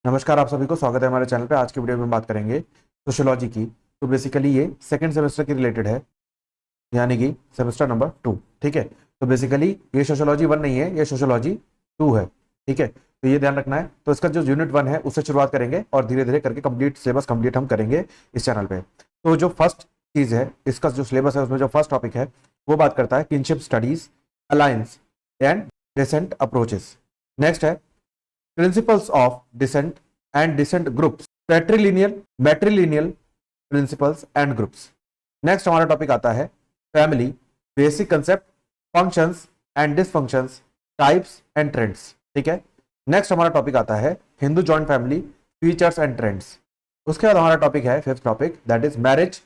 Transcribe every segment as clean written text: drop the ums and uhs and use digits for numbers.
नमस्कार, आप सभी को स्वागत है हमारे चैनल पे। आज की वीडियो में बात करेंगे सोशियोलॉजी की। तो बेसिकली ये सेकंड सेमेस्टर की रिलेटेड है, यानी कि सेमेस्टर नंबर 2। ठीक है, तो बेसिकली ये सोशियोलॉजी 1 नहीं है, ये सोशियोलॉजी 2 है। ठीक है, तो ये ध्यान रखना है। तो इसका जो यूनिट 1 है उससे शुरुआत करेंगे और धीरे धीरे करके कंप्लीट सिलेबस कंप्लीट हम करेंगे इस चैनल पे। तो जो फर्स्ट चीज है, इसका जो सिलेबस है उसमें जो फर्स्ट टॉपिक है वो बात करता है kinship studies, alliance and descent approaches. Next है principles of descent and descent groups, matrilineal principles and groups। Next हमारा टॉपिक आता है family, basic concept, functions and dysfunctions, types and trends. ठीक है, नेक्स्ट हमारा टॉपिक आता है Hindu joint family, features and trends. उसके बाद हमारा टॉपिक है fifth topic, that is marriage,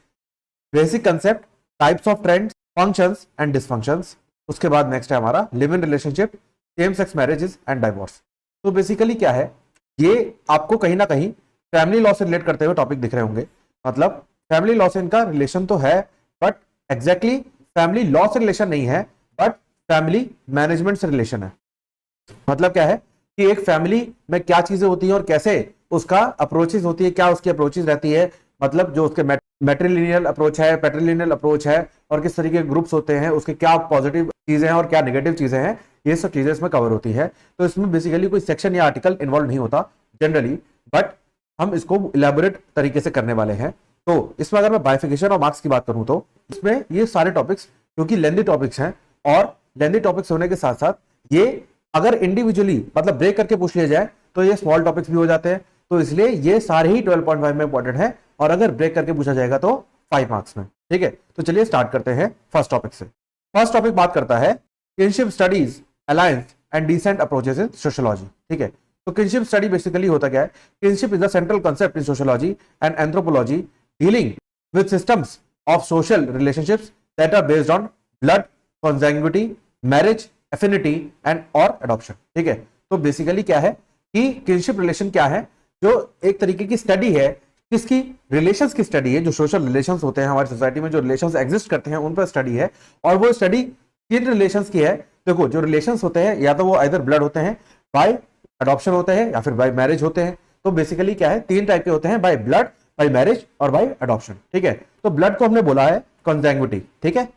basic concept, types of trends, functions and dysfunctions. उसके बाद नेक्स्ट है हमारा live in relationship, same sex marriages and divorce. तो बेसिकली क्या है, ये आपको कहीं ना कहीं फैमिली लॉ से रिलेट करते हुए टॉपिक दिख रहे होंगे। मतलब फैमिली लॉ से इनका रिलेशन तो है, बट एग्जैक्टली फैमिली लॉ से रिलेशन नहीं है, बट फैमिली मैनेजमेंट से रिलेशन है। मतलब क्या है कि एक फैमिली में क्या चीजें होती हैं और कैसे उसका अप्रोचेस होती है, क्या उसकी अप्रोचेस रहती है। मतलब जो उसके मैट्रिलिनियल अप्रोच है, पैट्रिलिनियल अप्रोच है, और किस तरीके के ग्रुप्स होते हैं, उसके क्या पॉजिटिव चीजें हैं और क्या नेगेटिव चीजें हैं, ये सब चीजें इसमें कवर होती है। तो इसमें बेसिकली कोई सेक्शन या आर्टिकल इन्वॉल्व नहीं होता जनरली, बट हम इसको इलेबोरेट तरीके से करने वाले हैं। तो इसमें अगर मैं बाइफिकेशन और मार्क्स की बात करूं तो इसमें ये सारे टॉपिक्स क्योंकि लेंथी टॉपिक्स हैं, और लेंथी टॉपिक्स होने के साथ साथ ये अगर इंडिविजुअली मतलब ब्रेक करके पूछ लिया जाए तो ये स्मॉल टॉपिक्स भी हो जाते हैं। तो इसलिए ये सारे ही 12.5 में इंपॉर्टेंट है, और अगर ब्रेक करके पूछा जाएगा तो 5 मार्क्स में। ठीक है, तो चलिए स्टार्ट करते हैं फर्स्ट टॉपिक से। फर्स्ट टॉपिक बात करता है kinship studies, alliance and descent approaches in sociology. ठीक है, तो किनशिप स्टडी बेसिकली होता क्या है, kinship is the central concept in sociology and anthropology dealing with systems of social relationships that are based on blood, consanguinity, marriage, affinity and और adoption. ठीक है, तो बेसिकली क्या है कि किनशिप रिलेशन क्या है, जो एक तरीके की स्टडी है, किसकी, रिलेशंस की स्टडी है। जो सोशल रिलेशंस होते हैं हमारी सोसाइटी में, जो रिलेशंस एग्जिस्ट करते हैं उन पर स्टडी है। और वो स्टडी किन रिलेशंस की है, देखो जो रिलेशंस होते हैं या तो वो आइदर ब्लड होते हैं, बाय अडॉप्शन होते हैं, या फिर बाय मैरिज होते हैं। तो बेसिकली क्या है, 3 टाइप के होते हैं, बाय ब्लड, बाय मैरिज और बाय अडॉप्शन। ठीक है, तो ब्लड को हमने बोला है कॉन्सैंग्युइनिटी, ठीक है,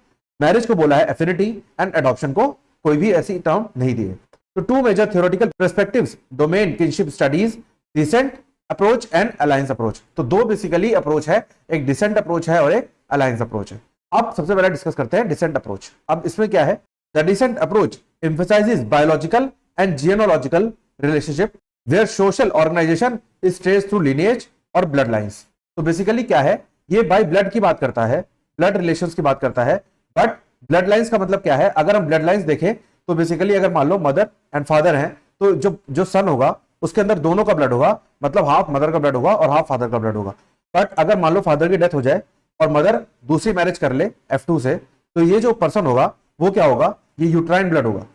मैरिज को बोला है एफिनिटी, एंड अडॉप्शन को कोई भी ऐसी टर्म नहीं दी है। तो 2 major theoretical perspectives domain kinship studies, descent approach and alliance approach. तो 2 बेसिकली अप्रोच है, एक डिसेंट अप्रोच है और एक अलायंस अप्रोच है। अब सबसे पहले डिस्कस करते हैं डिसेंट अप्रोच। अब इसमें क्या है, the descent approach emphasizes biological and genealogical relationship where social organization is traced through lineage और blood lines। तो बेसिकली क्या है, ये बाय ब्लड की बात करता है, ब्लड रिलेशंस की बात करता है। बट ब्लड लाइंस का मतलब क्या है, अगर हम ब्लड लाइंस देखें तो बेसिकली अगर मान लो मदर एंड फादर हैं, तो जो सन होगा उसके अंदर दोनों का ब्लड होगा, मतलब हाफ मदर का ब्लड होगा और हाफ फादर का ब्लड होगा। बट अगर मान लो फादर की डेथ हो जाए और मदर दूसरी मैरिज कर ले F2 से, तो ये जो पर्सन होगा वो क्या होगा, ये यूट्राइन ब्लड होगा।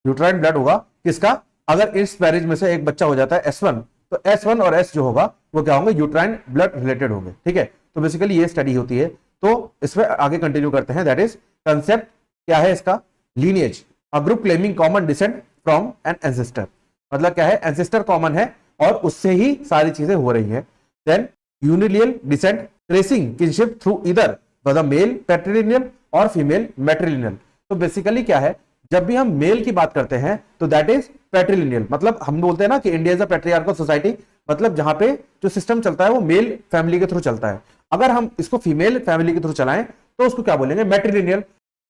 यूट्राइन ब्लड होगा किसका, अगर इस मैरिज में से एक बच्चा हो जाता है S1, तो S1 और S जो होगा वो क्या होंगे, यूट्राइन ब्लड रिलेटेड होंगे। ठीक है, तो बेसिकली ये स्टडी होती है। तो इसमें आगे कंटिन्यू करते हैं, दैट इज कंसेप्ट क्या है इसका, lineage, a group claiming common decent from N ancestor. मतलब क्या है, एंसेस्टर कॉमन है और उससे ही सारी चीजें हो रही है। Then unilineal descent, tracing kinship through either the male patrilineal और फीमेल मैट्रिलिनियल। तो बेसिकली क्या है, जब भी हम मेल की बात करते हैं तो दैट इज पैट्रिलिनियल। मतलब हम बोलते हैं ना कि India is a patriarchal society, मतलब जहां पे जो सिस्टम चलता है वो मेल फैमिली के थ्रू चलता है। अगर हम इसको फीमेल फैमिली के थ्रू चलाएं तो उसको क्या बोलेंगे, मैट्रिलिनियल।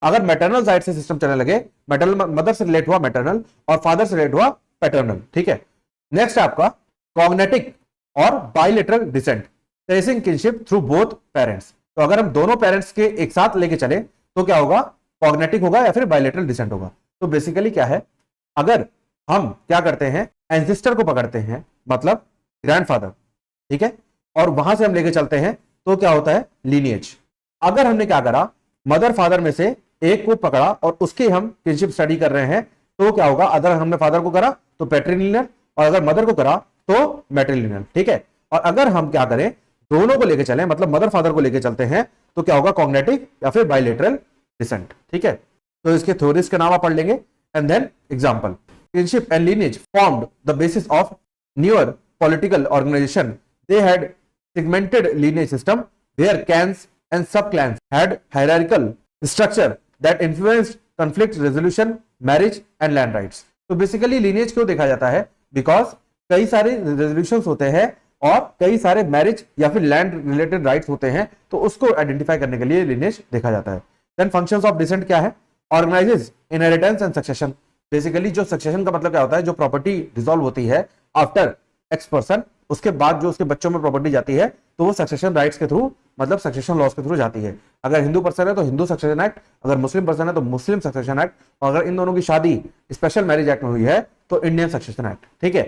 अगर मैटरनल साइड से सिस्टम चलने लगे, मैटरनल मदर से रिलेट हुआ मैटरनल और फादर से रिलेट हुआ पैटर्नल। ठीक है, नेक्स्ट है आपका कॉग्नेटिक और bilateral descent, tracing kinship through both parents. तो अगर हम दोनों पेरेंट्स के एक साथ लेके चले तो क्या होगा, कॉग्नेटिक होगा या फिर बाइलेटरल डिसेंट होगा। तो बेसिकली क्या है, अगर हम क्या करते हैं, एंसेस्टर को पकड़ते हैं, मतलब ग्रैंडफादर, ठीक है, और वहां से हम लेके चलते हैं तो क्या होता है, लीनिएज। अगर हमने क्या करा, मदर फादर में से एक को पकड़ा और उसके हम किनशिप स्टडी कर रहे हैं, तो क्या होगा, अगर हमने फादर को करा तो पैट्रिलिनियल, और अगर मदर को करा तो मैट्रिलिनियल। ठीक है, और अगर हम क्या करें, दोनों को लेके चलें, मतलब मदर फादर को लेके चलते हैं, तो क्या होगा, कॉग्नेटिक या फिर बाइलेटरल डिसेंट। ठीक है, तो इसके थ्योरीज के नाम आप पढ़ लेंगे and then example. Kinship and lineage formed the basis of newer political organization, they had segmented lineage system where clans and sub-clans had hierarchical structure that influenced conflict resolution, marriage and land rights. तो basically lineage क्यों देखा जाता है? Because कई सारे resolutions होते हैं और कई सारे मैरिज या फिर लैंड रिलेटेड राइट्स होते हैं, तो उसको आइडेंटिफाई करने के लिए lineage देखा जाता है. देन फंक्शंस ऑफ डिसेंट क्या है? Organises inheritance and succession. Basically जो सक्सेशन का मतलब क्या होता है? जो प्रॉपर्टी डिसॉल्व होती है आफ्टर एक्स पर्सन, उसके बाद जो उसके बच्चों में प्रॉपर्टी जाती है, तो वो सक्सेशन राइट्स के थ्रू, मतलब सक्सेशन लॉस के थ्रू जाती है. अगर हिंदू पर्सन है तो हिंदू सक्सेशन एक्ट, अगर मुस्लिम पर्सन है तो मुस्लिम सक्सेशन एक्ट, और अगर इन दोनों की शादी स्पेशल मैरिज एक्ट में हुई है तो इंडियन सक्सेशन एक्ट. ठीक है.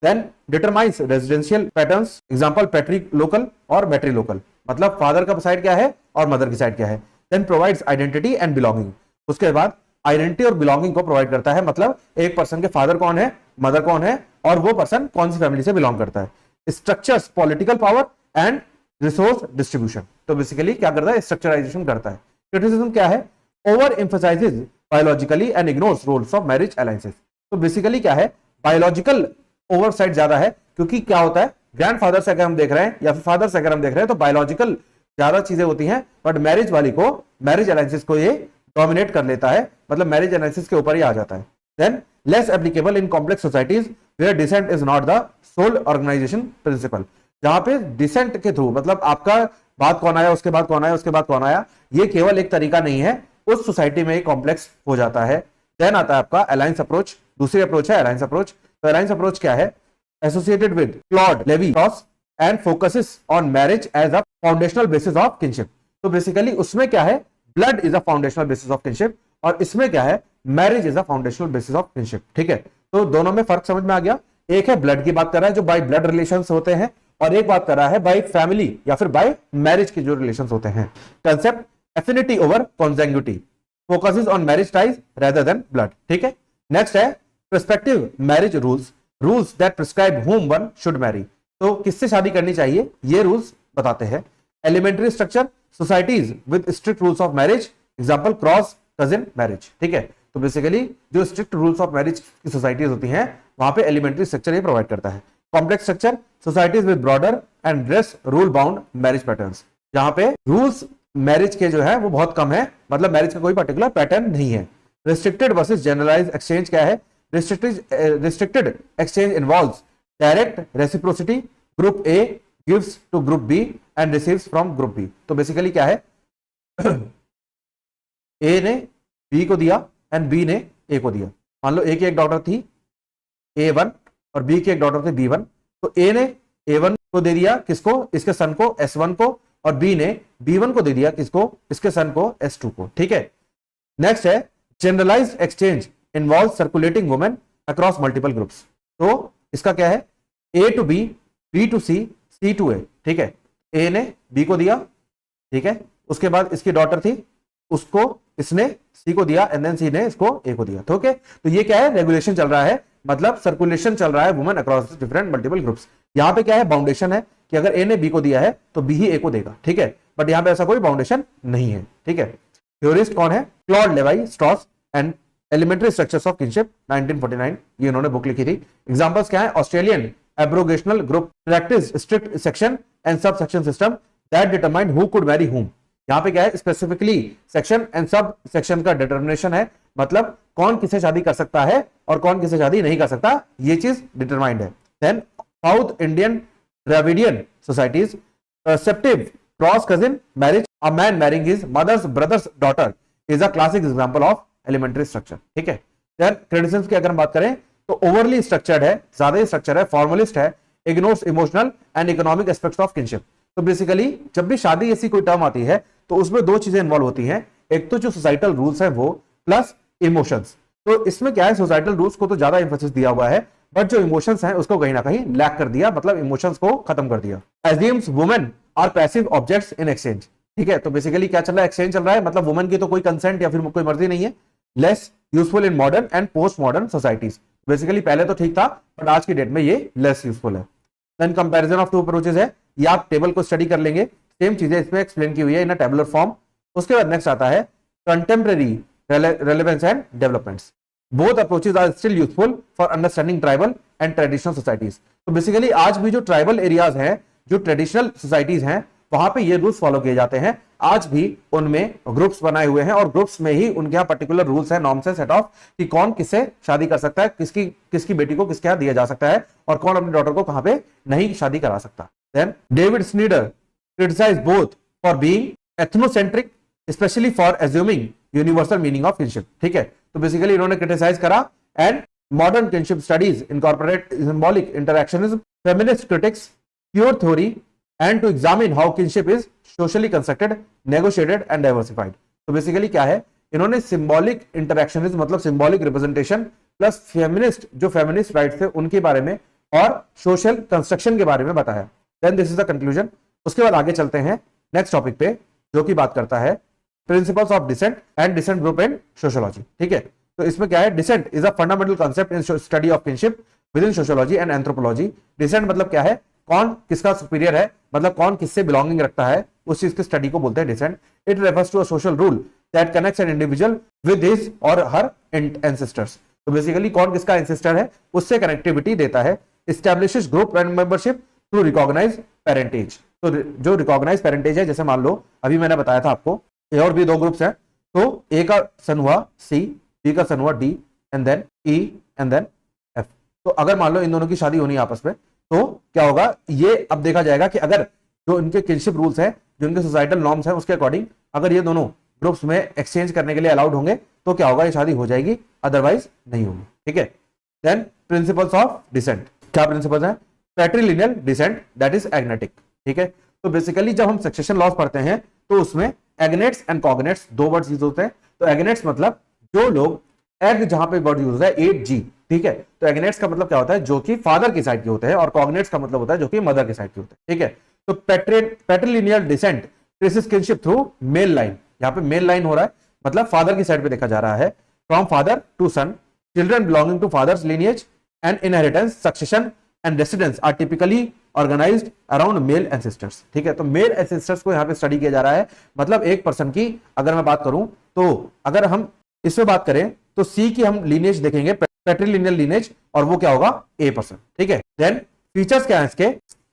Then determines residential patterns, example patrilocal और मैट्री लोकल, मतलब फादर का साइड क्या है और मदर की साइड क्या है. Then provides identity and belonging. उसके बाद आइडेंटिटी और बिलोंगिंग को प्रोवाइड करता है, मतलब एक पर्सन के फादर कौन है, मदर कौन है और वो पर्सन कौन सी फैमिली से बिलोंग करता है. Structures political power and resource distribution. तो बेसिकली क्या करता है? स्ट्रक्चराइजेशन करता है. क्रिटिसिज्म क्या है? Overemphasizes biologically and ignores roles of marriage alliances. तो बेसिकली क्या है? बायोलॉजिकल ओवरसाइट ज्यादा है, क्योंकि क्या होता है, ग्रैंडफादर से अगर हम देख रहे हैं या फिर फादर से अगर हम देख रहे हैं तो बायोलॉजिकल ज्यादा चीजें होती हैं, बट मैरिज वाली को, मैरिज अलायंसेस को ये डोमिनेट कर लेता है, मतलब मैरिज अलायंसेस के ऊपर ही आ जाता है. Then less applicable in complex societies where descent is not the sole organization principle. जहां पे डिसेंट के थ्रू, मतलब आपका बाद कौन आया, उसके बाद कौन आया, उसके बाद कौन आया, ये केवल एक तरीका नहीं है, उस सोसाइटी में कॉम्प्लेक्स हो जाता है. देन आता है आपका अलायंस अप्रोच. दूसरी अप्रोच है अलायंस अप्रोच. तो अलायंस अप्रोच क्या है? Associated with Claude levy-straws and focuses on marriage as a foundational basis of kinship. तो बेसिकली उसमें क्या है? Blood is a foundational basis of kinship, और इसमें क्या है? Marriage is a foundational basis of kinship. ठीक है. तो दोनों में फर्क समझ में आ गया. एक है ब्लड की बात कर रहा है जो बाय ब्लड रिलेशंस होते हैं, और एक बात कर रहा है बाय फैमिली या फिर बाय मैरिज के जो रिलेशंस होते हैं. Concept affinity over consanguinity, focuses on marriage ties rather than blood. ठीक है. नेक्स्ट है prospective marriage rules, rules that prescribe whom one should marry. तो किससे शादी करनी चाहिए ये रूल्स बताते हैं. Elementary structure societies with strict rules of marriage, example cross cousin marriage. ठीक है. तो बेसिकली जो स्ट्रिक्ट रूल्स ऑफ मैरिज की सोसाइटीज होती हैं वहां पे एलिमेंट्री स्ट्रक्चर ये प्रोवाइड करता है. Complex structure societies with broader and dress rule bound marriage patterns, जहां पे रूल्स मैरिज के जो है वो बहुत कम है, मतलब मैरिज का कोई पर्टिकुलर पैटर्न नहीं है. रिस्ट्रिक्टेड वर्सेस जनरलाइज्ड एक्सचेंज क्या है? Restricted exchange involves direct reciprocity. Group A gives to Group B and receives from Group B. तो बेसिकली क्या है? A ने B को दिया एंड B ने A को दिया. मान लो A की एक डॉटर थी A1 और B की एक डॉटर थी B1, तो A ने A1 को दे दिया किसको? इसके सन को S1 को, और B ने B1 को दे दिया किसको? इसके सन को S2 को. ठीक है. नेक्स्ट है generalized exchange involve circulating women across multiple groups. तो इसका क्या है? A to B, B to C, C to A. ठीक है. A ने B को दिया, ठीक है, उसके बाद इसकी डॉटर थी, उसको इसने C को दिया, एंड देन C ने इसको A को दिया. तो ओके, तो ये क्या है? रेगुलेशन चल रहा है, मतलब सर्कुलेशन चल रहा है women across different multiple groups. यहां पे क्या है? बाउंडेशन है कि अगर A ने B को दिया है तो B ही A को देगा. ठीक है. बट यहां पे ऐसा कोई बाउंडेशन नहीं है. ठीक है. थ्योरिस्ट कौन है? Claude levy-straws and elementary structures of kinship 1949, ये इन्होंने बुक लिखी थी. एग्जांपल्स क्या है? Australian Aboriginal group practice strict section and sub section system that determine who could marry whom. यहां पे क्या है? Specifically section and sub section का डिटर्मिनेशन है, मतलब कौन किसे शादी कर सकता है और कौन किसे शादी नहीं कर सकता, ये चीज डिटरमाइंड है. Then South Indian Dravidian societies perceptive cross cousin marriage, a man marrying his mother's brother's daughter is a classic example of elementary structure. ठीक है. देन क्रिटिसिज्म की अगर हम बात करें तो ओवरली स्ट्रक्चर्ड है, ज्यादा ही स्ट्रक्चर है, फॉर्मलिस्ट है, ignores emotional and economic aspects of kinship. तो बेसिकली जब भी शादी ऐसी कोई टर्म आती है तो उसमें दो चीजें इन्वॉल्व होती हैं, एक तो जो सोसाइटल रूल्स है वो, प्लस इमोशंस. तो इसमें क्या है? सोसाइटल रूल्स को तो ज्यादा इंफोसिस दिया हुआ है, बट जो इमोशंस हैं उसको कहीं ना कहीं लैक कर दिया, मतलब इमोशंस को खत्म कर दिया. Assumes women are passive objects in exchange. ठीक है. तो बेसिकली क्या चल रहा है? एक्सचेंज चल रहा है, मतलब वुमेन की तो कोई कंसेंट या फिर कोई मर्जी नहीं है. Less useful in modern and post modern societies. Basically पहले तो ठीक था, बट आज की डेट में ये लेस यूजफुल है. Then comparison of two approaches है, ये आप टेबल को स्टडी कर लेंगे, सेम चीजें इसमें एक्सप्लेन की हुई है इन अ टेबुलर फॉर्म. उसके बाद नेक्स्ट आता है contemporary relevance and developments. Both approaches are still useful for understanding tribal and traditional societies. तो बेसिकली आज भी जो ट्राइबल एरियाज हैं, जो ट्रेडिशनल सोसाइटीज हैं, वहां पे ये रूल्स फॉलो किए जाते हैं। आज भी उनमें ग्रुप्स बनाए हुए हैं और ग्रुप्स में ही उनके यहाँ पर्टिकुलर रूल्स हैं, नॉर्म्स हैं, सेट ऑफ कि कौन किससे शादी कर सकता है, किसकी बेटी को किसके यहाँ दिया जा सकता है और कौन अपनी डॉटर को कहां पे नहीं शादी करा सकता। Then David Schneider criticise both for being ethnocentric, especially for assuming universal meaning of kinship. ठीक है, तो बेसिकली इन्होंने क्रिटिसाइज करा and modern kinship studies incorporate symbolic interactionism, feminist critiques, pure theory and to examine how kinship is socially constructed, negotiated and diversified। तो basically क्या है, इन्होंने symbolic interactionism मतलब सिंबॉलिक रिप्रेजेंटेशन प्लस फेमिनिस्ट जो feminist rights थे उनके बारे में और सोशल कंस्ट्रक्शन के बारे में बताया। Then this is the conclusion. उसके बाद आगे चलते हैं नेक्स्ट टॉपिक पे जो कि बात करता है principles of descent and descent group in sociology. ठीक है, तो इसमें क्या है, descent is a fundamental concept in study of kinship within sociology and anthropology. Descent मतलब क्या है, कौन किसका सुपीरियर है, मतलब कौन किससे बिलोंगिंग रखता है, उस चीज की स्टडी को बोलते हैं descent. It refers to a social rule that connects an individual with his or her ancestors. तो बेसिकली कौन किसका एंसेस्टर है उससे कनेक्टिविटी देता है। Establishes group and membership through recognize parentage. तो जो रिकॉग्नाइज पेरेंटेज है, जैसे मान लो अभी मैंने बताया था आपको ए और बी दो ग्रुप्स हैं, तो ए का सन हुआ सी, बी का सन हुआ D and then E and then F. तो अगर मान लो इन दोनों की शादी होनी आपस में तो क्या होगा, ये अब देखा जाएगा कि अगर जो इनके किनशिप रूल्स हैं, जो इनके सोसाइटल नॉर्म्स हैं, उसके अकॉर्डिंग अगर ये दोनों ग्रुप्स में एक्सचेंज करने के लिए अलाउड होंगे तो क्या होगा, ये शादी हो जाएगी, अदरवाइज नहीं होगी। ठीक है, देन प्रिंसिपल्स ऑफ डिसेंट। क्या प्रिंसिपल्स हैं, पैट्रिलिनियल डिसेंट दैट इज एग्नेटिक। ठीक है, तो बेसिकली जब हम सक्सेशन लॉज पढ़ते हैं तो उसमें एग्नेट्स एंड कॉग्नेट्स दो वर्ड्स यूज होते हैं। तो एग्नेट्स मतलब जो लोग, एग जहां पे वर्ड यूज होता है 8G। ठीक है, तो एग्नेट्स का मतलब क्या होता है, जो कि फादर की साइड के होते हैं, और कॉग्नेट्स का मतलब होता है जो कि मदर की साइड के होते हैं। ठीक है, तो patrilineal descent traces kinship through male line. यहाँ पे मेल लाइन हो रहा है, मतलब फादर की साइड पे देखा जा रहा है, from father to son, children belonging to father's lineage and inheritance, succession and residence are typically organized around male ancestors. ठीक है, तो मेल एंसेस्टर्स को यहाँ पे स्टडी किया जा रहा है, मतलब एक पर्सन की अगर मैं बात करूं तो अगर हम इसमें बात करें तो सी की हम लीनेज देखेंगे, पैट्रिलिनियल लीनेज, और वो क्या होगा, ए पर्सन। ठीक है, देन फीचर्स क्या है इसके,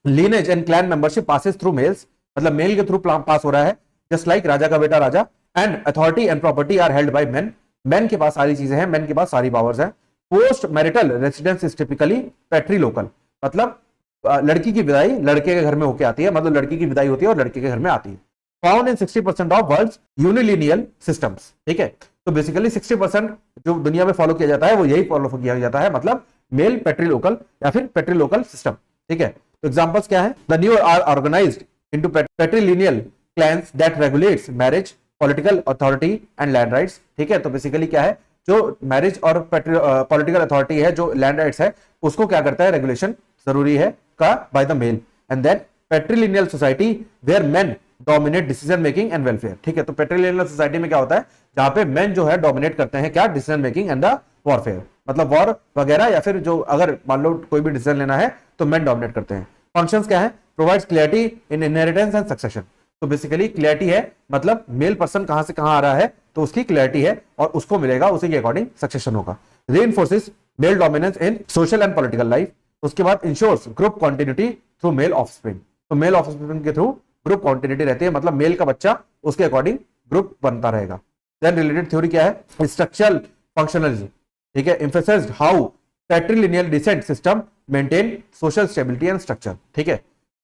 lineage and clan membership passes through males, मतलब मेल के थ्रू पास हो रहा है, जस्ट लाइक राजा का बेटा राजा, and authority and property are held by men, men के पास सारी चीजें हैं, मेन के पास सारी पावर्स हैं। Post marital residence is typically patrilocal, मतलब लड़की की विदाई लड़के के घर में होके आती है, मतलब लड़की की विदाई होती है और लड़के के घर में आती है। Found in 60% of world's unilineal systems. ठीक है, तो बेसिकली 60% जो दुनिया में फॉलो किया जाता है वो यही फॉलो किया जाता है, मतलब मेल पैट्रिलोकल या फिर पैट्रिलोकल सिस्टम। ठीक है, तो एग्जांपल्स क्या है, the Nuer are organized into patrilineal clans that regulates marriage, political authority and land rights. ठीक है, तो बेसिकली क्या है, जो मैरिज और पॉलिटिकल अथॉरिटी है, जो लैंड राइट्स है, उसको क्या करता है, रेगुलेशन जरूरी है का by the male. And then patrilineal society where men dominate decision making and welfare. ठीक है, तो पैट्रिलिनियल सोसाइटी में क्या होता है, जहां पे मेन जो है डोमिनेट करते हैं क्या, decision making and the warfare, मतलब वॉर वगैरह, या फिर जो अगर मान लो कोई भी डिसीजन लेना है तो मेन डोमिनेट करते हैं। फंक्शंस क्या है, provides clarity in inheritance and succession. तो बेसिकली क्लैरिटी है, मतलब मेल पर्सन कहां से कहां आ रहा है तो उसकी क्लैरिटी है और उसको मिलेगा, उसी के अकॉर्डिंग सक्सेशन होगा। Reinforces male dominance in social and political life. उसके बाद ensures group continuity through male offspring. तो मेल ऑफस्प्रिंग के थ्रू ग्रुप कॉन्टिन्यूटी रहती है, मतलब मेल का बच्चा उसके अकॉर्डिंग ग्रुप बनता रहेगा। देन रिलेटेड थ्योरी क्या है, स्ट्रक्चरल फंक्शनलिज्म। ठीक है, emphasized how patrilineal descent system maintain social stability and structure. ठीक है,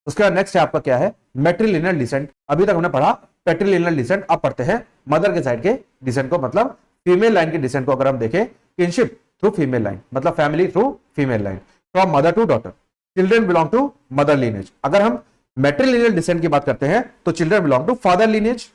उसके बाद नेक्स्ट है आपका क्या है, मैट्रिलिनियल डिसेंट। अभी तक हमने पढ़ा पैट्रिलिनियल डिसेंट, अब पढ़ते हैं मदर के साइड के डिसेंट को, मतलब फीमेल लाइन के डिसेंट को अगर हम देखें, किनशिप थ्रू फीमेल लाइन, मतलब family through female line, from mother to daughter, children belong to mother lineage. अगर हम मैट्रिलिनियल डिसेंट की बात करते हैं तो children belong to father lineage.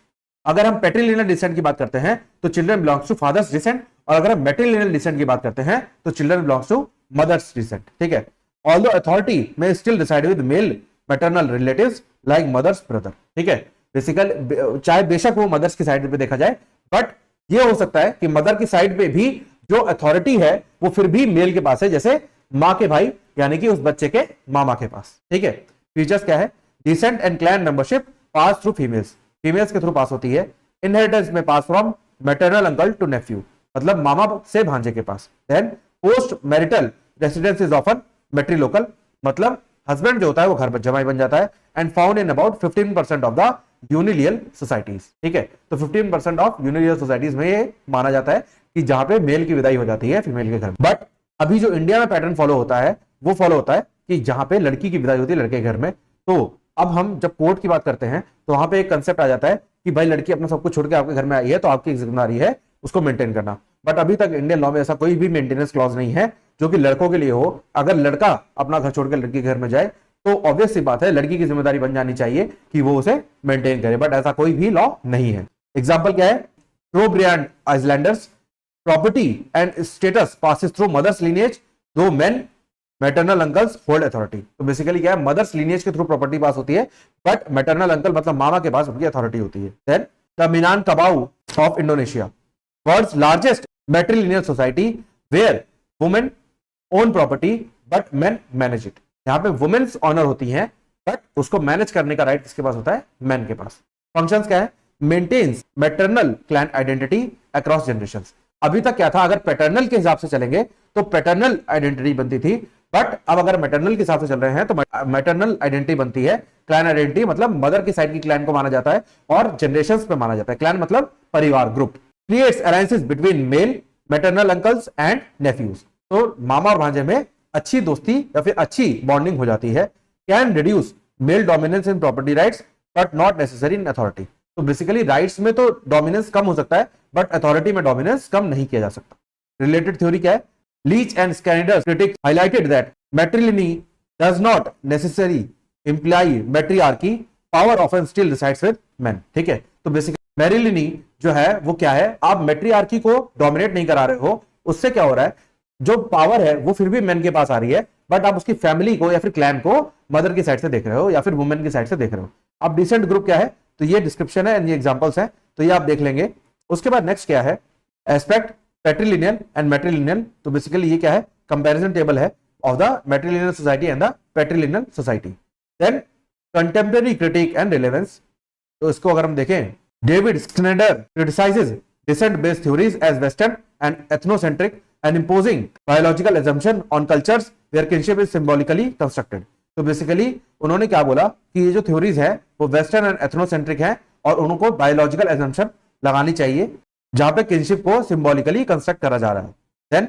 अगर हम पैट्रिलिनियल डिसेंट की बात करते हैं तो children belongs to father's descent, और अगर हम मैट्रिलिनियल डिसेंट की बात करते हैं तो children belongs to mother's descent. ठीक है, although authority may still reside with male maternal relatives like mother's brother. ठीक है, बेसिकल चाहे बेशक वो मदर्स की साइड पे देखा जाए, बट ये हो सकता है कि मदर की साइड पे भी जो अथॉरिटी है वो फिर भी मेल के पास है, जैसे मां के भाई यानी कि उस बच्चे के मामा के पास। ठीक है, फीचर्स क्या है, descent and clan membership pass through females, females के थ्रू पास होती है। इनहेरिटेंस में pass from maternal uncle to nephew, मतलब मामा से भांजे के पास। Then post marital residence is often matrilocal, मतलब हस्बैंड जो होता है वो घर पर जमाई बन जाता है। And found in about 15% of the unilineal societies, ठीक है। तो 15% ऑफ यूनिलियल सोसाइटीज में ये माना जाता है कि जहां पे मेल की विदाई हो जाती है फीमेल के घर में। बट अभी जो इंडिया में पैटर्न फॉलो होता है वो फॉलो होता है कि जहां पे लड़की की विदाई होती है लड़के के घर में। तो अब हम जब कोर्ट की बात करते हैं तो वहां पे एक कंसेप्ट आ जाता है कि भाई लड़की अपना सब कुछ छोड़ के आपके घर में आई है तो आपकी जिम्मेदारी है उसको मेंटेन करना। बट अभी तक इंडियन लॉ में ऐसा कोई भी मेंटेनेंस क्लॉज नहीं है जो कि लड़कों के लिए हो। अगर लड़का अपना घर छोड़ के लड़की के घर में जाए तो ऑब्वियस सी बात है लड़की की जिम्मेदारी बन जानी चाहिए कि वो उसे मेंटेन करे, बट ऐसा कोई भी लॉ नहीं है। एग्जाम्पल क्या है, Trobriand Islanders property and status passes through mother's lineage दो men maternal uncles hold authority. तो बेसिकली क्या है, मदर्स लीनिएज के थ्रू प्रॉपर्टी पास होती है बट मैटरनल अंकल मतलब मामा के पास उनकी अथॉरिटी होती है। Then the Minangkabau of Indonesia, world's largest matrilineal society where women own property but men manage it. यहाँ पे वुमेन्स ऑनर होती हैं बट उसको मैनेज करने का राइट किसके पास होता है, मैन के पास। फंक्शंस क्या है, maintains maternal clan identity across generations. अभी तक क्या था, अगर पैटर्नल के हिसाब से चलेंगे तो पैटर्नल आइडेंटिटी बनती थी, बट अब अगर मैटरनल के हिसाब से चल रहे हैं तो मैटरनल आइडेंटिटी बनती है। क्लैन आइडेंटिटी मतलब मदर की साइड की क्लैन को माना जाता है और जनरेशंस पे माना जाता है। क्लैन मतलब परिवार, group. Creates alliances between male maternal uncles and nephews. तो मामा और भांजे में अच्छी दोस्ती या फिर अच्छी बॉन्डिंग हो जाती है। Can reduce male dominance in property rights but not necessary in authority. तो बेसिकली राइट्स में तो डोमिनेंस कम हो सकता है बट अथॉरिटी में डोमिनेंस कम नहीं किया जा सकता। रिलेटेड थ्योरी क्या है, Leach and Schneider's critique highlighted that matriliny does not necessary imply matriarchy, power often still resides with men. ठीक है, तो बेसिकली मैट्रिलिनी जो है वो क्या है, आप मैट्रियार्की को डोमिनेट नहीं करा रहे हो, उससे क्या हो रहा है, जो पावर है वो फिर भी मेन के पास आ रही है बट आप उसकी फैमिली को या फिर क्लैन को मदर की साइड से देख रहे हो या फिर वुमेन की साइड से देख रहे हो। अब डिसेंट ग्रुप क्या है, तो ये डिस्क्रिप्शन है, ये एग्जांपल्स हैं, तो ये आप देख लेंगे। उसके बाद नेक्स्ट क्या है, एस्पेक्ट पैट्रिलिनियल एंड मैट्रिलिनियल। तो बेसिकली ये क्या है, कंपैरिजन टेबल है of the matrilineal society and the patrilineal society. Then contemporary critique and relevance. तो इसको अगर हम देखें, David Schneider criticizes descent based theories as western and ethnocentric and imposing biological assumption on cultures where kinship is symbolically constructed। तो basically उन्होंने क्या बोला कि ये जो थ्योरीज है वो वेस्टर्न एंड एथनोसेंट्रिक है और उनको बायोलॉजिकल एजम्पशन लगानी चाहिए जहां पे किनशिप को सिंबॉलिकली कंस्ट्रक्ट करा जा रहा है। देन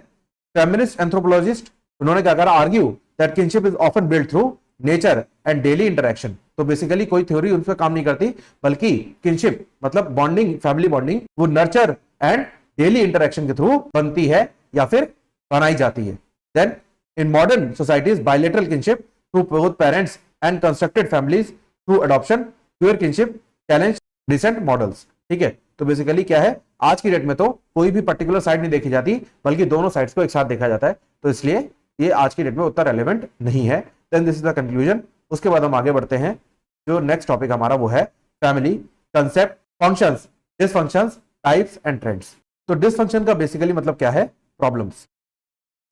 फेमिनिस्ट एंथ्रोपोलॉजिस्ट, उन्होंने क्या करा, argue that kinship is often build through nature and daily interaction. तो बेसिकली कोई थ्योरी उन पर काम नहीं करती बल्कि किनशिप मतलब बॉन्डिंग, फैमिली बॉन्डिंग वो नर्चर एंड डेली इंटरेक्शन के थ्रू बनती है या फिर बनाई जाती है। Then in modern societies bilateral kinship through both parents and constructed families through adoption, pure kinship challenge recent models. ठीक है, तो बेसिकली क्या है, आज की डेट में तो कोई भी पर्टिकुलर साइड नहीं देखी जाती बल्कि दोनों साइड्स को एक साथ देखा जाता है, तो इसलिए ये आज की डेट में उतना रेलेवेंट नहीं है। Then this is the conclusion. उसके बाद हम आगे बढ़ते हैं, जो नेक्स्ट टॉपिक हमारा वो है family concept, functions, dysfunctions, types and trends. तो डिसफंक्शन का बेसिकली मतलब क्या है, प्रॉब्लम्स।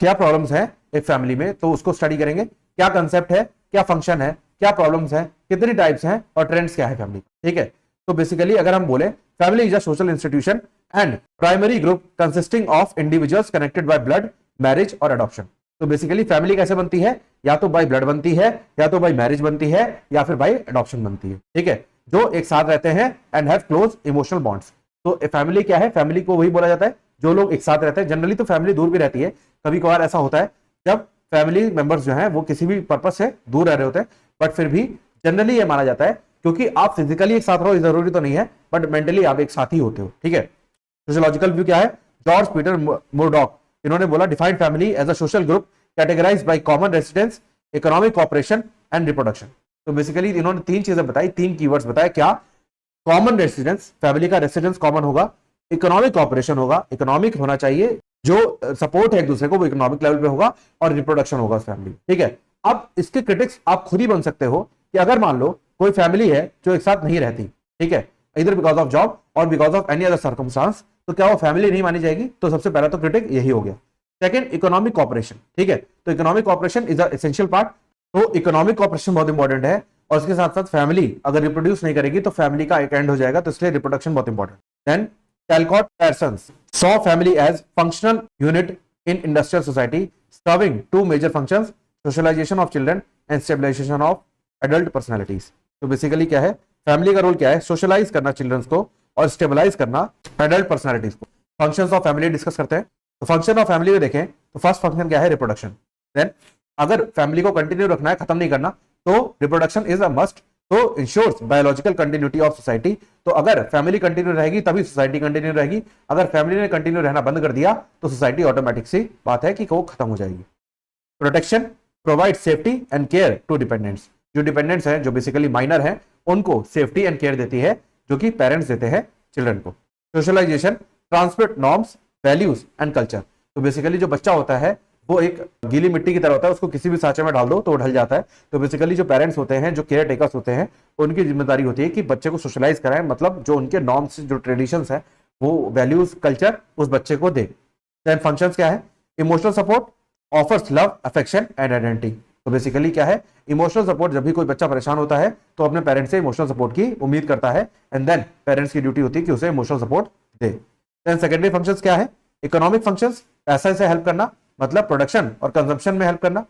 क्या प्रॉब्लम्स है एक फैमिली में, तो उसको स्टडी करेंगे। क्या कंसेप्ट है, क्या फंक्शन है, क्या प्रॉब्लम्स है, कितनी टाइप्स हैं और ट्रेंड्स क्या है फैमिली। ठीक है, तो बेसिकली अगर हम बोले family is a social institution and primary group consisting of individuals connected by blood, marriage और अडॉप्शन। तो बेसिकली फैमिली कैसे बनती है, या तो बाय ब्लड बनती है, या तो बाय मैरिज बनती है, या फिर बाय अडॉप्शन बनती है। ठीक है, जो एक साथ रहते हैं and have close emotional bonds. तो फैमिली क्या है, फैमिली को वही बोला जाता है जो लोग एक साथ रहते हैं। जनरली तो फैमिली दूर भी रहती है, कभी कभार ऐसा होता है जब फैमिली मेंबर्स जो हैं वो किसी भी पर्पस से दूर रह रहे होते हैं, बट फिर भी जनरली ये माना जाता है क्योंकि आप फिजिकली एक साथ रहो जरूरी तो नहीं है बट मेंटली आप एक साथ ही होते हो। ठीक है, सोशियोलॉजिकल व्यू क्या है, जॉर्ज पीटर मुरडॉक, इन्होंने बोला define family as a social group categorized by common residence, economic cooperation and reproduction. तो बेसिकली इन्होंने तीन चीजें बताई, तीन कीवर्ड्स बताए। क्या, कॉमन रेसिडेंस, फैमिली का रेसिडेंस कॉमन होगा, इकोनॉमिक कॉपरेशन होगा, इकोनॉमिक होना चाहिए, जो सपोर्ट है एक दूसरे को वो इकोनॉमिक लेवल पे होगा, और रिप्रोडक्शन होगा फैमिली। ठीक है, अब इसके क्रिटिक्स आप खुद ही बन सकते हो कि अगर मान लो कोई फैमिली है जो एक साथ नहीं रहती, ठीक है, इधर बिकॉज ऑफ जॉब और because of any other circumstance, तो क्या वो फैमिली नहीं मानी जाएगी। तो सबसे पहला तो क्रिटिक यही हो गया। Second, economic cooperation. ठीक है, तो economic cooperation is a essential part, तो इकोनॉमिक कॉपरेशन बहुत इंपॉर्टेंट है, और इसके साथ साथ फैमिली अगर रिप्रोड्यूस नहीं करेगी तो फैमिली का एक एंड हो जाएगा, तो इसलिए रिप्रोडक्शन बहुत important. Then Talcott Parsons saw family as functional unit in industrial society, serving two major functions: socialization of children and stabilization of adult personalities. तो बेसिकली क्या है, फैमिली का रोल क्या है? सोशलाइज करना चिल्ड्रंस को और स्टेबलाइज करना एडल्ट पर्सनालिटीज को. फंक्शंस ऑफ फैमिली डिस्कस करते हैं. तो फंक्शन ऑफ फैमिली में देखें तो फर्स्ट फंक्शन क्या है? रिप्रोडक्शन. देन अगर फैमिली को कंटिन्यू रखना है, खत्म नहीं करना, तो रिप्रोडक्शन इज अ मस्ट. तो ensures biological continuity of society. तो अगर फैमिली कंटिन्यू रहेगी तभी सोसाइटी कंटिन्यू रहेगी. अगर फैमिली ने कंटिन्यू रहना बंद कर दिया तो सोसाइटी ऑटोमेटिक सी बात है कि वो खत्म हो जाएगी. Protection provide safety and care to dependents. जो डिपेंडेंट्स हैं, जो बेसिकली माइनर हैं, उनको सेफ्टी एंड केयर देती है, जो कि पेरेंट्स देते हैं चिल्ड्रन को. Socialization transmit norms values and culture. तो बेसिकली जो बच्चा होता है वो एक गीली मिट्टी की तरह होता है, उसको किसी भी सांचे में डाल दो तो वो ढल जाता है. तो बेसिकली जो पेरेंट्स होते हैं, जो केयर टेकर्स होते हैं, उनकी जिम्मेदारी होती है कि बच्चे को सोशलाइज कराएं, मतलब जो उनके नॉर्म्स, जो ट्रेडिशंस है, वो वैल्यूज कल्चर उस बच्चे को दे. देन फंक्शंस क्या है? Emotional support offers love affection and identity. तो बेसिकली क्या है? Emotional support. जब भी कोई बच्चा परेशान होता है तो अपने पेरेंट्स से इमोशनल सपोर्ट की उम्मीद करता है, एंड देन पेरेंट्स की ड्यूटी होती है कि उसे इमोशनल सपोर्ट दे. देन सेकेंडरी फंक्शंस क्या है? इकोनॉमिक फंक्शंस, पैसा से हेल्प करना, मतलब प्रोडक्शन और कंजम्पशन में हेल्प करना.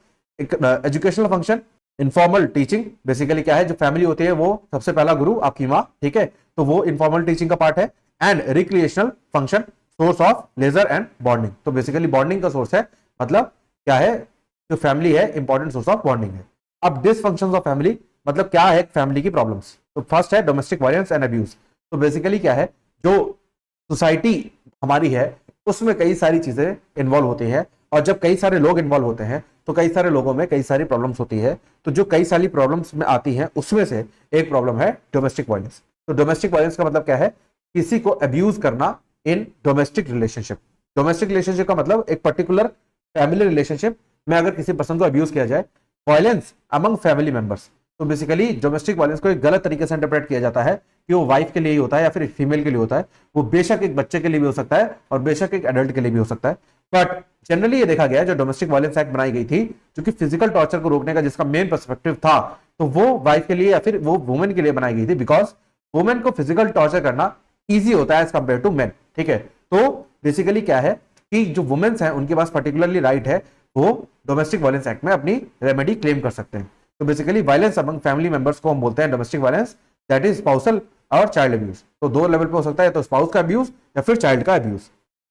Educational function informal teaching. Basically क्या है? जो फैमिली होती है वो सबसे पहला गुरु आपकी माँ, ठीक है, तो वो इनफॉर्मल टीचिंग का पार्ट है. And recreational function source of leisure and bonding. तो बेसिकली बॉन्डिंग का सोर्स है, मतलब क्या है? जो फैमिली है इंपॉर्टेंट सोर्स ऑफ बॉन्डिंग है. अब डिसफंक्शंस ऑफ फैमिली, मतलब क्या है फैमिली की प्रॉब्लम्स. तो फर्स्ट है डोमेस्टिक वायलेंस एंड अब्यूज. तो बेसिकली क्या है? जो सोसाइटी हमारी है उसमें कई सारी चीजें इन्वॉल्व होती हैं, और जब कई सारे लोग इन्वॉल्व होते हैं तो कई सारे लोगों में कई सारी प्रॉब्लम्स होती है. तो जो कई सारी प्रॉब्लम्स में आती हैं उसमें से एक प्रॉब्लम है डोमेस्टिक वायलेंस. तो डोमेस्टिक वायलेंस का मतलब क्या है? किसी को अब्यूज करना in domestic relationship. Domestic relationship का मतलब एक पर्टिकुलर फैमिली रिलेशनशिप में अगर किसी पर्सन को अब्यूज किया जाए. Violence among family members. तो बेसिकली डोमेस्टिक वायलेंस को एक गलत तरीके से इंटरप्रेट किया जाता है कि वो वाइफ के लिए ही होता है या फिर फीमेल के लिए होता है. वो बेशक एक बच्चे के लिए भी हो सकता है और बेशक एक एडल्ट के लिए भी हो सकता है. बट जनरली ये देखा गया है, जो डोमेस्टिक वायलेंस एक्ट बनाई गई थी, जो कि फिजिकल टॉर्चर को रोकने का जिसका मेन पर्सपेक्टिव था, तो वो वाइफ के लिए या फिर वो वुमेन के लिए बनाई गई थी, बिकॉज वुमेन को फिजिकल टॉर्चर करना ईजी होता है एज कंपेयर टू मेन. ठीक है, तो बेसिकली क्या है कि जो वुमेन्स हैं उनके पास पर्टिकुलरली राइट है, वो डोमेस्टिक वायलेंस एक्ट में अपनी रेमेडी क्लेम कर सकते हैं. तो basically violence among family members को हम बोलते हैं domestic violence, that is spousal और चाइल्ड अब्यूज. तो दो लेवल पे हो सकता है, तो स्पाउस का अब्यूज या फिर चाइल्ड का abuse.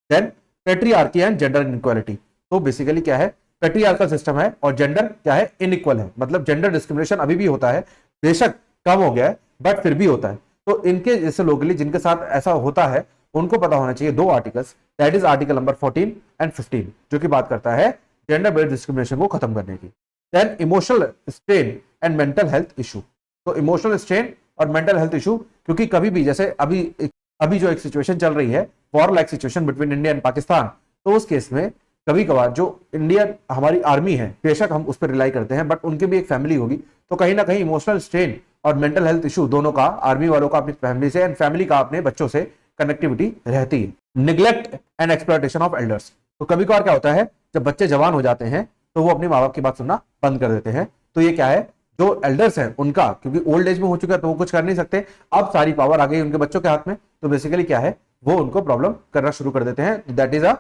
Then patriarchy and gender inequality. तो बेसिकली क्या है? पेट्रियार्कल सिस्टम है और जेंडर क्या है? इनइक्वल है. मतलब जेंडर डिस्क्रिमिनेशन अभी भी होता है, बेशक कम हो गया है बट फिर भी होता है. तो इनके जैसे लोग जिनके साथ ऐसा होता है उनको पता होना चाहिए दो articles, that is article number 14 and 15, जो कि बात करता है जेंडर बेस्ड डिस्क्रिमिनेशन को खत्म करने की. Then emotional strain and mental health issue. तो इमोशनल स्ट्रेन और मेंटल हेल्थ इशू, क्योंकि कभी भी जैसे अभी जो एक सिचुएशन चल रही है, war like situation between India and Pakistan, तो उस केस में कभी कभार जो इंडियन हमारी आर्मी है, बेशक हम उस पर रिलाई करते हैं, बट उनकी भी एक फैमिली होगी, तो कहीं ना कहीं इमोशनल स्ट्रेन और मेंटल हेल्थ इशू दोनों का, आर्मी वालों का अपनी फैमिली से एंड फैमिली का अपने बच्चों से कनेक्टिविटी रहती है. Neglect and exploitation of elders. तो कभी कभार क्या होता है, जब बच्चे जवान हो जाते हैं तो वो अपने माँ बाप की बात सुनना बंद कर देते हैं. तो ये क्या है? जो एल्डर्स हैं उनका, क्योंकि ओल्ड एज में हो चुका है तो वो कुछ कर नहीं सकते, अब सारी पावर आ गई उनके बच्चों के हाथ में, तो बेसिकली क्या है? वो उनको प्रॉब्लम करना शुरू कर देते हैं. That is a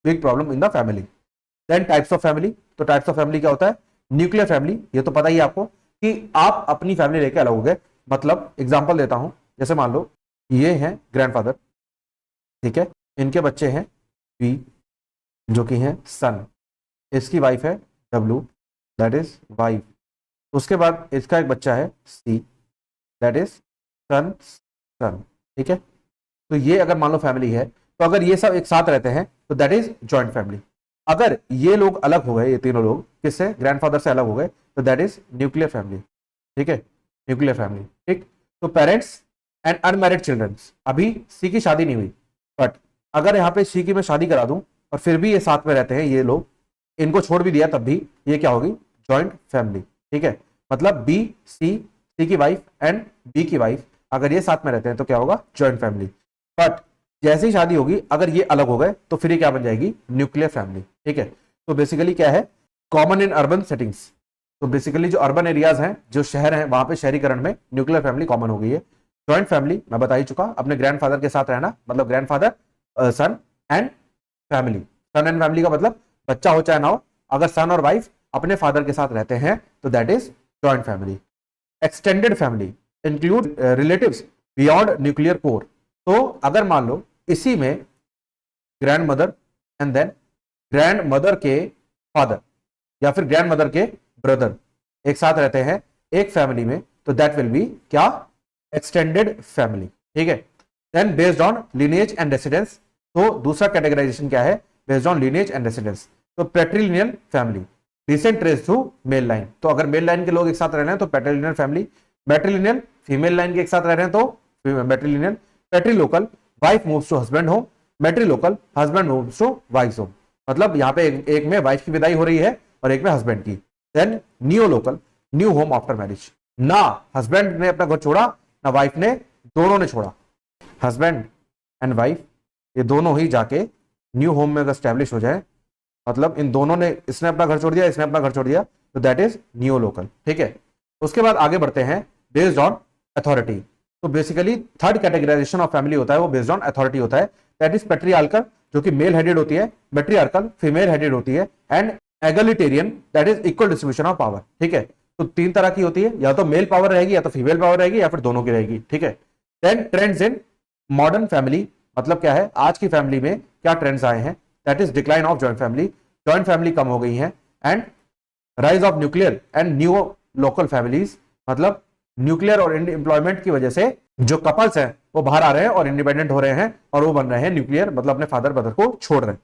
big problem in the family. Then types of family. तो टाइप्स ऑफ फैमिली क्या होता है? न्यूक्लियर फैमिली, ये तो पता ही है आपको कि आप अपनी फैमिली लेके अलग हो गए. मतलब एग्जांपल देता हूं, जैसे मान लो ये हैं ग्रैंडफादर, ठीक है, इनके बच्चे हैं बी, जो कि हैं सन, इसकी वाइफ है डब्ल्यू, दैट इज वाइफ. उसके बाद इसका एक बच्चा है सी, दैट इज सन सन. ठीक है, तो ये अगर मान लो फैमिली है, तो अगर ये सब एक साथ रहते हैं तो दैट इज जॉइंट फैमिली. अगर ये लोग अलग हो गए, ये तीनों लोग किससे? ग्रैंडफादर से अलग हो गए, तो दैट इज न्यूक्लियर फैमिली. ठीक है, न्यूक्लियर फैमिली. ठीक, तो पेरेंट्स एंड अनमैरिड चिल्ड्रंस. अभी सी की शादी नहीं हुई, बट अगर यहाँ पे सी की मैं शादी करा दूं और फिर भी ये साथ में रहते हैं, ये लोग, इनको छोड़ भी दिया तब भी ये क्या होगी? Joint family. ठीक है, मतलब बी सी की वाइफ एंड बी की वाइफ अगर ये साथ में रहते हैं तो क्या होगा? Joint family. बट जैसे ही शादी होगी, अगर ये अलग हो गए तो फिर ये क्या बन जाएगी? Nuclear family. ठीक है, तो बेसिकली क्या है? Common in urban settings. तो बेसिकली जो अर्बन एरियाज हैं, जो शहर हैं, वहां पे शहरीकरण में न्यूक्लियर फैमिली कॉमन हो गई है. जॉइंट फैमिली मैं बता ही चुका, अपने ग्रैंडफादर के साथ रहना, मतलब grandfather, son and family. Son and family का मतलब बच्चा हो चाहे ना हो, अगर सन और वाइफ अपने फादर के साथ रहते हैं तो that is joint family. Extended family include relatives beyond nuclear core. तो अगर मान लो इसी में grand mother and then grand mother के फादर या फिर ग्रैंड मदर के ब्रदर एक साथ रहते हैं एक फैमिली में, तो दैट विल बी क्या, एक्सटेंडेड फैमिली। ठीक है। Then based on lineage and residence, तो दूसरा कैटेगराइजेशन क्या है, based on lineage and residence. तो patrilineal family, descent trace through male line, तो अगर मेल लाइन के लोग एक साथ रह रहे हैं तो patrilineal family. Matrilineal, female line के एक साथ रह रहे हैं तो matrilineal. Patrilocal, wife moves to husband home. Matrilocal, husband moves to wife home, मतलब यहाँ पे एक में वाइफ की विदाई हो रही है और एक में हस्बैंड की। Then neolocal, new home after marriage, ना हस्बैंड ने अपना घर छोड़ा ना वाइफ ने, दोनों ने छोड़ा। हस्बैंड एंड वाइफ ये दोनों ही जाके न्यू होम में अगर स्टैब्लिश हो जाए, मतलब इन दोनों ने, इसने अपना घर छोड़ दिया, इसने अपना घर छोड़ दिया, तो दैट इज नियोलोकल। ठीक है। उसके बाद आगे बढ़ते हैं बेस्ड ऑन अथॉरिटी। तो basically third categorization of family होता है वो बेस्ड ऑन अथॉरिटी होता है, दैट इज पैट्रियार्कल जो कि मेल हेडेड होती है, मैट्रियार्कल फीमेल हेडेड होती है, and egalitarian that is equal distribution of power. ठीक है। तो तीन तरह की होती है, या तो मेल पावर रहेगी या तो फीमेल पावर रहेगी या फिर दोनों की रहेगी। ठीक है। Then trends in modern family, मतलब क्या है, आज की फैमिली में क्या ट्रेंड्स आए हैं, that is decline of joint family, joint family कम हो गई है, and rise of nuclear and new local families, मतलब न्यूक्लियर और एम्प्लॉयमेंट की वजह से जो कपल्स हैं वो बाहर आ रहे हैं और इंडिपेंडेंट हो रहे हैं और वो बन रहे हैं न्यूक्लियर, मतलब अपने फादर ब्रदर को छोड़ रहे हैं।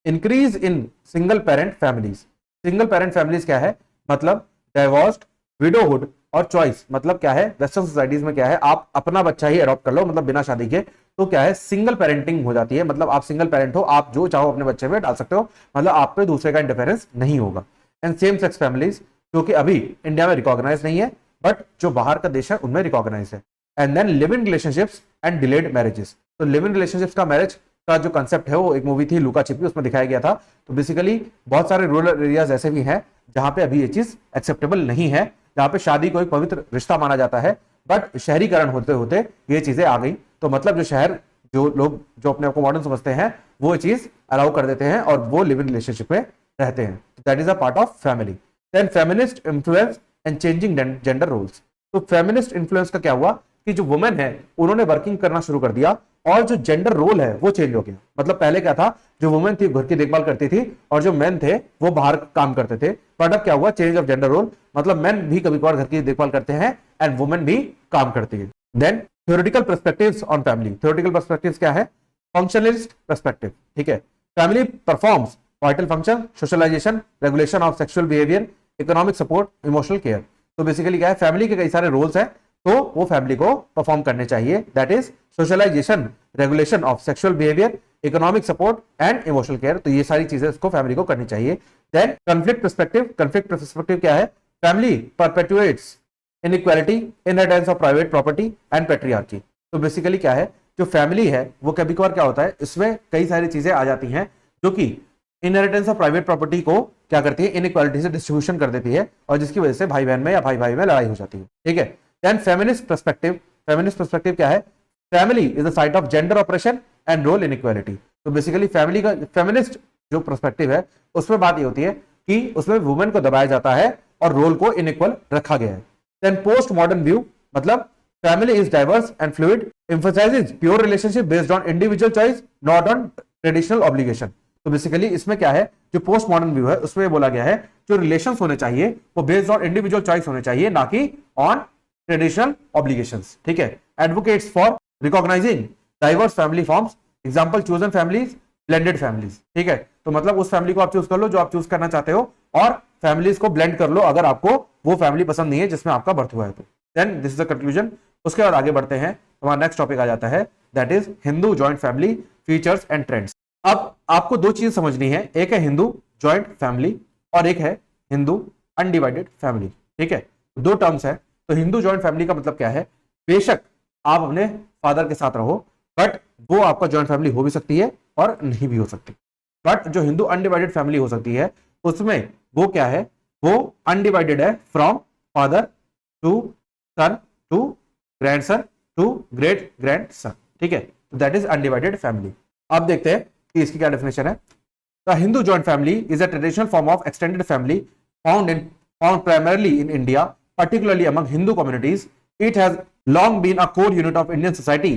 Increase in single parent families, single parent families क्या है, मतलब डाइवोर्स्ड, विडोहुड और चॉइस, मतलब क्या है, वेस्टर्न सोसाइटीज में क्या है, आप अपना बच्चा ही अडॉप्ट कर लो, मतलब बिना शादी के, तो क्या है, सिंगल पेरेंटिंग हो जाती है, मतलब आप सिंगल पेरेंट हो, आप जो चाहो अपने बच्चे में डाल सकते हो, मतलब आप पे दूसरे का इंटरफेरेंस नहीं होगा। एंड सेम सेक्स फैमिलीज जो कि अभी इंडिया में रिकॉग्नाइज नहीं है, बट जो बाहर का देश है उनमें रिकॉग्नाइज है। And then live in relationships and delayed marriages, तो लिव इन रिलेशनशिप्स का मैरिज का जो कंसेप्ट है वो एक मूवी थी लुका छिपी, उसमें दिखाया गया था। तो बेसिकली बहुत सारे रूरल एरियाज ऐसे भी हैं जहां पे अभी ये चीज एक्सेप्टेबल नहीं है, जहां पे शादी को एक पवित्र रिश्ता माना जाता है, बट शहरीकरण होते होते ये चीजें आ गई, तो मतलब जो शहर, जो लोग जो अपने आप को मॉडर्न समझते हैं वो चीज अलाउ कर देते हैं और वो लिव इन रिलेशनशिप में रहते हैं। That is a part of family. Then feminist influence and changing gender roles, तो फेमिनिस्ट इन्फ्लुएंस का क्या हुआ कि जो वुमेन है उन्होंने वर्किंग करना शुरू कर दिया और जो जेंडर रोल है वो चेंज हो गया। मतलब पहले क्या था, जो वुमेन थी घर की देखभाल करती थी और जो मेन थे वो बाहर काम करते थे, बट अब क्या हुआ, चेंज ऑफ जेंडर रोल, मतलब मेन भी कभी कभार घर की देखभाल करते हैं एंड वुमेन भी काम करती है। Then theoretical perspectives on family, theoretical perspectives क्या है, फंक्शनलिस्ट पर्सपेक्टिव। ठीक है। Family performs vital function, socialization, regulation of sexual behaviour, economic support, emotional care. तो बेसिकली क्या है, फैमिली के कई सारे रोल्स हैं तो वो फैमिली को परफॉर्म करने चाहिए, that is socialization, regulation of sexual behaviour, economic support and emotional care, तो ये सारी चीजें उसको फैमिली को करनी चाहिए। Then conflict perspective, conflict perspective क्या है, family perpetuates inequality, inheritance of private property and patriarchy. तो बेसिकली क्या है, जो फैमिली है वो कभी कभार क्या होता है, इसमें कई सारी चीजें आ जाती हैं जो कि इनहेरिटेंस ऑफ प्राइवेट प्रॉपर्टी को क्या करती है, इनइक्वालिटी से डिस्ट्रीब्यूशन कर देती है और जिसकी वजह से भाई बहन में या भाई भाई में लड़ाई हो जाती है। ठीक है। Then feminist perspective, feminist perspective क्या है, family is the site of gender operation and role inequality. तो बेसिकली फैमिली का फेमिनिस्ट जो पर्सपेक्टिव है उसमें बात ये होती है कि उसमें वुमेन को दबाया जाता है और रोल को इनइक्वल रखा गया है। देन पोस्ट मॉडर्न व्यू, मतलब family is diverse and fluid, emphasizes pure relationship based on individual choice not on traditional obligation. तो बेसिकली इसमें क्या है, जो पोस्ट मॉडर्न व्यू है उसमें बोला गया है जो रिलेशंस होने चाहिए वो बेस्ड ऑन इंडिविजुअल चॉइस होने चाहिए, ना कि ऑन ट्रेडिशनल ऑब्लिगेशंस। ठीक है। Advocates for recognising diverse family forms, example chosen families, blended families. ठीक है। तो मतलब उस फैमिली को आप चूज कर लो जो आप चूज करना चाहते हो और फैमिलीज को ब्लेंड कर लो अगर आपको वो फैमिली पसंद नहीं है जिसमें आपका बर्थ हुआ है तो। Then this is the conclusion. उसके बाद आगे बढ़ते हैं, हमारा नेक्स्ट टॉपिक आ जाता है, that is Hindu joint family features and trends. अब आपको दो चीज समझनी है, एक है हिंदू जॉइंट फैमिली और एक है हिंदू अनडिवाइडेड फैमिली। ठीक है। दो टर्म्स है। तो हिंदू जॉइंट फैमिली का मतलब क्या है, बेशक आप अपने फादर के साथ रहो बट वो आपका जॉइंट फैमिली हो भी सकती है और नहीं भी हो सकती। बट जो हिंदू अनडिवाइडेड फैमिली हो सकती है उसमें वो क्या है, वो अनडिवाइडेड है from father to son to grandson to great grand son, ठीक है, तो दैट इज अनडिवाइडेड फैमिली। अब देखते हैं कि इसकी क्या डेफिनेशन है। The Hindu joint family is a traditional form of extended family found primarily in India, particularly among Hindu communities. It has long been a core unit of Indian society,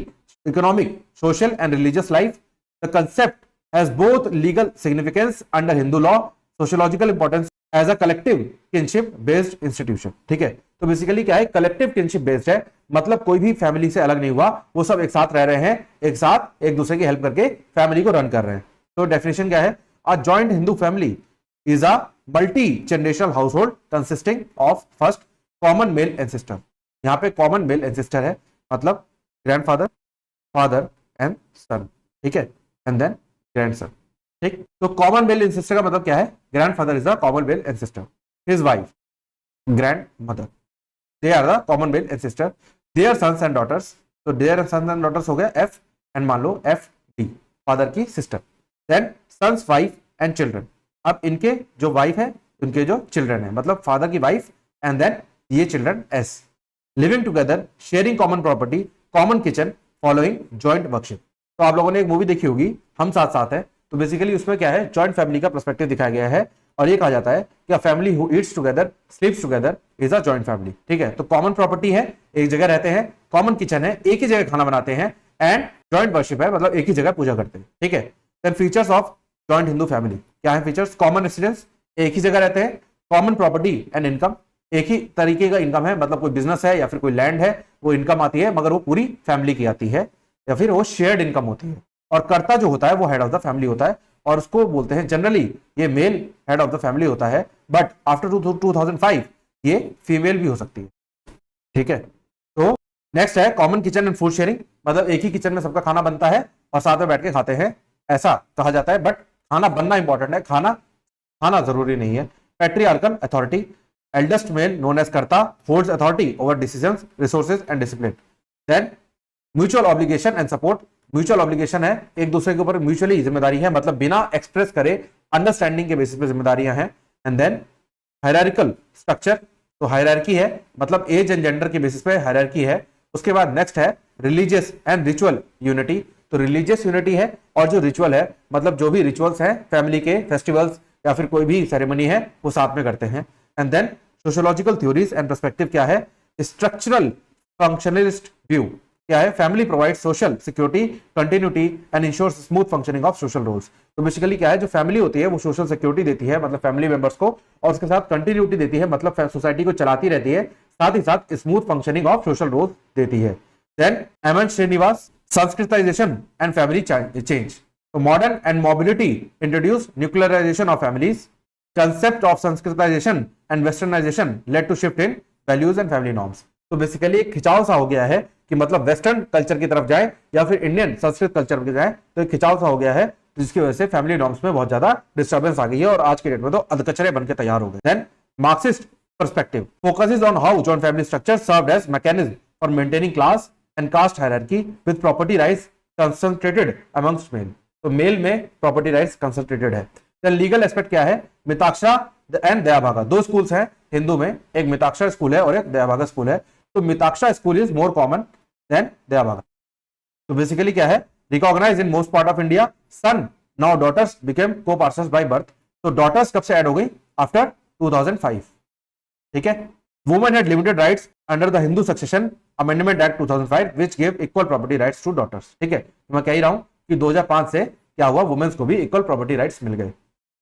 economic, social and religious life. The concept has both legal significance under Hindu law, sociological importance as a collective kinship based institution, ठीक है। तो basically क्या है, collective kinship based है, मतलब कोई भी family से अलग नहीं हुआ, वो सब एक साथ रह रहे हैं, एक साथ एक दूसरे की हेल्प करके फैमिली को रन कर रहे हैं। तो डेफिनेशन क्या है, a joint Hindu family is a multi generational household consisting of first common male ancestor. यहाँ पे कॉमन मेल एंसेस्टर है, मतलब ग्रैंडफादर, फादर एंड सन, ठीक है, एंड देन ग्रैंडसन, ठीक। तो कॉमन मेल एंसेस्टर का मतलब क्या है, grandfather is the common male ancestor, his wife grand mother, they are the common male ancestor, their sons and daughters, तो देयर सन्स एंड डॉटर्स हो गया एफ, एंड मान लो एफ डी, फादर की sister, then son's wife and children. अब इनके जो wife है, उनके जो चिल्ड्रन है, मतलब फादर की वाइफ एंड देन ये children S, living together, sharing common property, common kitchen, following joint worship. तो आप लोगों ने एक मूवी देखी होगी, हम साथ साथ है, तो बेसिकली उसमें क्या है, जॉइंट फैमिली का पर्सपेक्टिव दिखाया गया है, और ये कहा जाता है कि a family who eats together स्लीप्स together is a joint family, ठीक है। तो कॉमन प्रॉपर्टी है, एक जगह रहते हैं, कॉमन किचन है, एक ही जगह खाना बनाते हैं, एंड जॉइंट वर्शिप है, मतलब एक ही जगह पूजा करते हैं, ठीक है। Then features of joint Hindu family क्या है, फीचर्स, कॉमन रेसिडेंस, एक ही जगह रहते हैं, कॉमन प्रॉपर्टी एंड इनकम, एक ही तरीके का इनकम है, मतलब कोई बिजनेस है या फिर कोई लैंड है, वो इनकम आती है, मगर वो पूरी फैमिली की आती है, या फिर वो शेयर्ड इनकम होती है, और कर्ता जो होता है वो हेड ऑफ द फैमिली होता है, और उसको बोलते हैं जनरली ये male head of the family होता है, बट आफ्टर 2005 ये फीमेल भी हो सकती है, ठीक है। तो नेक्स्ट है common kitchen and food sharing, मतलब एक ही किचन में सबका खाना बनता है और साथ में बैठ के खाते हैं, ऐसा कहा जाता है, बट खाना बनना इंपॉर्टेंट है, खाना जरूरी नहीं है। Patriarchal authority, eldest male known as कर्ता holds authority over decisions, resources and discipline. Then mutual obligation and support, mutual obligation है, एक दूसरे के ऊपर म्यूचुअली जिम्मेदारी है, मतलब बिना एक्सप्रेस करे अंडरस्टैंडिंग के बेसिस पे जिम्मेदारियां हैं। एंड देन हायरार्किकल स्ट्रक्चर, तो हायरार्की है, मतलब एज एंड जेंडर के बेसिस पे हायरार्की है। उसके बाद नेक्स्ट है रिलीजियस एंड रिचुअल यूनिटी, तो रिलीजियस यूनिटी है, और जो रिचुअल है, मतलब जो भी रिचुअल्स हैं फैमिली के, फेस्टिवल्स या फिर कोई भी सेरेमनी है, वो साथ में करते हैं। And then sociological theories and perspective क्या है, स्ट्रक्चरल फंक्शनलिस्ट व्यू क्या है, family provide social security, continuity and ensures smooth functioning of social roles. तो बेसिकली क्या है, जो फैमिली होती है वो सोशल सिक्योरिटी देती है, मतलब फैमिली मेंबर्स को, और उसके साथ कंटिन्यूटी देती है, मतलब सोसाइटी को चलाती रहती है, साथ ही साथ smooth functioning of social roles देती है। Then M Srinivas, Sanskritization and family change, तो modern and mobility introduce nuclearization of families, concept of Sanskritization and westernization led to shift in values and family norms। तो basically एक खिंचाव सा हो गया है कि मतलब वेस्टर्न कल्चर की तरफ जाए या फिर इंडियन संस्कृत कल्चर की जाए, तो एक खिंचाव सा हो गया है, जिसकी वजह से फैमिली नॉर्म्स में बहुत ज्यादा डिस्टर्बेंस आ गई है, और आज के डेट में तो अधकचरे बनकर तैयार हो गए। Then Marxist perspective focuses on how joint family structure served as mechanism for maintaining class and caste hierarchy with property rights concentrated amongst male, तो मेल में प्रॉपर्टी राइट्स कंसंट्रेटेड है। लीगल एस्पेक्ट क्या है, मिताक्षरा एंड दयाभागा, दो schools हैं हिंदू में, एक Mitakshara school है और एक दयाभागा स्कूल है। तो Mitakshara school is more common than Dayabhaga. तो बेसिकली क्या है, recognize in most part of India, son now daughters became co parcels by birth, तो डॉटर्स कब से ऐड हो गई, आफ्टर 2005, ठीक है। Women had limited rights under the Hindu succession amendment act 2005 which give equal property rights to daughters, ठीक है। तो मैं कह ही रहा हूं कि 2005 से क्या हुआ, वुमेन्स को भी इक्वल प्रॉपर्टी राइट्स मिल गए।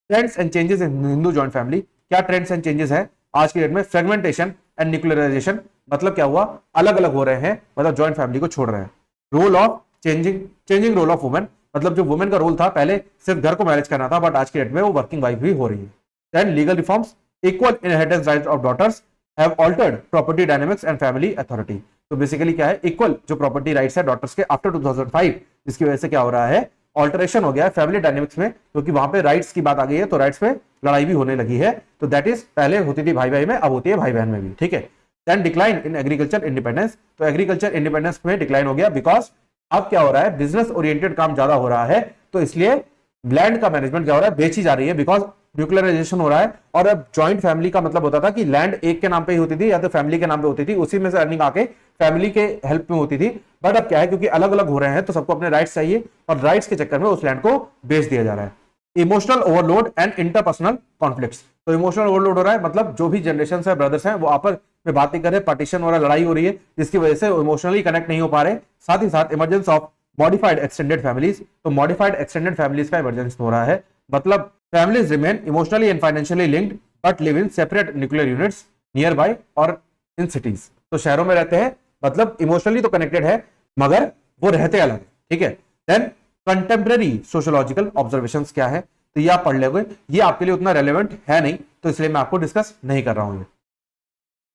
Trends and changes in Hindu joint family, क्या ट्रेंड्स एंड चेंजेस है आज की डेट में, फ्रेगमेंटेशन एंड न्यूक्लियराइजेशन, मतलब क्या हुआ, अलग अलग हो रहे हैं, मतलब जॉइंट फैमिली को छोड़ रहे हैं। Role of changing role of women, मतलब जो वुमेन का रोल था पहले सिर्फ घर को मैनेज करना था, बट आज की डेट में वो वर्किंग वाइफ भी हो रही है। Then legal reforms, equal inheritance rights of daughters have altered property dynamics and family authority. तो बेसिकली क्या है, इक्वल जो प्रॉपर्टी राइट्स है डॉटर्स के आफ्टर 2005, जिसकी वजह से क्या हो रहा है, ऑल्टरेशन हो गया है फैमिली डायनेमिक्स में, क्योंकि वहां पे राइट्स की बात आ गई है, तो राइट्स पे लड़ाई भी होने लगी है। तो दैट इज पहले होती थी भाई भाई में, अब होती है भाई बहन में भी, ठीक है। Then decline in agriculture independence, तो एग्रीकल्चर इंडिपेंडेंस में डिक्लाइन हो गया, बिकॉज अब क्या हो रहा है, बिजनेस ओरिएंटेड काम ज्यादा हो रहा है, तो इसलिए लैंड का मैनेजमेंट क्या हो रहा है, बेची जा रही है, बिकॉज न्यूक्लियराइजेशन हो रहा है। और अब जॉइंट फैमिली का मतलब होता था कि लैंड एक के नाम पे ही होती थी या तो फैमिली के नाम पे होती थी, उसी में से अर्निंग आके फैमिली के हेल्प में होती थी। बट अब क्या है, क्योंकि अलग अलग हो रहे हैं तो सबको अपने राइट्स चाहिए, और राइट्स के चक्कर में उस लैंड को बेच दिया जा रहा है। Emotional overload and interpersonal conflicts, तो इमोशनल ओवरलोड हो रहा है, मतलब जो भी जनरेशन है, ब्रदर्स हैं, वो आपस में बात नहीं कर रहे, पार्टीशन वाला लड़ाई हो रही है, जिसकी वजह से इमोशनली कनेक्ट नहीं हो पा रहे। साथ ही साथ emergence of modified extended families, तो मॉडिफाइड एक्सटेंडेड फैमिलीज का इमरजेंस हो रहा है, मतलब families remain emotionally and financially linked but live in separate nuclear units near by और इन सिटीज, तो शहरों में रहते हैं, मतलब इमोशनली तो कनेक्टेड है मगर वो रहते अलग है, ठीक है। देन कंटेम्प्रेरी सोशियोलॉजिकल ऑब्जर्वेशंस क्या है, तो ये आप पढ़ लोगे, ये आपके लिए उतना रेलेवेंट है नहीं, तो इसलिए मैं आपको डिस्कस नहीं कर रहा हूं।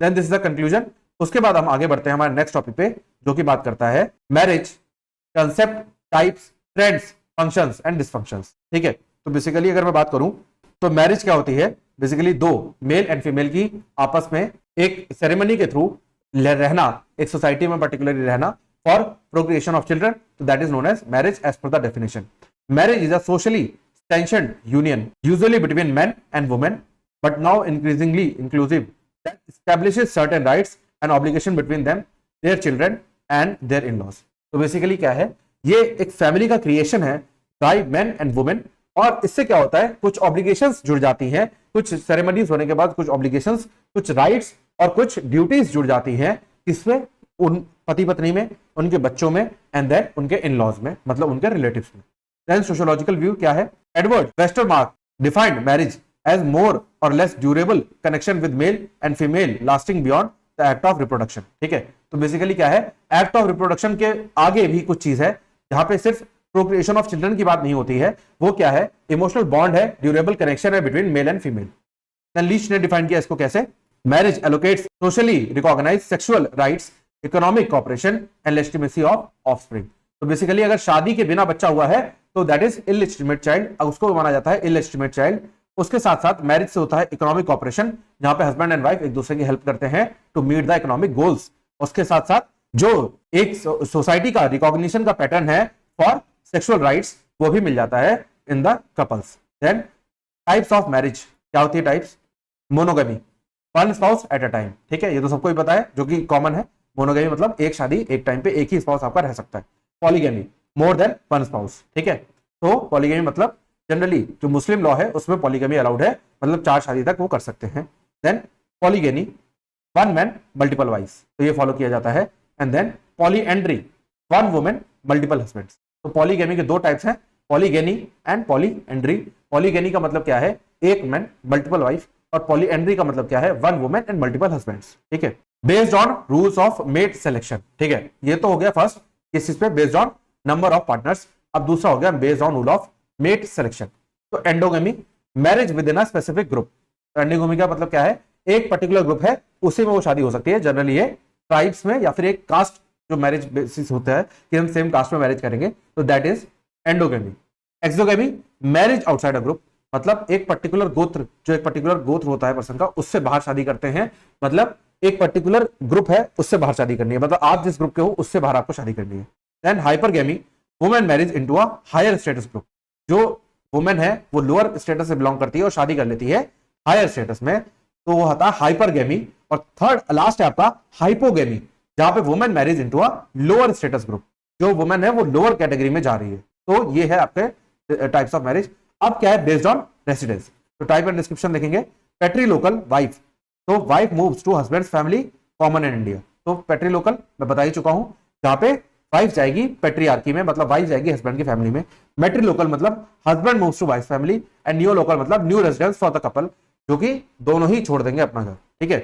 Then this is the conclusion. उसके बाद हम आगे बढ़ते हैं हमारे नेक्स्ट टॉपिक पे, जो कि बात करता है marriage concept, types, trends, functions and dysfunctions, ठीक है। तो बेसिकली अगर मैं बात करूं तो मैरिज क्या होती है, बेसिकली दो मेल एंड फीमेल की आपस में एक सेरेमनी के थ्रू रहना, एक सोसाइटी में पर्टिकुलरली रहना फॉर प्रोक्रिएशन ऑफ चिल्ड्रन, तो that is known as marriage as per the definition. Marriage is a socially sanctioned union usually between men and women but now increasingly inclusive that establishes certain rights and obligation between them, their children and their in-laws। तो basically क्या है, ये एक family का creation है bye main and women, और इससे क्या होता है, कुछ ऑब्लिगेशंस जुड़ जाती हैं, कुछ सेरेमनीज होने के बाद कुछ ऑब्लिगेशंस, कुछ राइट्स और कुछ ड्यूटीज जुड़ जाती हैं, किसमें, उन पति पत्नी में, उनके बच्चों में, एंड देन उनके इन-लॉज में, मतलब उनके रिलेटिव्स में। देन सोशियोलॉजिकल व्यू क्या है, Edward Westermarck defined marriage as more or less durable connection with male and female lasting beyond the act of reproduction, ठीक है। तो बेसिकली क्या है, एक्ट ऑफ रिप्रोडक्शन के आगे भी कुछ चीज है, जहां पे सिर्फ प्रोक्रिएशन ऑफ चिल्ड्रन की बात नहीं होती है, वो क्या है, इमोशनल बॉन्ड है, ड्यूरेबल कनेक्शन है between male and female. Then Leach ने डिफाइन किया इसको कैसे, marriage allocates socially recognized sexual rights, economic cooperation and legitimacy of offspring. तो बेसिकली अगर शादी के बिना बच्चा हुआ है तो दैट इज इलेजिटिमेट चाइल्ड, उसको माना जाता है इलेजिटिमेट चाइल्ड। उसके साथ साथ मैरिज से होता है इकोनॉमिक कॉपरेशन, जहां पे हस्बैंड एंड वाइफ एक दूसरे की हेल्प करते हैं to meet the economic goals. उसके साथ साथ जो एक सोसाइटी का रिकॉग्निशन का पैटर्न है फॉर सेक्सुअल राइट्स, वो भी मिल जाता है in the couples. Then types of marriage क्या होती है, types, monogamy, one spouse at a time, ठीक है, ये तो सबको ही पता है, जो कि कॉमन है। मोनोगमी मतलब एक शादी एक टाइम पे एक ही स्पाउस आपका रह सकता है। Polygamy, more than one spouse, ठीक है। तो पॉलीगमी मतलब जनरली जो मुस्लिम लॉ है उसमें पॉलीगमी अलाउड है, मतलब 4 शादी तक वो कर सकते हैं। Then polygyny, one man multiple wifes, तो ये फॉलो किया जाता है। And then polyandry, one women multiple husbands. तो पॉलीगेमी के 2 टाइप्स हैं, पॉलीगेनी एंड पॉलीएंड्री। पॉलीगेनी का मतलब क्या है, एक मैन मल्टीपल वाइफ, और पॉलीएंड्री का मतलब क्या है, one women and multiple husbands, ठीक है। Based on rules of mate selection, ठीक है, ये तो हो गया फर्स्ट, किस चीज पे, based on number of partners. अब दूसरा हो गया based on rule of mate selection. तो endogamy, marriage within a specific group. Endogamy का मतलब क्या है, एक पर्टिकुलर ग्रुप है उसी में वो शादी हो सकती है, जनरली ये ट्राइब्स में या फिर एक कास्ट जो मैरिज बेसिस होता है कि हम सेम कास्ट में मैरिज करेंगे, तो that is endogamy. Exogamy, marriage outside a group, मतलब एक पर्टिकुलर गोत्र, जो एक पर्टिकुलर गोत्र होता है पर्सन का, उससे बाहर शादी करते हैं, मतलब एक पर्टिकुलर ग्रुप है उससे बाहर शादी करनी है, मतलब आप जिस ग्रुप के हो उससे बाहर आपको शादी करनी है। Then hypergamy, women marriage into a higher status group, जो वुमेन है वो लोअर स्टेटस से बिलोंग करती है और शादी कर लेती है हायर स्टेटस में, तो वो होता है हाइपरगेमी। और थर्ड लास्ट है आपका हाइपोगेमी, जहां पे women marriage into a lower status group, जो वुमेन है वो लोअर कैटेगरी में जा रही है। तो ये है आपके टाइप्स ऑफ मैरिज। अब क्या है, बेस्ड ऑन रेसिडेंस, तो टाइप एंड डिस्क्रिप्शन देखेंगे। पेट्रीलोकल, वाइफ, तो wife moves to husband's family, common in India. तो पेट्रीलोकल मैं बता ही चुका हूं, जहां पे वाइफ जाएगी पेट्रियार्की में, मतलब वाइफ जाएगी हस्बैंड की फैमिली में। मेट्रीलोकल मतलब husband moves to wife family, and neolocal मतलब new residence for the couple, जो कि दोनों ही छोड़ देंगे अपना घर, ठीक है।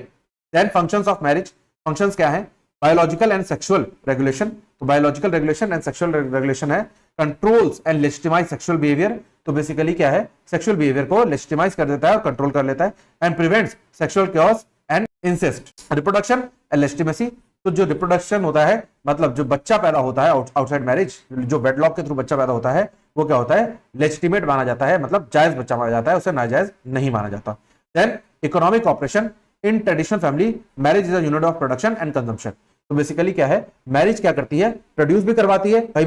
Then functions of marriage, functions क्या है, बायोलॉजिकल एंड सेक्सुअल रेगुलेशन। तो biological regulation and sexual regulation है, controls and legitimize sexual behaviour. तो बेसिकली क्या है, सेक्सुअल बिहेवियर को लेजिटिमाइज कर देता है और कंट्रोल कर लेता है। And prevents sexual chaos and incest. Reproduction and legitimacy, तो जो रिप्रोडक्शन होता है, मतलब जो बच्चा पैदा होता है आउटसाइड मैरिज, जो वेडलॉक के थ्रू बच्चा पैदा होता है, वो क्या होता है, लेजिटिमेट माना जाता है, मतलब जायज बच्चा माना जाता है, उसे नाजायज नहीं माना जाता। Then economic operation, in traditional family marriage is a unit of production and consumption. तो बेसिकली क्या है, मैरिज क्या करती है, प्रोड्यूस भी करवाती है भाई।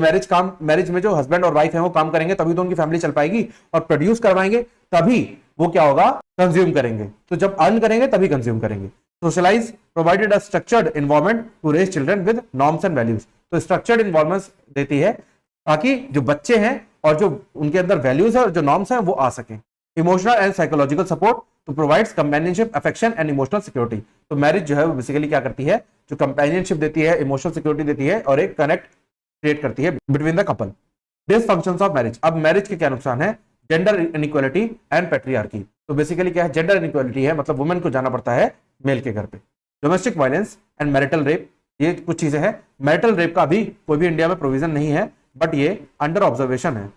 मैरिज में जो हस्बैंड और वाइफ है वो काम करेंगे तभी तो उनकी फैमिली चल पाएगी, और प्रोड्यूस करवाएंगे तभी वो क्या होगा, कंज्यूम करेंगे। तो जब अर्न करेंगे तभी कंज्यूम करेंगे। Socialize, provided a structured environment to raise children with norms and values. तो स्ट्रक्चर्ड इन्वॉल्वमेंट देती है ताकि जो बच्चे हैं और जो उनके अंदर वैल्यूज है और जो नॉर्म्स हैं वो आ सकें। इमोशनल एंड साइकोलॉजिकल सपोर्ट तो provides companionship, affection and emotional security. तो मैरिज जो है वो बेसिकली क्या करती है, जो कंपेनियनशिप देती है, इमोशनल सिक्योरिटी देती है और एक कनेक्ट क्रिएट करती है between the couple. Dysfunctions of marriage, अब मैरिज के क्या नुकसान है, जेंडर इनइक्वालिटी एंड पैट्रियार्की। तो बेसिकली क्या है, जेंडर इनइक्वालिटी है, मतलब वुमेन को जाना पड़ता है मेल के घर पे। Domestic violence and marital rape, ये कुछ चीजें हैं। मैरिटल रेप का भी कोई भी इंडिया में प्रोविजन नहीं है, बट ये अंडर ऑब्जर्वेशन है।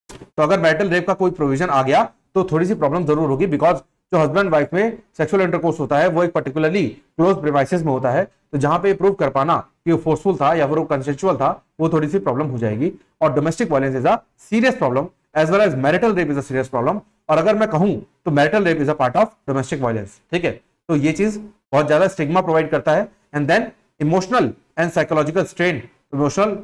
तो अगर मैरिटल रेप का कोई प्रोविजन आ गया तो थोड़ी सी प्रॉब्लम जरूर होगी, बिकॉज जो हस्बैंड वाइफ में सेक्सुअल इंटरकोर्स होता है वो एक पर्टिकुलरली क्लोज प्रीमाइसेस में होता है, तो जहां पे प्रूव कर पाना कि वो फोर्सफुल था या फिर वो कंसेंशुअल था, वो थोड़ी सी प्रॉब्लम हो जाएगी। और domestic violence is a serious problem as well as marital rape is a serious problem. और अगर मैं कहूं तो marital rape is a part of domestic violence, ठीक है। तो ये चीज बहुत ज्यादा स्टिग्मा प्रोवाइड करता है। And then emotional and psychological strain, emotional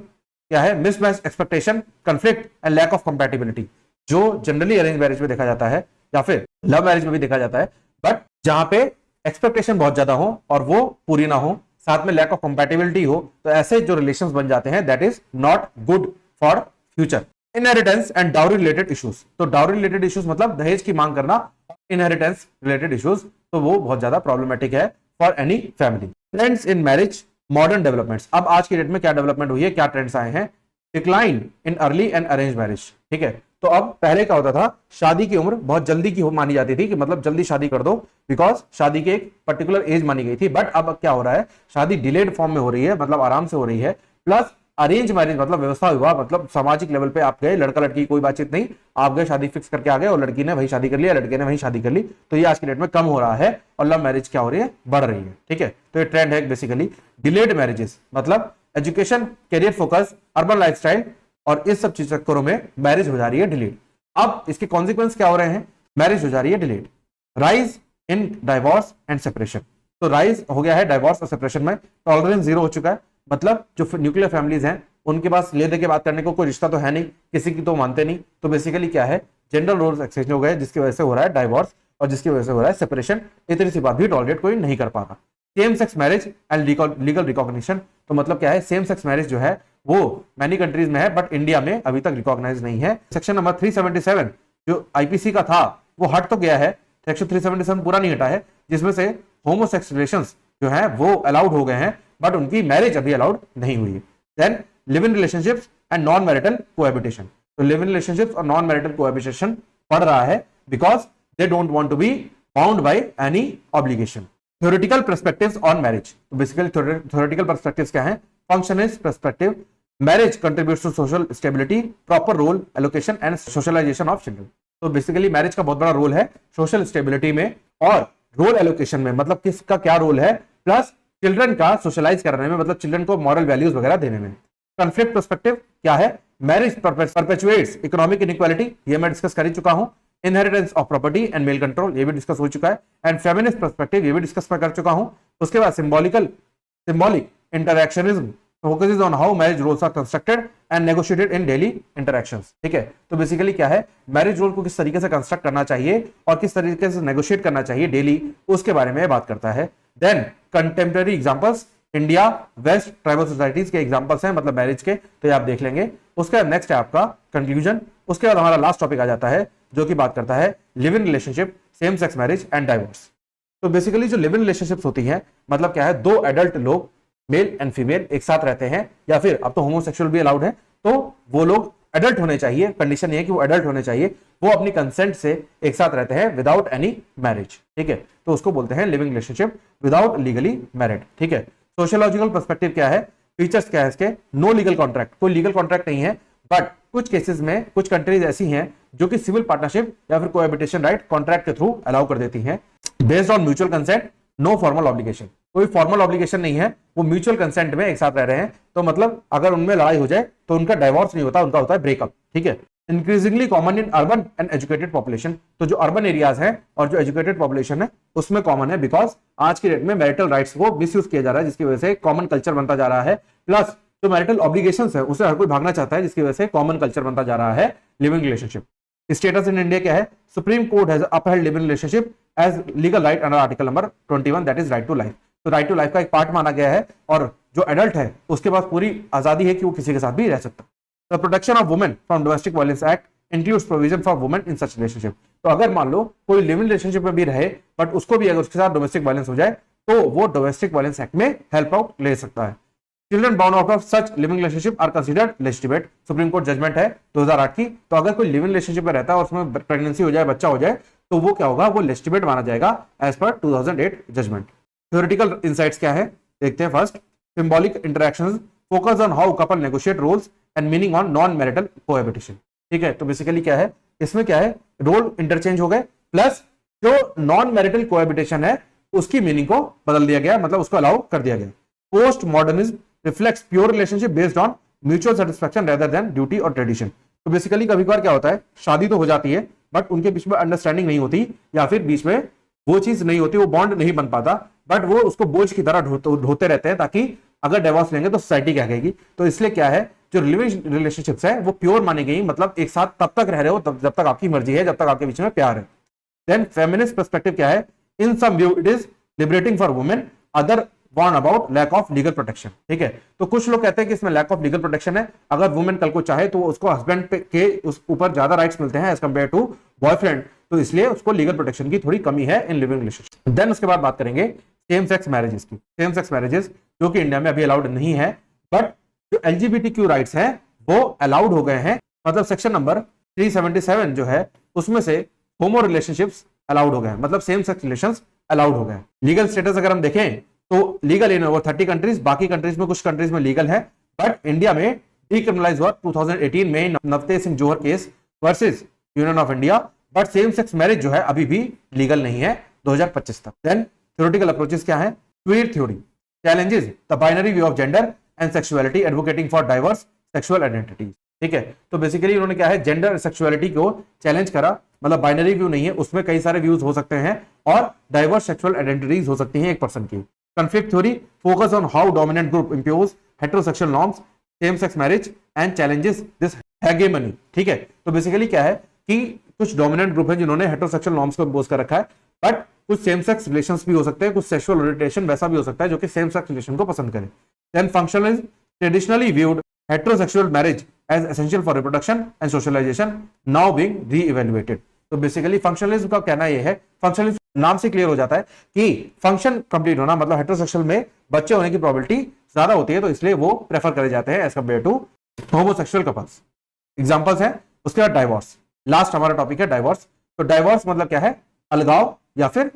क्या है, mismatch expectation, conflict and lack of compatibility, जो जनरली अरेंज मैरिज में देखा जाता है या फिर लव मैरिज में भी देखा जाता है, बट जहां पे एक्सपेक्टेशन बहुत ज्यादा हो और वो पूरी ना हो, साथ में लैक ऑफ कंपैटिबिलिटी हो, तो ऐसे जो रिलेशंस बन जाते हैं that is not good for future. Inheritance and dowry related issues, तो डाउरी रिलेटेड इश्यूज मतलब दहेज की मांग करना, इनहेरिटेंस रिलेटेड इश्यूज, तो वो बहुत ज्यादा प्रॉब्लमेटिक है for any family. Trends in marriage, modern developments, अब आज की डेट में क्या डेवलपमेंट हुई है, क्या ट्रेंड्स आए हैं। Decline in early and arrange marriage, ठीक है। तो अब पहले क्या होता था, शादी की उम्र बहुत जल्दी की मानी जाती थी कि मतलब जल्दी शादी कर दो, बिकॉज शादी की एक पर्टिकुलर एज मानी गई थी। बट अब क्या हो रहा है, शादी डिलेड फॉर्म में हो रही है, मतलब आराम से हो रही है। प्लस अरेंज मैरिज मतलब व्यवस्था विवाह, मतलब सामाजिक लेवल पे आप गए, लड़का लड़की कोई बातचीत नहीं, आप गए शादी फिक्स करके आ गए और लड़की ने वही शादी कर लिया, लड़के ने वही शादी कर ली। तो ये आज की डेट में कम हो रहा है और लव मैरिज क्या हो रही है, बढ़ रही है, ठीक है। तो ये ट्रेंड है बेसिकली। डिलेड मैरिजेस मतलब education, career focus, urban lifestyle और इस सब चीज चक्करों में मैरिज हो जा रही है डिलेड। अब इसके कॉन्सिक्वेंस क्या हो रहे हैं, मैरिज हो जा रही है delayed. Rise in divorce and separation, तो राइज हो गया है डाइवोर्स और सेपरेशन में, टॉलरेंस जीरो हो चुका है। मतलब जो न्यूक्लियर फैमिलीज हैं उनके पास ले दे के बात करने को कोई रिश्ता तो है नहीं, किसी की तो मानते नहीं। तो बेसिकली क्या है, जेंडर रोल्स एक्सचेंज हो गए, जिसकी वजह से हो रहा है डाइवोर्स और जिसकी वजह से हो रहा है सेपरेशन। इतनी सी बात भी टॉलरेट कोई नहीं कर पा रहा। Same sex marriage and legal recognition, तो मतलब क्या है, सेम सेक्स मैरिज जो है वो मैनी कंट्रीज में है, बट इंडिया में अभी तक रिकॉग्नाइज नहीं है। सेक्शन नंबर 377 जो आईपीसी का था वो हट तो गया है, सेक्शन 377 पूरा नहीं हटा है, जिसमें से होमोसेक्स रिलेशंस जो है वो अलाउड हो गए हैं, बट उनकी मैरिज अभी अलाउड नहीं हुई है। Then live in relationships and non marital cohabitation, तो लिव इन रिलेशनशिप्स और नॉन मैरिटल कोहैबिटेशन बढ़ रहा है because they don't want to be bound by any obligation. Theoretical perspectives on marriage, तो बेसिकली थ्योरेटिकल पर्सपेक्टिव्स क्या है, functionalist perspective, marriage contributes to social stability, proper role allocation and socialization of children. तो basically marriage का बहुत बड़ा role है social stability में और रोल एलोकेशन में, मतलब किसका क्या रोल है, प्लस चिल्ड्रन का सोशलाइज करने में, मतलब चिल्ड्रन को मॉरल वैल्यूज वगैरह देने में। कॉन्फ्लिक्ट पर्सपेक्टिव क्या है, मैरिज परपेचुएट्स इकोनॉमिक इनइक्वालिटी, ये मैं डिस्कस कर ही चुका हूं। Inheritance of property and male control, ये भी डिस्कस हो चुका है। एंड फेमिनिस्ट पर्सपेक्टिव, ये भी डिस्कस मैं कर चुका हूं। उसके बाद symbolic interactionism focuses on how marriage roles are constructed and negotiated in daily interactions, ठीक है। तो बेसिकली क्या है, मैरिज रोल को किस तरीके से कंस्ट्रक्ट करना चाहिए और किस तरीके से नेगोशिएट करना चाहिए डेली, उसके बारे में बात करता है। Then contemporary examples, India west tribal societies के एग्जांपल्स हैं मतलब मैरिज के, तो ये आप देख लेंगे। उसके बाद नेक्स्ट है आपका कंक्लूजन। उसके बाद हमारा लास्ट टॉपिक आ जाता है जो कि बात करता है live in relationship, same sex marriage and divorce. तो बेसिकली जो लिव इन रिलेशनशिप्स होती हैं, मतलब क्या है, दो एडल्ट लोग मेल एंड फीमेल एक साथ रहते हैं, या फिर अब तो होमोसेक्सुअल भी अलाउड है, तो वो लोग एडल्ट होने चाहिए, कंडीशन ये है कि वो एडल्ट होने चाहिए, वो अपनी कंसेंट से एक साथ रहते हैं विदाउट एनी मैरिज, ठीक है। तो उसको बोलते हैं living relationship without legally married, ठीक है। सोशियोलॉजिकल पर्सपेक्टिव क्या है, फीचर्स क्या है इसके, नो लीगल कॉन्ट्रैक्ट, कोई लीगल कॉन्ट्रैक्ट नहीं है, बट कुछ केसेस में कुछ कंट्रीज ऐसी हैं जो कि सिविल पार्टनरशिप या फिर कोहैबिटेशन राइट कॉन्ट्रैक्ट के थ्रू अलाउ कर देती हैं। Based on mutual consent, no formal obligation, कोई फॉर्मल ऑब्लिगेशन नहीं है, वो म्यूचुअल कंसेंट में एक साथ रह रहे हैं, तो मतलब अगर उनमें लड़ाई हो जाए तो उनका डाइवोर्स नहीं होता, उनका होता है ब्रेकअप, ठीक है। Increasingly common in urban and educated population, तो जो अर्बन एरियाज हैं और जो एजुकेटेड पॉपुलेशन है उसमें कॉमन है, बिकॉज आज की डेट में मैरिटल राइट्स को मिसयूज किया जा रहा है, जिसकी वजह से कॉमन कल्चर बनता जा रहा है। प्लस जो मैरिटल ऑब्लिगेशंस है उसे हर कोई भागना चाहता है, जिसकी वजह से कॉमन कल्चर बनता जा रहा है living relationship. Status in India क्या है, supreme court has upheld living relationship as legal right under article number 21 that is right to life. तो राइट टू लाइफ का एक पार्ट माना गया है, और जो एडल्ट है उसके पास पूरी आजादी है कि वो किसी के साथ भी रह सकता है। The protection of women from domestic violence act includes provision for women in such relationship. तो अगर मान लो कोई लिव इन रिलेशनशिप में भी रहे बट उसको भी अगर उसके साथ डोमेस्टिक वायलेंस हो जाए तो वो डोमेस्टिक वायलेंस एक्ट में हेल्प आउट ले सकता है। Children born out of such living relationship are considered legitimate। Supreme court judgement है 2008 की। तो अगर कोई लिव इन रिलेशनशिप में रहता है और उसमें प्रेगनेंसी हो जाए, बच्चा हो जाए, तो वो क्या होगा, वो लेजिटिमेट माना जाएगा as per 2008 judgement. Theoretical insights क्या है देखते हैं। First, symbolic interactions focus on how couple negotiate roles and meaning on non marital cohabitation. ठीक है, तो बेसिकली क्या है इसमें, क्या है, रोल इंटरचेंज हो गए, प्लस जो नॉन मैरिटल कोहैबिटेशन है उसकी मीनिंग को बदल दिया गया, मतलब उसको अलाउ कर दिया गया। Post modernism reflects pure relationship based on mutual satisfaction rather than duty और ट्रेडिशन। तो बेसिकली कभी कभार क्या होता है, शादी तो हो जाती है बट उनके बीच में अंडरस्टैंडिंग नहीं होती, या फिर बीच में वो चीज नहीं होती, वो बॉन्ड नहीं बन पाता, बट वो उसको बोझ की तरह ढोते रहते हैं ताकि अगर डिवोर्स लेंगे तो सोसाइटी क्या कहेगी। तो इसलिए क्या है, जो रिलेशनशिप्स है वो प्योर मानी गई, मतलब एक साथ तब तक रह रहे हो जब तक आपकी मर्जी है, जब तक आपके बीच में प्यार है। देन फेमिनिस्ट पर्सपेक्टिव क्या है, in some view it is liberating for women, other warn about lack of legal protection। ठीक है, तो कुछ लोग कहते हैं कि इसमें लैक ऑफ लीगल प्रोटेक्शन है, अगर वुमेन कल को चाहे तो उसको हस्बैंड के उस ऊपर ज्यादा राइट्स मिलते हैं एज कंपेयर टू बॉयफ्रेंड, तो इसलिए उसको लीगल प्रोटेक्शन की थोड़ी कमी है इन लिविंग रिलेशनशिप। देन उसके बाद बात करेंगे सेम सेक्स मैरिजेस की। सेम सेक्स मैरिजेस जो कि इंडिया में अभी अलाउड नहीं है, बट जो LGBTQ राइट्स हैं वो अलाउड हो गए हैं, मतलब सेक्शन नंबर 377 जो है उसमें से होमो रिलेशनशिप्स अलाउड हो गए हैं, मतलब सेम सेक्स रिलेशंस अलाउड हो गए हैं। लीगल स्टेटस अगर हम देखें तो लीगल इन ओवर 30 कंट्रीज, बाकी कंट्रीज में कुछ कंट्रीज में लीगल है, बट इंडिया में डीक्रिमिनलाइज हुआ 2018 में Navtej Singh Johar case versus Union of India, but same sex marriage जो है अभी भी लीगल नहीं है 2025 तक। देन थ्योरेटिकल अप्रोचेस क्या है, queer theory challenges the binary view of gender and sexuality advocating for diverse sexual identities. ठीक है, तो बेसिकली उन्होंने क्या है, जेंडर सेक्सुअलिटी को चैलेंज करा, मतलब बाइनरी व्यू नहीं है, उसमें कई सारे व्यूज हो सकते हैं और डाइवर्स सेक्सुअल आइडेंटिटीज हो सकती हैं एक पर्सन की। Conflict theory focus on how dominant group impose heterosexual norms, same-sex marriage and challenges this hegemony। ठीक है, तो बेसिकली क्या है कि कुछ डोमिनेंट ग्रुप है जिन्होंने हेटेरोसेक्सुअल नॉर्म्स को इम्पोज कर रखा है, बट कुछ सेम सेक्स रिलेशंस भी हो सकते हैं, कुछ सेक्सुअल ओरिएंटेशन वैसा भी हो सकता है जो कि सेम सेक्स रिलेशन को पसंद करे। Then functionalism traditionally viewed heterosexual marriage as essential for reproduction and socialization, now being re-evaluated। तो बेसिकली फंक्शनलिज्म का कहना यह है, फंक्शनलिज्म नाम से क्लियर हो जाता है कि फंक्शन कंप्लीट होना, मतलब हेटेरोसेक्सुअल में बच्चे होने की प्रोबेबिलिटी ज्यादा होती है, तो इसलिए वो प्रेफर करे जाते हैं as compare to homosexual couples. Examples हैं, उसके बाद डाइवोर्स, लास्ट हमारा टॉपिक है डाइवोर्स। तो डाइवोर्स मतलब क्या है, अलगाव या फिर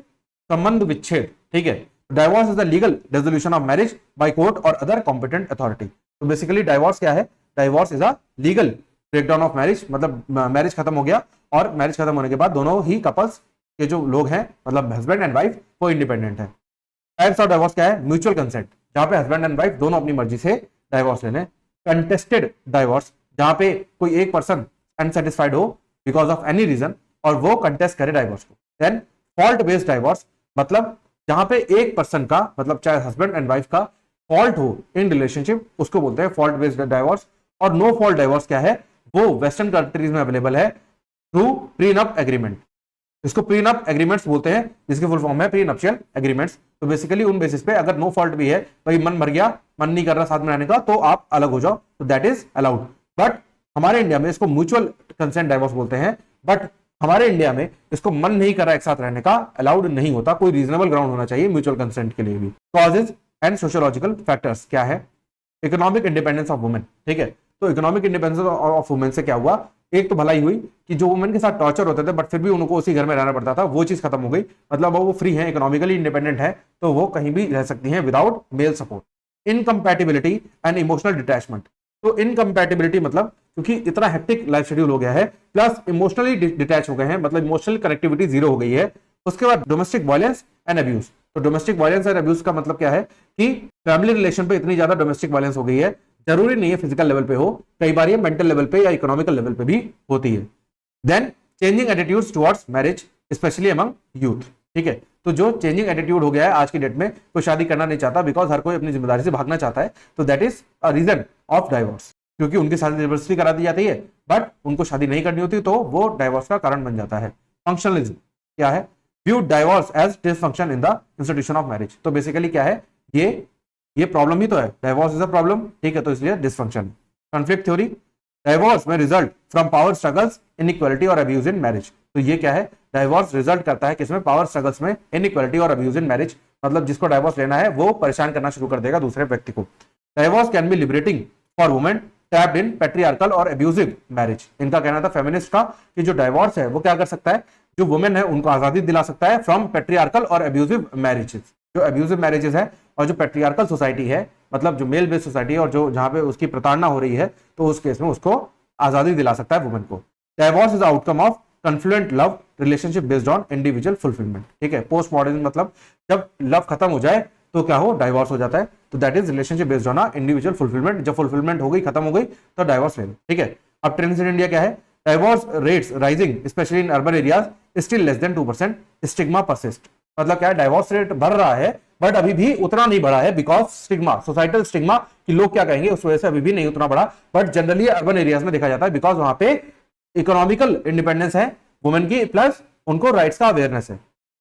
संबंध विच्छेद। ठीक है, divorce is the legal resolution of marriage by court और अदर कॉम्पिटेंट अथॉरिटी। तो बेसिकली डाइवोर्स क्या है, divorce is a legal breakdown of marriage, मतलब मैरिज खत्म हो गया और मैरिज खत्म होने के बाद दोनों ही कपल्स के जो लोग हैं, मतलब हस्बैंड एंड वाइफ, वो इंडिपेंडेंट है। टाइप्स ऑफ डाइवोर्स क्या है, म्यूचुअल कंसेंट, जहां पे हस्बैंड एंड वाइफ दोनों अपनी मर्जी से डाइवोर्स लेने। कंटेस्टेड डाइवोर्स, जहां पे कोई एक पर्सन अनसेटिस्फाइड हो बिकॉज ऑफ एनी रीजन और वो कंटेस्ट करे डाइवोर्स को। देन फॉल्ट बेस्ड डाइवोर्स, मतलब जहां पे एक पर्सन का, मतलब चाहे हस्बैंड एंड वाइफ का फॉल्ट हो इन रिलेशनशिप, उसको बोलते हैं फॉल्ट बेस्ड डाइवोर्स। और नो फॉल्ट डाइवोर्स क्या है, वो वेस्टर्न कंट्रीज में अवेलेबल है थ्रू प्रीनप एग्रीमेंट। इसको प्रीनप एग्रीमेंट्स बोलते हैं, जिसकी फुल फॉर्म है प्रीनप्शियल एग्रीमेंट्स। तो बेसिकली उन बेसिस पे अगर नो फॉल्ट भी है, भाई मन मर गया, मन नहीं कर रहा साथ में रहने का, तो आप अलग हो जाओ, तो दैट इज अलाउड। बट हमारे इंडिया में इसको म्यूचुअल कंसेंट डाइवोर्स बोलते हैं, बट हमारे इंडिया में इसको मन नहीं कर रहा एक साथ रहने का, अलाउड नहीं होता, कोई रीजनेबल ग्राउंड होना चाहिए म्यूचुअल कंसेंट के लिए भी। कॉजेज एंड सोशियोलॉजिकल फैक्टर्स क्या है, इकोनॉमिक इंडिपेंडेंस ऑफ वुमेन। ठीक है, तो इकोनॉमिक इंडिपेंडेंस ऑफ वुमेन से क्या हुआ, एक तो भलाई हुई कि जो वुमेन के साथ टॉर्चर होते थे बट फिर भी उनको उसी घर में रहना पड़ता था, वो चीज खत्म हो गई, मतलब वो फ्री है, इकोनॉमिकली इंडिपेंडेंट है, तो वो कहीं भी रह सकती हैं without male support. Incompatibility and emotional detachment, तो इनकम्पैटिबिलिटी मतलब क्योंकि इतना हेक्टिक लाइफ शेड्यूल हो गया है, प्लस इमोशनली डिटैच हो गए हैं, मतलब इमोशनल कनेक्टिविटी जीरो हो गई है। उसके बाद डोमेस्टिक वायलेंस एंड अब्यूज, तो डोमेस्टिक वायलेंस एंड अब्यूज का मतलब क्या है कि फैमिली रिलेशन पे इतनी ज्यादा डोमेस्टिक वायलेंस हो गई है, जरूरी नहीं है फिजिकल लेवल पे हो, कई बार ये मेंटल लेवल पे या इकोनॉमिकल लेवल पे भी होती है। Then changing attitudes towards marriage specially among youth. ठीक है, तो जो चेंजिंग एटीट्यूड हो गया है आज की डेट में, कोई शादी करना नहीं चाहता बिकॉज हर कोई अपनी जिम्मेदारी से भागना चाहता है, तो that is a reason of divorce, क्योंकि उनकी शादी जबरदस्ती करा दी जाती है बट उनको शादी नहीं करनी होती, तो वो डाइवोर्स का कारण बन जाता है। फंक्शनलिज्म क्या है, view divorce as dysfunction in the institution of marriage. तो बेसिकली क्या है, ये प्रॉब्लम ही तो है, डाइवोर्स इज अ प्रॉब्लम, ठीक है, तो इसलिए डिसफंक्शन। कॉन्फ्लिक्ट थ्योरी, डाइवोर्स में result from power struggles, inequality और अब्यूज इन मैरिज। तो ये क्या है, डाइवोर्स रिजल्ट करता है किसमें, पावर स्ट्रगल्स में, इनइक्वालिटी और अब्यूज इन मैरिज। मतलब जिसको डाइवोर्स लेना है वो परेशान करना शुरू कर देगा दूसरे व्यक्ति को। Divorce can be liberating for women trapped in patriarchal और अब्यूजिव मैरिज। इनका कहना था फेमिनिस्ट का कि जो डाइवोर्स है वो क्या कर सकता है, जो वुमेन है उनको आजादी दिला सकता है फ्रॉम पैट्रियार्कल और अब्यूजिव मैरिजेस। जो अब्यूजिव मैरिजेस है और जो पैट्रियार्कल सोसाइटी है, मतलब जो मेल बेस्ड सोसाइटी है और जो जहां पे उसकी प्रताड़ना हो रही है, तो उस केस में उसको आजादी दिला सकता है वुमेन को। Divorce is outcome of confluent love relationship based on individual fulfilment. ठीक है, पोस्ट मॉडर्निज्म मतलब जब लव खत्म हो जाए तो क्या हो, डाइवोर्स हो जाता है। तो that is relationship based on individual fulfilment. जब फुलफिलमेंट हो गई, खत्म हो गई, तो डाइवोर्स ले लो। ठीक है, अब ट्रेंड्स इन इंडिया क्या है, divorce rates rising specially in urban areas, still less than 2%, stigma persist. मतलब क्या है, डाइवोर्स रेट बढ़ रहा है बट अभी भी उतना नहीं बढ़ा है, बिकॉज स्टिग्मा, सोसाइटल स्टिग्मा कि लोग क्या कहेंगे, उस वजह से अभी भी नहीं उतना बढ़ा। बट जनरली अर्बन एरियाज में देखा जाता है, बिकॉज वहां पे इकोनॉमिकल इंडिपेंडेंस है वुमेन की, प्लस उनको राइट्स का अवेयरनेस है।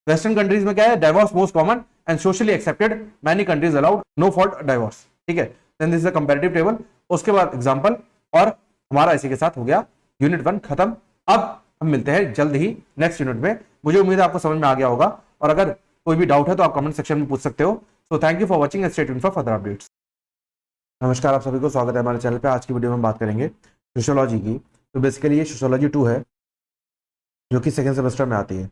वेस्टर्न कंट्रीज में क्या है, divorce most common and socially accepted, many countries allowed no fault divorce. ठीक है, then this is a comparative table, उसके बाद एग्जांपल, और हमारा इसी के साथ हो गया यूनिट 1 खत्म। अब हम मिलते हैं जल्द ही नेक्स्ट यूनिट में। मुझे उम्मीद है आपको समझ में आ गया होगा, और अगर कोई भी डाउट है तो आप कमेंट सेक्शन में पूछ सकते हो। So thank you for watching and stay tuned for further updates. नमस्कार, आप सभी को स्वागत है हमारे चैनल पे। आज की वीडियो में बात करेंगे सोशियोलॉजी की। तो बेसिकली ये सोशियोलॉजी 2 है जो कि सेकंड सेमेस्टर में आती है।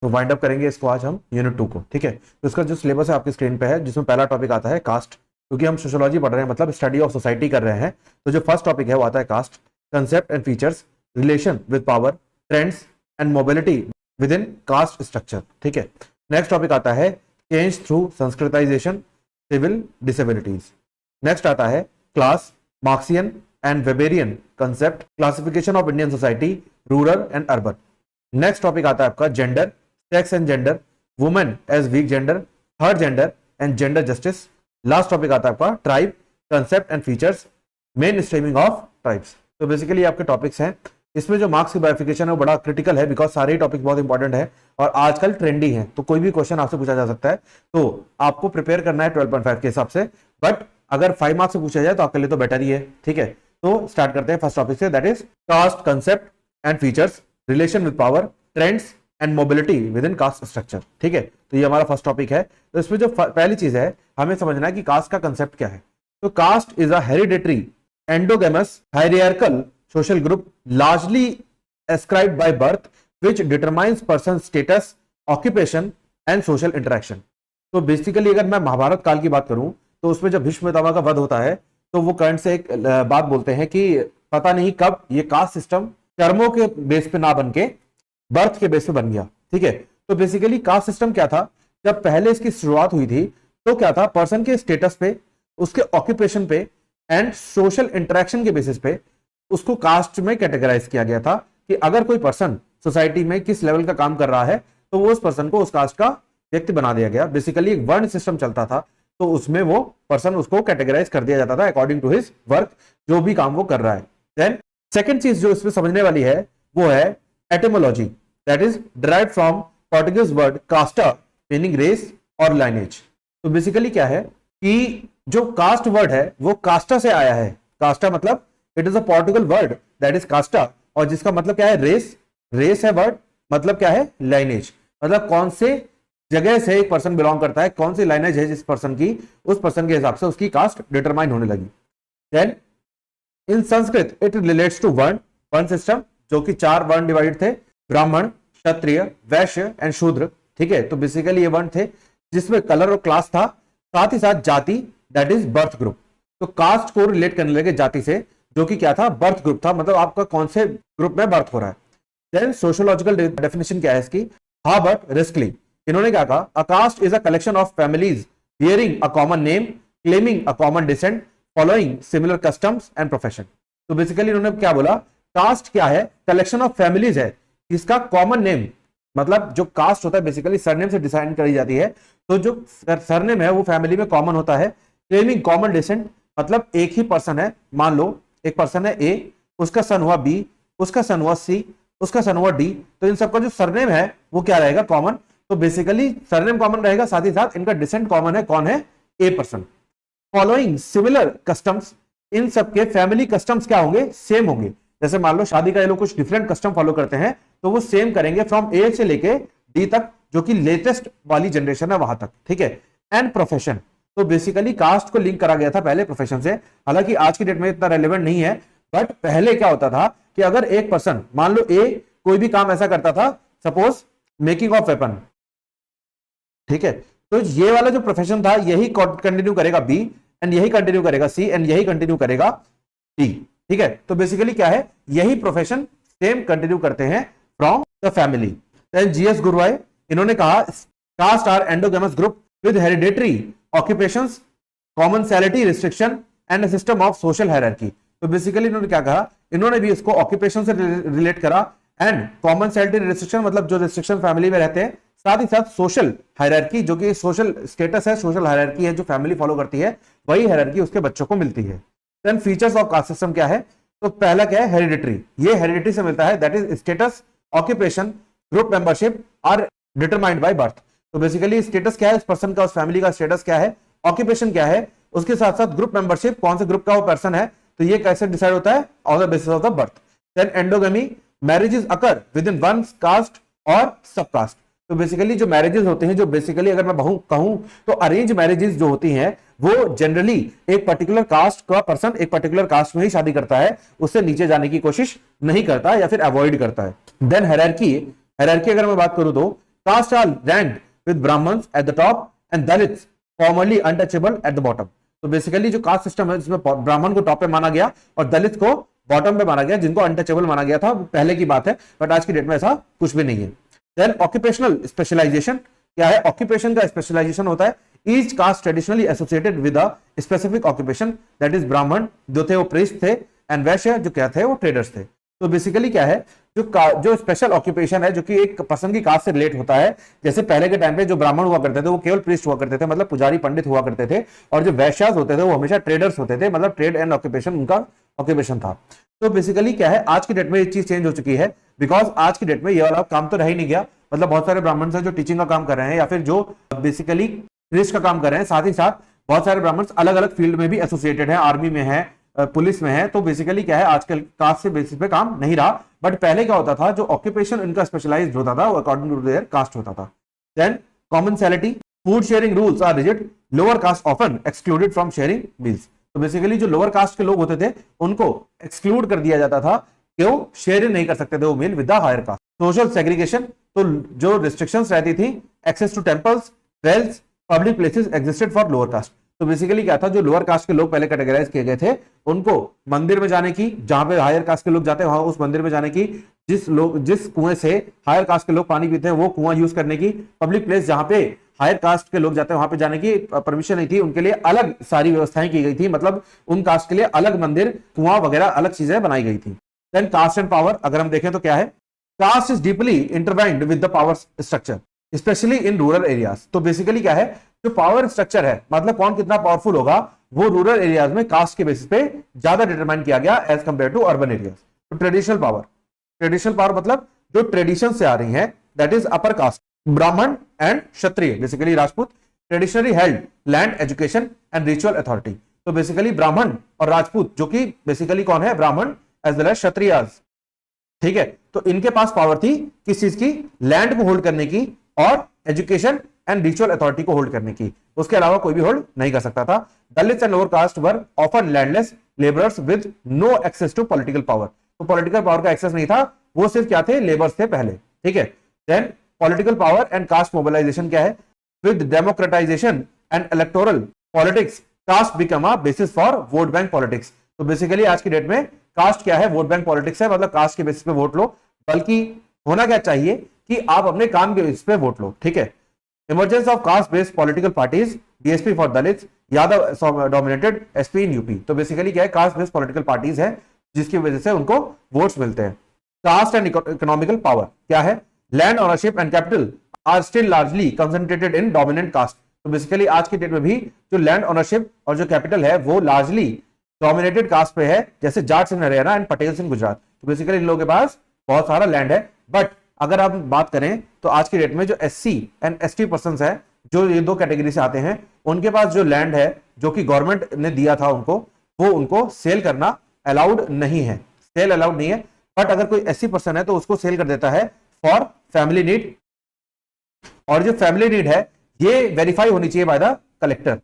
तो वाइंड अप करेंगे इसको आज हम यूनिट 2 को। ठीक है, तो इसका जो सिलेबस है आपकी स्क्रीन पे है, जिसमें पहला टॉपिक आता है कास्ट। क्योंकि हम सोशियोलॉजी पढ़ रहे हैं, मतलब स्टडी ऑफ सोसाइटी कर रहे हैं, तो जो फर्स्ट टॉपिक है वो आता है caste, concept and features, relation with power, trends and mobility within caste structure. ठीक है, नेक्स्ट टॉपिक आता है change through Sanskritisation, civil disabilities. Next आता है class, Marxian and Weberian concept, classification of Indian society, rural and urban. Next topic आता है आपका gender, sex and gender, women as weak gender, third gender and gender justice. Last topic आता है आपका tribe, concept and features, main streaming of tribes. तो basically आपके topics हैं। इसमें जो मार्क्स की बाइफिकेशन है वो बड़ा क्रिटिकल है, बिकॉज सारे ही टॉपिक बहुत इंपॉर्टेंट है और आजकल ट्रेंडी है। तो कोई भी क्वेश्चन आपसे पूछा जा सकता है, तो आपको प्रिपेयर करना है 12.5 के हिसाब से। बट अगर 5 मार्क्स से पूछा जाए तो आपके लिए तो बेटर ही है। ठीक है, तो स्टार्ट करते हैं फर्स्ट टॉपिक से, that is caste, concept and features, relation with power, trends and mobility within caste structure. ठीक है, तो ये हमारा फर्स्ट टॉपिक है। तो इसमें जो पहली चीज है हमें समझना है कि कास्ट का कंसेप्ट क्या है। तो caste is a hereditary endogamous hierarchical social group largely ascribed by birth which determines person's status, occupation and social interaction। तो बेसिकली अगर मैं महाभारत काल की बात करूं तो उसमें जब भीष्म पितामह का वध होता है तो वो कर्ण से एक बात बोलते हैं कि पता नहीं कब ये कास्ट सिस्टम कर्मों के बेस पे ना बन के बर्थ के बेस पे बन गया। ठीक है, तो बेसिकली कास्ट सिस्टम क्या था, जब पहले इसकी शुरुआत हुई थी तो क्या था, पर्सन के स्टेटस पे, उसके ऑक्यूपेशन पे एंड सोशल इंटरेक्शन के बेसिस पे उसको कास्ट में कैटेगराइज किया गया था कि अगर कोई पर्सन सोसाइटी में किस लेवल का काम कर रहा है तो वो उस पर्सन को उस कास्ट का व्यक्ति बना दिया गया। बेसिकली एक वर्ण सिस्टम चलता था, तो उसमें वो पर्सन उसको कैटेगराइज कर दिया जाता था अकॉर्डिंग टू हिज वर्क, जो भी काम वो कर रहा है। देन सेकंड चीज जो इसमें समझने वाली है वो है etymology, that is derived from Portuguese word casta meaning race और लाइनेज। तो बेसिकली क्या है कि जो कास्ट वर्ड है वो कास्टा से आया है। कास्टा मतलब it is a Portugal word that is Costa, और जिसका मतलब क्या है, रेस। रेस है वर्ड, मतलब क्या है, लाइनेज, मतलब कौन से जगह से एक पर्सन बिलोंग करता है, कौन सी लाइनेज है जिस पर्सन की, उस पर्सन के हिसाब से उसकी कास्ट डिटरमाइन होने लगी। Then in Sanskrit it relates to varna system, जो कि 4 वर्ण डिवाइडेड थे, ब्राह्मण, क्षत्रिय, वैश्य एंड शूद्र। ठीक है, तो बेसिकली ये वर्ण थे जिसमें कलर और क्लास था, साथ ही साथ जाति दैट इज बर्थ ग्रुप। तो कास्ट को रिलेट करने लगे जाति से, जो कि क्या था, बर्थ ग्रुप था, मतलब आपका कौन से ग्रुप में बर्थ हो रहा है। देन सोशियोलॉजिकल डेफिनेशन क्या है इसकी, हार्बर्ट रिस्कली, इन्होंने क्या कहा, a caste is a collection of families bearing a common name, claiming a common descent, following similar customs and profession. तो बेसिकली इन्होंने क्या बोला, कास्ट क्या है, कलेक्शन ऑफ फैमिलीज है इसका कॉमन नेम, मतलब जो कास्ट होता है बेसिकली सरनेम से डिसाइड करी जाती है, तो जो सरनेम है वो फैमिली में कॉमन होता है। क्लेमिंग कॉमन डिसेंट मतलब एक ही पर्सन है, मान लो एक पर्सन है ए, उसका सन हुआ बी, उसका सन हुआ सी, उसका सन हुआ डी, तो इन सबका जो सरनेम है वो क्या रहेगा, कॉमन। तो बेसिकली सरनेम कॉमन रहेगा, साथ ही साथ इनका डिसेंट कॉमन है, कौन है, a person. Following similar customs, इन सबके फैमिली कस्टम्स क्या होंगे, सेम होंगे। जैसे मान लो शादी का ये लोग कुछ डिफरेंट कस्टम फॉलो करते हैं तो वो सेम करेंगे फ्रॉम ए से लेके डी तक, जो कि लेटेस्ट वाली जनरेशन है वहां तक, ठीक है। एंड प्रोफेशन, तो बेसिकली कास्ट को लिंक करा गया था पहले प्रोफेशन से, हालांकि आज की डेट में इतना रेलेवेंट नहीं है, बट पहले क्या होता था कि अगर एक पर्सन मान लो ए कोई भी काम ऐसा करता था, सपोज मेकिंग ऑफ वेपन, ठीक है, तो ये वाला जो प्रोफेशन था यही कंटिन्यू करेगा बी, एंड यही कंटिन्यू करेगा सी, एंड यही कंटिन्यू करेगा डी, ठीक है। तो बेसिकली क्या है, यही प्रोफेशन सेम कंटिन्यू करते हैं from the family. Then G S Ghurye, इन्होंने कहा caste are endogamous group with hereditary occupations, commensality restriction and system of social hierarchy. तो बेसिकली इन्होंने क्या कहा, इन्होंने भी इसको ऑक्यूपेशन से रिलेट करा, एंड कॉमनसैलिटी रिस्ट्रिक्शन मतलब जो रिस्ट्रिक्शन फैमिली में रहते हैं, साथ ही साथ सोशल हायरार्की, जो कि सोशल स्टेटस है, सोशल हायरार्की है जो फैमिली फॉलो करती है, वही हायरार्की उसके बच्चों को मिलती है। Then features of caste system क्या है, तो पहला क्या है, हेरिडिटरी, ये हेरिडिटरी से मिलता है, that is status, occupation, group membership are determined by birth. तो बेसिकली स्टेटस क्या है उस पर्सन का, उस फैमिली का स्टेटस क्या है, ऑक्यूपेशन क्या है, उसके साथ साथ ग्रुप मेंबरशिप, कौन से ग्रुप का वो पर्सन है, तो ये कैसे डिसाइड होता है, on the basis of the birth. Then endogamy, marriages occur within one caste और सब कास्ट। तो बेसिकली जो मैरिजेस होते हैं, जो बेसिकली अगर मैं कहूं तो अरेंज मैरिजेस जो होती हैं वो जनरली एक पर्टिकुलर कास्ट का पर्सन एक पर्टिकुलर कास्ट में ही शादी करता है, उससे नीचे जाने की कोशिश नहीं करता या फिर अवॉइड करता है। देन हायरार्की अगर मैं बात करूं तो caste are ranked with Brahmins at the top and Dalits formerly untouchable at the bottom. तो बेसिकली जो कास्ट सिस्टम है जिसमें ब्राह्मण को टॉप पे माना गया और दलित को बॉटम पे माना गया, जिनको अनटचेबल माना गया था, पहले की बात है, बट आज की डेट में ऐसा कुछ भी नहीं है। देन ऑक्यूपेशनल स्पेशलाइजेशन क्या है, ऑक्यूपेशन का स्पेशलाइजेशन होता है, each cast traditionally associated with a specific occupation, that is ब्राह्मण जो थे वो प्रीस्ट थे, एंड वैश्य जो क्या थे वो ट्रेडर्स थे। तो बेसिकली क्या है, जो स्पेशल ऑक्यूपेशन है जो कि एक पर्सन की कास्ट से रिलेट होता है, जैसे पहले के टाइम पे जो ब्राह्मण हुआ करते थे वो केवल प्रीस्ट हुआ करते थे, मतलब पुजारी पंडित हुआ करते थे, और जो वैश्यास होते थे वो हमेशा ट्रेडर्स होते थे, मतलब ट्रेड एंड ऑक्यूपेशन उनका ऑक्यूपेशन था। तो बेसिकली क्या है, आज की डेट में ये चीज चेंज हो चुकी है, बिकॉज आज की डेट में ये वाला काम तो रह ही नहीं गया, मतलब बहुत सारे ब्राह्मण हैं जो टीचिंग का काम कर रहे हैं या फिर जो बेसिकली प्रीस्ट का काम कर रहे हैं, साथ ही साथ बहुत सारे ब्राह्मण अलग अलग फील्ड में भी एसोसिएटेड हैं, आर्मी में है, पुलिस में है। तो बेसिकली क्या है, आजकल कास्ट से बेसिस पे काम नहीं रहा, बट पहले क्या होता था, जो ऑक्यूपेशन इनका स्पेशलाइज्ड होता था वो अकॉर्डिंग टू देयर कास्ट होता था। Then commensality, food sharing rules are rigid, lower caste often excluded from sharing meals. तो बेसिकली जो लोअर कास्ट के लोग होते थे उनको एक्सक्लूड कर दिया जाता था कि वो शेयर नहीं कर सकते थे वो meal with the higher caste. Social segregation, तो जो रिस्ट्रिक्शंस रहती थी, access to temples, wells, public places existed for lower caste. तो बेसिकली क्या था, जो लोअर कास्ट के लोग पहले कैटेगराइज किए गए थे, उनको मंदिर में जाने की, जहां पे हायर कास्ट के लोग जाते हैं वहां उस मंदिर में जाने की, जिस कुएं से हायर कास्ट के लोग पानी पीते हैं वो कुआं यूज करने की, पब्लिक प्लेस जहां पे हायर कास्ट के लोग जाते हैं वहां पे जाने की परमिशन नहीं थी, उनके लिए अलग सारी व्यवस्थाएं की गई थी, मतलब उन कास्ट के लिए अलग मंदिर, कुआं वगैरह अलग चीजें बनाई गई थी। देन कास्ट एंड पावर, अगर हम देखें तो क्या है, caste is deeply intertwined with the power structure specially in rural areas. तो बेसिकली क्या है, जो पावर स्ट्रक्चर है, मतलब कौन कितना पावरफुल होगा, वो रूरल एरियाज में कास्ट के बेसिस पे ज्यादा डिटरमाइन किया गया as compare to urban areas. तो ट्रेडिशनल पावर मतलब जो ट्रेडिशन से आ रही है, that is upper caste, Brahmin and Kshatriya, basically Rajput, traditionally held land, education and ritual authority. तो बेसिकली ब्राह्मण और राजपूत, जो कि बेसिकली कौन है, ब्राह्मण एज वेल एज क्षत्रियाज, ठीक है, तो इनके पास पावर थी किस चीज की, लैंड को होल्ड करने की और एजुकेशन एंड रिचुअल अथॉरिटी को होल्ड करने की, उसके अलावा कोई भी होल्ड नहीं कर सकता था। Dalits and lower caste were often landless labourers with no access to political power. तो पॉलिटिकल पावर का एक्सेस नहीं था, वो सिर्फ क्या थे, लेबर्स थे पहले, ठीक है। Then political power and caste mobilisation क्या है, with democratisation and electoral politics caste become a basis for vote bank politics. तो बेसिकली आज की डेट में कास्ट क्या है, वोट बैंक पॉलिटिक्स है, मतलब कास्ट के बेसिस पे वोट लो, बल्कि होना क्या चाहिए कि आप अपने काम के बेसिस पे वोट लो, ठीक है। Emergence of caste based political parties, BSP for Dalits, Yadav dominated SP in UP. तो बेसिकली क्या है, कास्ट बेस्ड पॉलिटिकल पार्टीज है जिसकी वजह से उनको वोट्स मिलते हैं। कास्ट एंड इकोनॉमिकल पावर क्या है, land ownership and capital R still largely concentrated in dominant caste. तो बेसिकली आज की डेट में भी जो लैंड ओनरशिप और जो कैपिटल है वो लार्जली डोमिनेटेड कास्ट पे है, जैसे जाट्स इन हरियाणा एंड पटेल्स इन गुजरात। तो बेसिकली इन लोगों के पास बहुत सारा लैंड है, बट अगर आप बात करें तो आज की डेट में जो SC एंड ST पर्सन है, जो ये दो कैटेगरी से आते हैं, उनके पास जो लैंड है जो कि गवर्नमेंट ने दिया था उनको, वो उनको सेल करना अलाउड नहीं है, सेल अलाउड नहीं है। बट अगर कोई SC पर्सन है तो उसको सेल कर देता है फॉर फैमिली नीड, और जो फैमिली नीड है ये वेरीफाई होनी चाहिए बाय द कलेक्टर,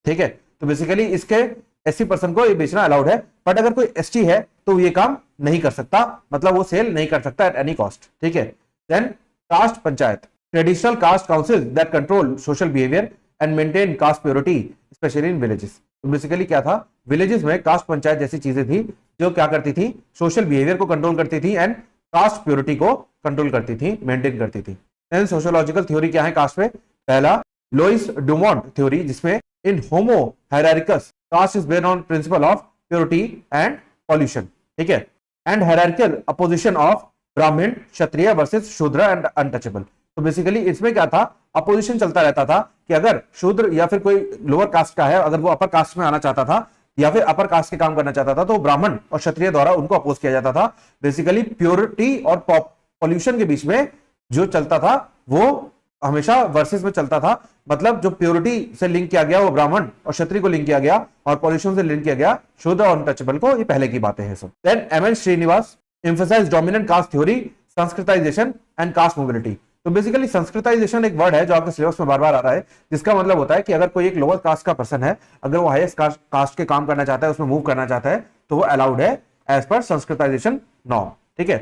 ठीक है। तो बेसिकली इसके SC पर्सन को ये बेचना अलाउड है, बट अगर कोई ST है तो ये काम नहीं कर सकता, मतलब वो सेल नहीं कर सकता एट एनी कॉस्ट, ठीक है। Then caste panchayat, traditional caste council that control social behaviour and maintain caste purity specially in villages. तो बेसिकली क्या था, विलेजेस में कास्ट पंचायत जैसी चीजें थी जो क्या करती थी, सोशल बिहेवियर को कंट्रोल करती थी एंड कास्ट प्योरिटी को कंट्रोल करती थी, मेंटेन करती थी। देन सोशियोलॉजिकल थ्योरी क्या है कास्ट में, पहला लोइस डुमोंट थ्योरी, जिसमें in Homo Hierarchicus caste is based on principle of purity and pollution, ठीक है, and hierarchical opposition of Brahmin Kshatriya versus Shudra and untouchable. तो बेसिकली इसमें क्या था, अपोजिशन चलता रहता था कि अगर शूद्र या फिर कोई लोअर कास्ट का है, अगर वो अपर कास्ट में आना चाहता था या फिर अपर कास्ट के काम करना चाहता था तो ब्राह्मण और क्षत्रिय द्वारा उनको अपोज किया जाता था। बेसिकली प्योरिटी और पॉल्यूशन के बीच में जो चलता था वो हमेशा वर्सेस में चलता था, मतलब जो प्योरिटी से लिंक किया गया वो ब्राह्मण और क्षत्रिय को लिंक किया गया, और पॉल्यूशन से लिंक किया गया शूद्र और अनटचेबल को। ये पहले की बातें हैं सब। Then MN Srinivas emphasize dominant caste theory, Sanskritisation and caste mobility. तो बेसिकली संस्कृताइजेशन एक वर्ड है जो आपके सिलेबस में बार बार आ रहा है, जिसका मतलब होता है कि अगर कोई एक लोअर कास्ट का पर्सन है, अगर वो हाईएस्ट कास्ट के काम करना चाहता है, उसमें मूव करना चाहता है, तो वो अलाउड है एज पर संस्कृताइजेशन नॉर्म, ठीक है।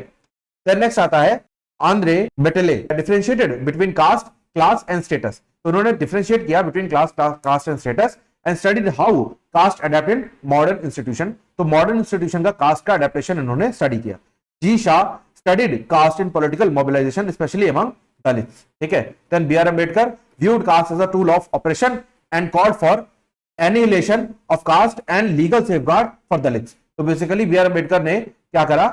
देन नेक्स्ट आता है Andre Beteille, differentiated between caste, class and status. तो उन्होंने डिफरेंशिएट किया between class, caste and status and studied how caste adapt in modern institution. तो मॉडर्न इंस्टीट्यूशन का कास्ट का अडेप्टेशन इन्होंने स्टडी किया। G Shah studied caste in political mobilization specially among Dalits, ठीक है। देन BR Ambedkar viewed caste as a tool of oppression and called for annihilation of caste and legal safeguard for Dalits। तो basically BR Ambedkar ने क्या करा,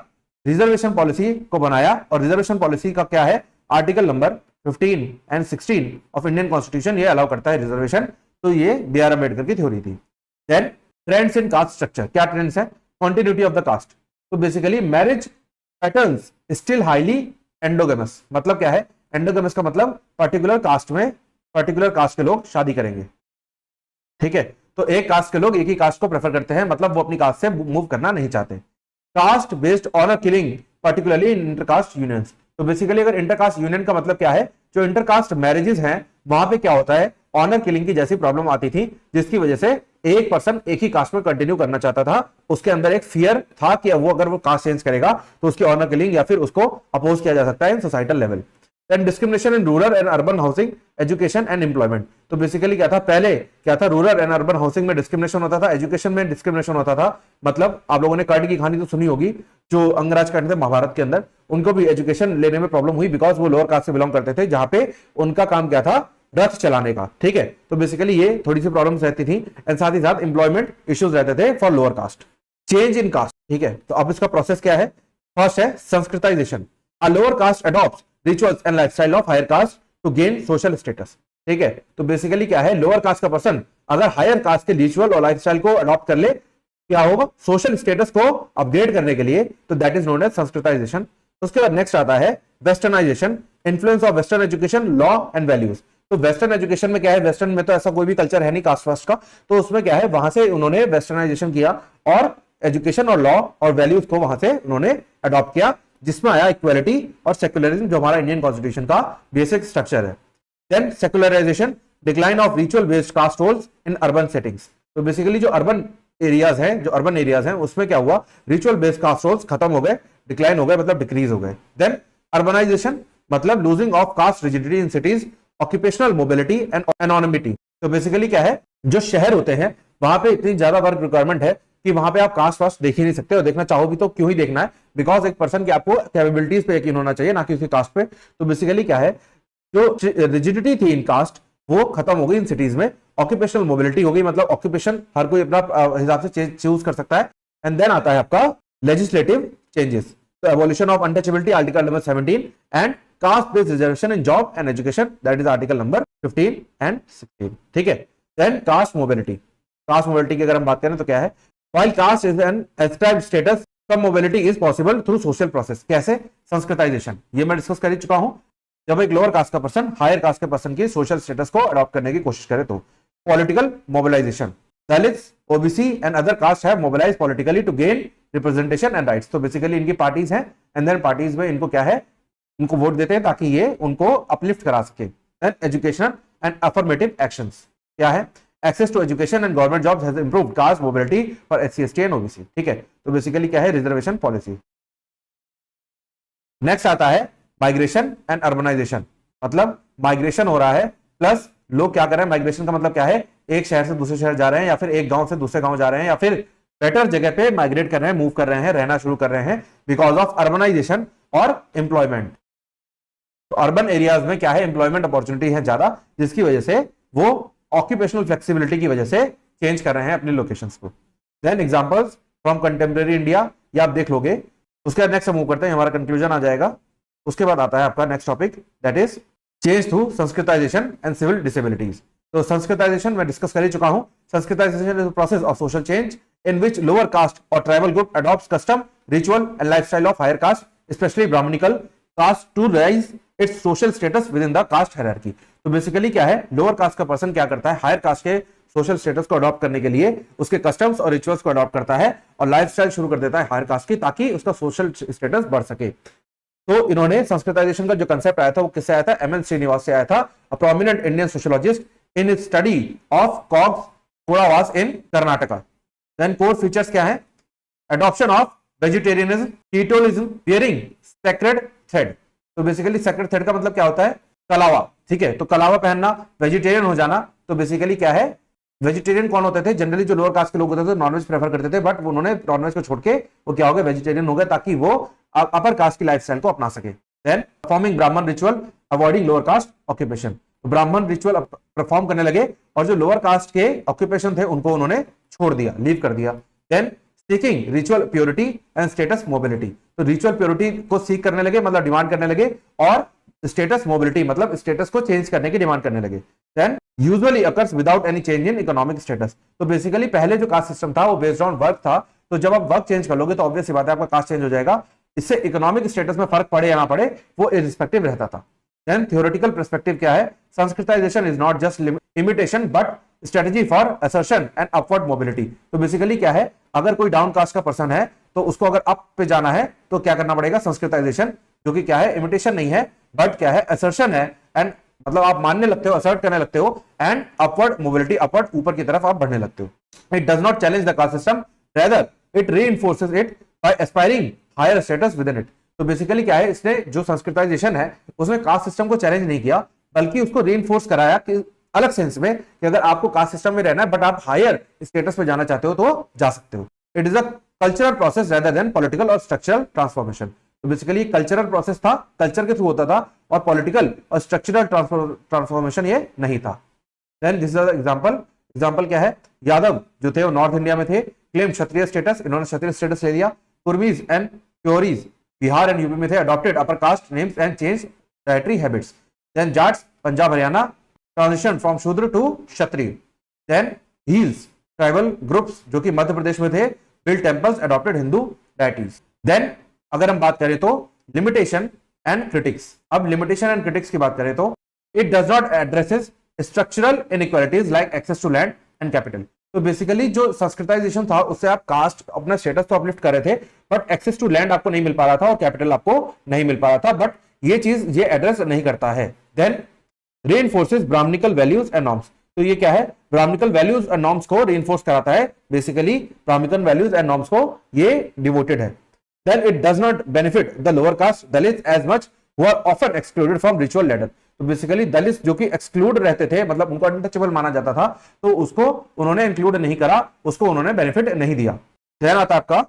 reservation policy को बनाया, और रिजर्वेशन पॉलिसी का क्या है, article number 15 and 16 of Indian constitution ये अलाउ करता है रिजर्वेशन। तो ये BR अम्बेडकर की थ्योरी थी। Then trends in caste structure, क्या ट्रेंड्स है, कॉन्टिन्यूटी ऑफ द कास्ट। तो basically marriage patterns still highly endogamous, मतलब क्या है, एंडोगेमस का मतलब पर्टिकुलर कास्ट में पर्टिकुलर कास्ट के लोग शादी करेंगे, ठीक है। तो एक कास्ट के लोग एक ही कास्ट को प्रेफर करते हैं, मतलब वो अपनी कास्ट से मूव करना नहीं चाहते। Caste based honour killing particularly in intercaste unions. तो बेसिकली अगर इंटरकास्ट यूनियन का मतलब क्या है, जो इंटरकास्ट मैरिजेस हैं वहां पे क्या होता है, ऑनर किलिंग की जैसी प्रॉब्लम आती थी, जिसकी वजह से एक पर्सन एक ही कास्ट में कंटिन्यू करना चाहता था, उसके अंदर एक फियर था कि वो अगर वो कास्ट चेंज करेगा तो उसकी ऑनर किलिंग या फिर उसको अपोज किया जा सकता है in societal level. Then discrimination in rural and urban housing, education and employment. तो बेसिकली क्या था, पहले क्या था, रूरल एंड अर्बन हाउसिंग में डिस्क्रिमिनेशन होता था, एजुकेशन में डिस्क्रिमिनेशन होता था। मतलब आप लोगों ने कर्ण की कहानी तो सुनी होगी, जो अंगराज कर्ण थे महाभारत के अंदर, उनको भी एजुकेशन लेने में प्रॉब्लम हुई बिकॉज वो लोअर कास्ट से बिलोंग करते थे, जहां पे उनका काम क्या था, रथ चलाने का, ठीक है। तो बेसिकली ये थोड़ी सी प्रॉब्लम्स रहती थी, एंड साथ ही साथ एम्प्लॉयमेंट इश्यूज रहते थे for lower caste. Change in caste, ठीक है। तो अब इसका प्रोसेस क्या है, फर्स्ट है Sanskritisation, a lower caste adopts rituals and lifestyle of higher caste to gain social status, ठीक है। तो बेसिकली क्या है, लोअर कास्ट का पर्सन अगर हायर कास्ट के रिचुअल और लाइफस्टाइल को अडॉप्ट कर ले, क्या होगा, सोशल स्टेटस को अपग्रेड करने के लिए, तो that is known as Sanskritisation. उसके बाद नेक्स्ट आता है westernisation, influence of western education, law and values. तो वेस्टर्न एजुकेशन में क्या है, वेस्टर्न में तो ऐसा कोई भी कल्चर है नहीं कास्ट वास्ट का, तो उसमें क्या है, वहां से उन्होंने वेस्टर्नाइजेशन किया और एजुकेशन और लॉ और वैल्यूज को वहां से उन्होंने अडॉप्ट किया, जिसमें आया इक्वालिटी और सेक्युलरिज्म, जो हमारा इंडियन कॉन्स्टिट्यूशन का बेसिक स्ट्रक्चर है। Then secularisation, decline of ritual based caste roles in urban settings. तो बेसिकली जो अर्बन एरियाज हैं, जो अर्बन एरियाज हैं, उसमें क्या हुआ, रिचुअल बेस्ड कास्ट रोल्स खत्म हो गए, डिक्लाइन हो गए, मतलब डिक्रीज हो गए। देन अर्बनाइजेशन, मतलब losing of caste rigidity in cities, occupational mobility and anonymity. तो बेसिकली क्या है, जो शहर होते हैं वहां पे इतनी ज्यादा वर्क रिक्वायरमेंट है कि वहां पे आप कास्ट वास्ट देख ही नहीं सकते, और देखना चाहो भी तो क्यों ही देखना है, बिकॉज एक पर्सन की आपको कैपेबिलिटीज पे यकीन होना चाहिए, ना कि उसकी कास्ट पे। तो बेसिकली क्या है, जो रिजिडिटी थी इन कास्ट वो खत्म हो गई इन सिटीज में, ऑक्यूपेशनल मोबिलिटी हो गई, मतलब ऑक्यूपेशन हर कोई अपना हिसाब से चूज कर सकता है। एंड देन आता है आपका लेजिस्लेटिव चेंजेस, तो abolition of untouchability article number 17 and caste based reservation in job and education, that is article number 15 and 16, ठीक है। Then caste mobility, caste mobility की अगर हम बात करें तो क्या है, while caste is an ascribed status सब mobility is possible through social process. कैसे? संस्कृताइजेशन, ये मैं डिस्कस कर ही चुका हूं। जब एक लोअर कास्ट का पर्सन हायर कास्ट के पर्सन की सोशल स्टेटस को अडॉप्ट करने की कोशिश करे तो। Political mobilisation, Dalits, OBC and other caste have mobilised politically to gain representation and rights. तो बेसिकली इनकी पार्टीज हैं एंड देन पार्टीज में इनको क्या है, इनको वोट देते हैं ताकि ये उनको अपलिफ्ट करा सके। Then education and affirmative actions, क्या है? Access to education and government jobs has improved caste mobility for SC ST and OBC. ठीक है, तो बेसिकली क्या है? Reservation policy. नेक्स्ट आता है माइग्रेशन एंड अर्बनाइजेशन, मतलब माइग्रेशन हो रहा है प्लस लोग क्या कर रहे हैं। माइग्रेशन का मतलब क्या है? एक शहर से दूसरे शहर जा रहे हैं या फिर एक गांव से दूसरे गांव जा रहे हैं या फिर बेटर जगह पे माइग्रेट कर रहे हैं, मूव कर रहे हैं, रहना शुरू कर रहे हैं बिकॉज ऑफ अर्बनाइजेशन और एम्प्लॉयमेंट। तो अर्बन एरियाज में क्या है? एम्प्लॉयमेंट अपॉर्चुनिटी है ज्यादा, जिसकी वजह से वो ऑक्यूपेशनल फ्लेक्सिबिलिटी की वजह से चेंज कर रहे हैं अपनी लोकेशंस को। Then examples from contemporary India, ये आप देख लोगे। उसके बाद नेक्स्ट मूव करते हैं, हमारा कंक्लूजन आ जाएगा। उसके बाद आता है आपका next topic, that is change through Sanskritisation and civil disabilities. तो संस्कृताइजेशन मैं डिस्कस कर ही चुका हूं। Sanskritisation is the process of social change in which lower caste or tribal group adopts custom, ritual and lifestyle of higher caste, especially Brahminical caste, to raise its social status within the caste hierarchy। तो basically क्या है? Lower caste का person क्या करता है? Higher caste के social status को adopt करने के लिए उसके कस्टम्स और रिचुअल्स को अडॉप्ट करता है और लाइफस्टाइल शुरू कर देता है हायर कास्ट की, ताकि उसका सोशल स्टेटस बढ़ सके। तो इन्होंने संस्कृताइजेशन का जो कंसेप्ट आया था वो किससे आया था? एम एन श्रीनिवास से आया था, a prominent Indian sociologist in its study of Coorgs Kodavas in Karnataka. Then core features क्या है? Adoption of vegetarianism, teetotalism, bearing sacred thread. तो बेसिकली सेक्रेड थ्रेड का मतलब क्या होता है? कलावा। ठीक है, तो कलावा पहनना, वेजिटेरियन हो जाना। तो बेसिकली क्या है? वेजिटेरियन कौन होते थे? जनरली जो लोअर कास्ट के लोग होते थे नॉनवेज प्रेफर करते थे, बट उन्होंने नॉनवेज को छोड़ के वो क्या हो गए? वेजिटेरियन हो गए, ताकि वो अपर कास्ट की लाइफस्टाइल को अपना सके। देन परफॉर्मिंग ब्राह्मण ritual, avoiding lower caste occupation. ब्राह्मण रिचुअल परफॉर्म करने लगे और जो लोअर कास्ट के ऑक्यूपेशन थे उनको उन्होंने छोड़ दिया, लीव कर दिया। Then seeking ritual purity and status mobility. तो रिचुअल प्योरिटी को सीक करने लगे, मतलब डिमांड करने लगे, और स्टेटस मोबिलिटी मतलब स्टेटस को चेंज करने की डिमांड करने लगे। Then usually occurs without any change in economic status. तो बेसिकली पहले जो कास्ट सिस्टम था वो बेस्ड ऑन वर्क था, तो जब आप वर्क चेंज कर लोगे तो ऑब्वियस सी बात है आपका कास्ट चेंज हो जाएगा। इससे इकोनॉमिक स्टेटस में फर्क पड़े या ना पड़े वो इररिस्पेक्टिव रहता था। देन थ्योरेटिकल पर्सपेक्टिव क्या है? Sanskritisation is not just imitation but strategy for assertion and upward mobility. तो बेसिकली क्या है? अगर कोई डाउन कास्ट का पर्सन है तो उसको अगर अप पे जाना है तो क्या करना पड़ेगा? संस्कृताइजेशन, जो कि क्या है? इमिटेशन नहीं है बट क्या है? असर्शन है। एंड मतलब आप मानने लगते हो, असर्ट करने लगते हो, एंड अपवर्ड मोबिलिटी, अपवर्ड ऊपर की तरफ आप बढ़ने लगते हो। It does not challenge the caste system, rather it reinforces it by aspiring higher status within इट। तो बेसिकली क्या है? इसने जो संस्कृताइजेशन है उसमें कास्ट सिस्टम को चैलेंज नहीं किया, बल्कि उसको रीइंफोर्स कराया कि अलग सेंस में कि अगर आपको कास्ट सिस्टम में रहना है बट आप हायर स्टेटस पे जाना चाहते हो तो जा सकते हो। It is a cultural process rather than political और स्ट्रक्चरल ट्रांसफॉर्मेशन। तो बेसिकली कल्चरल प्रोसेस था, कल्चर के थ्रू होता था, और पॉलिटिकल और स्ट्रक्चरल ट्रांसफॉर्मेशन ये नहीं था। देन दिस इज एग्जांपल क्या है? यादव जो थे वो नॉर्थ इंडिया में थे, क्लेम क्षत्रिय स्टेटस, इन्होंने क्षत्रिय स्टेटस ले लिया। Kurmis and Koeris Bihar and UP में थे, adopted upper caste names and change dietary habits. Then Jats Punjab Haryana, transition from Shudra to Kshatriya. Then hills tribal groups जो कि मध्य प्रदेश में थे, build temples, adopted Hindu deities. देन अगर हम बात करें तो लिमिटेशन एंड क्रिटिक्स। अब लिमिटेशन एंड क्रिटिक्स की बात करें तो it does not addresses structural inequalities like access to land and capital. तो बेसिकली जो संस्कृताइजेशन था उससे आप कास्ट अपना स्टेटस तो अपलिफ्ट कर रहे थे, बट एक्सेस टू लैंड आपको नहीं मिल पा रहा था और कैपिटल आपको नहीं मिल पा रहा था, बट ये चीज ये एड्रेस नहीं करता है। Then reinforces Brahmanical values and norms. तो ये क्या है? ब्राह्मणिकल वैल्यूज एंड नॉर्म्स को रीइंफोर्स कराता है। Basically Brahmanical values and norms को ये डिवोटेड है। Then it does not benefit the lower caste Dalits as much who are often excluded from ritual ladder। तो बेसिकली दलित जो कि एक्सक्लूड रहते थे, मतलब उनको अनटचेबल माना जाता था, तो उसको उन्होंने इंक्लूड नहीं करा, उसको उन्होंने बेनिफिट नहीं दिया। ध्यान आता आपका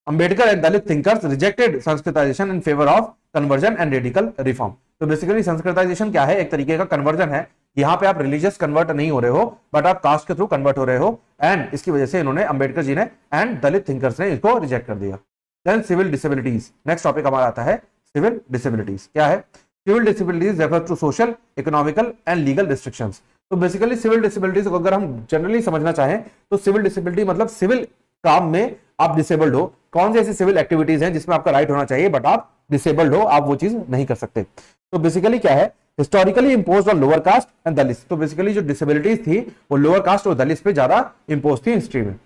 Ambedkar and Dalit thinkers rejected Sanskritisation in favour of conversion and radical reform. तो बेसिकली संस्कृताइजेशन क्या है? एक तरीके का कन्वर्जन है। यहाँ पे आप रिलीजियस कन्वर्ट नहीं हो रहे हो बट आप कास्ट के थ्रू कन्वर्ट हो रहे हो, एंड इसकी वजह से इन्होंने अंबेडकर जी ने एंड दलित थिंकर्स ने इसको रिजेक्ट कर दिया। Then civil disabilities, next topic हमारा आता है सिविल डिसेबिलिटीज। क्या है? Civil disabilities refer to social, economical and legal restrictions. तो बेसिकली सिविल डिसेबिलिटीज अगर हम जनरली समझना चाहें तो सिविल डिसेबिलिटी मतलब सिविल काम में आप डिसेबल्ड हो, कौन सी ऐसी सिविल एक्टिविटीज हैं जिसमें आपका राइट होना चाहिए बट आप डिसेबल्ड हो, आप वो चीज नहीं कर सकते। तो बेसिकली क्या है, historically imposed on lower caste and Dalit. तो बेसिकली जो डिसेबिलिटीज थी वो लोअर कास्ट और दलित पे ज्यादा इंपोज थी हिस्ट्री में।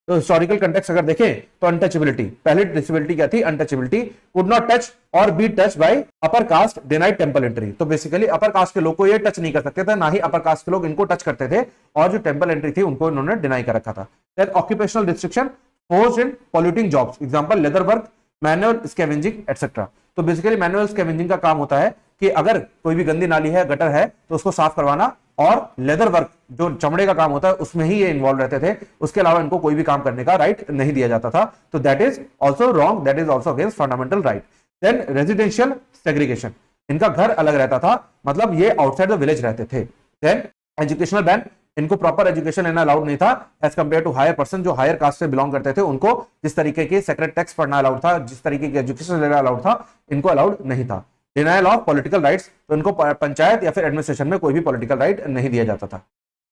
तो हिस्टोरिकल कंटेक्स्ट अगर देखें तो अनटचेबिलिटी, पहले डिसेबिलिटी क्या थी, अनटचेबिलिटी, कुड नॉट टच और be touch by upper caste, denied temple entry. तो बेसिकली अपर कास्ट के लोग को ये टच नहीं कर सकते थे, ना ही अपर कास्ट के लोग इनको टच करते थे, और जो टेंपल एंट्री थी उनको इन्होंने डिनाई कर रखा था। Then occupational restriction forced in polluting jobs, example leather work, manual scavenging etcetera. तो बेसिकली मैनुअल स्कैवेंजिंग का काम होता है कि अगर कोई भी गंदी नाली है, गटर है, तो उसको साफ करवाना, और लेदर वर्क जो चमड़े का काम होता है उसमें ही ये इन्वॉल्व रहते थे, उसके अलावा इनको कोई भी काम करने का राइट नहीं दिया जाता था। तो that is also wrong, that is also against fundamental right. Then residential segregation, इनका घर अलग रहता था, मतलब ये आउटसाइड द विलेज रहते थे। देन एजुकेशनल बैन, इनको प्रॉपर एजुकेशन लेना अलाउड नहीं था as compare to higher person, जो हायर कास्ट से बिलोंग करते थे उनको जिस तरीके के सेक्रेट टेक्स्ट पढ़ना अलाउड था, जिस तरीके की एजुकेशन लेना अलाउड था, इनको अलाउड नहीं था। डिनायल ऑफ पॉलिटिकल राइट्स, तो इनको पंचायत या फिर एडमिनिस्ट्रेशन में कोई भी पॉलिटिकल राइट नहीं दिया जाता था।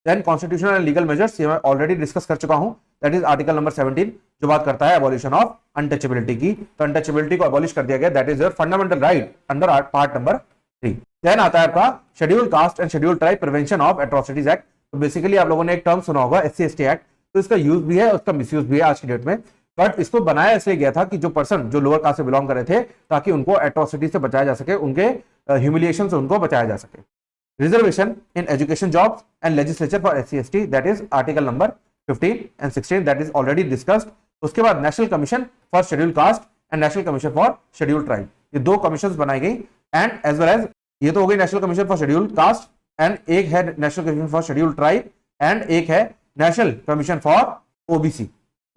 Then constitutional and legal measures, ये मैं ऑलरेडी डिस्कस कर चुका हूं, दैट इज आर्टिकल नंबर 17 जो बात करता है एबॉलिशन ऑफ अनटचेबिलिटी की। तो अनटचेबिलिटी को एबॉलिश कर दिया गया, that is your fundamental right under part number 3। Then आता है आपका schedule caste and schedule tribe prevention of atrocities act. तो बेसिकली आप लोगों ने एक टर्म सुना होगा SC/ST एक्ट, तो इसका यूज भी है, उसका मिसयूज भी है आज की डेट में, बट इसको बनाया इसलिए गया था कि जो पर्सन जो लोअर कास्ट से बिलोंग कर रहे थे, ताकि उनको एट्रोसिटी से बचाया जा सके, उनके ह्यूमिलिएशन से उनको बचाया जा सके। Reservation in education jobs and legislature for SC/ST, that is article number 15 and 16, that is already discussed. उसके बाद national commission for schedule caste and national commission for schedule tribe, ये दो कमीशन बनाई गई, एंड एज वेल एज ये तो हो गई national commission for schedule caste, and एक है national commission for schedule tribe, and एक है नेशनल कमीशन फॉर OBC।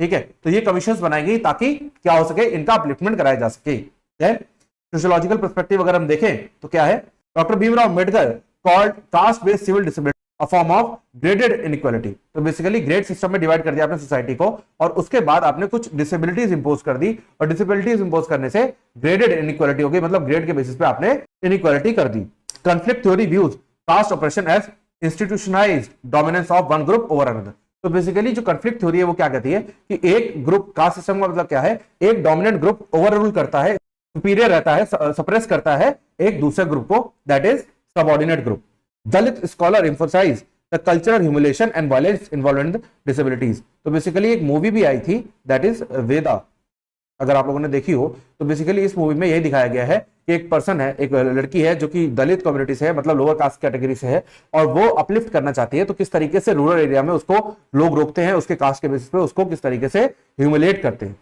ठीक है, तो ये कमीशंस बनाई गई ताकि क्या हो सके, इनका अपलिफ्टमेंट कराया जा सके। सोशियोलॉजिकल पर्सपेक्टिव अगर हम देखें तो क्या है, doctor Bhimrao Ambedkar called caste based civil disability a form of graded inequality. तो बेसिकली ग्रेड सिस्टम में डिवाइड कर दिया आपने सोसाइटी को, और उसके बाद आपने कुछ डिसेबिलिटीज इंपोज कर दी, और डिसेबिलिटीज इंपोज करने से ग्रेडेड इनइक्वालिटी हो गई, मतलब ग्रेड के बेसिस पे आपने इनइक्वालिटी कर दी। Conflict theory views caste operation as institutionalised dominance of one group over another. तो बेसिकली जो कॉन्फ्लिक्ट थ्योरी है वो क्या कहती है कि एक ग्रुप, कास्ट सिस्टम का मतलब क्या है, एक डोमिनेंट ग्रुप ओवर रूल करता है, सुपीरियर रहता है, सप्रेस करता है एक दूसरे ग्रुप को, that is subordinate group. Dalit scholar emphasize the cultural humiliation and violence involve in disabilities. तो बेसिकली एक मूवी भी आई थी, दैट इज वेदा, अगर आप लोगों ने देखी हो, तो बेसिकली इस मूवी में यही दिखाया गया है कि एक पर्सन है, एक लड़की है जो कि दलित कम्युनिटी से है, मतलब लोअर कास्ट कैटेगरी से है, और वो अपलिफ्ट करना चाहती है, तो किस तरीके से रूरल एरिया में उसको लोग रोकते हैं, उसके कास्ट के बेसिस पे उसको किस तरीके से ह्यूमिलेट करते हैं।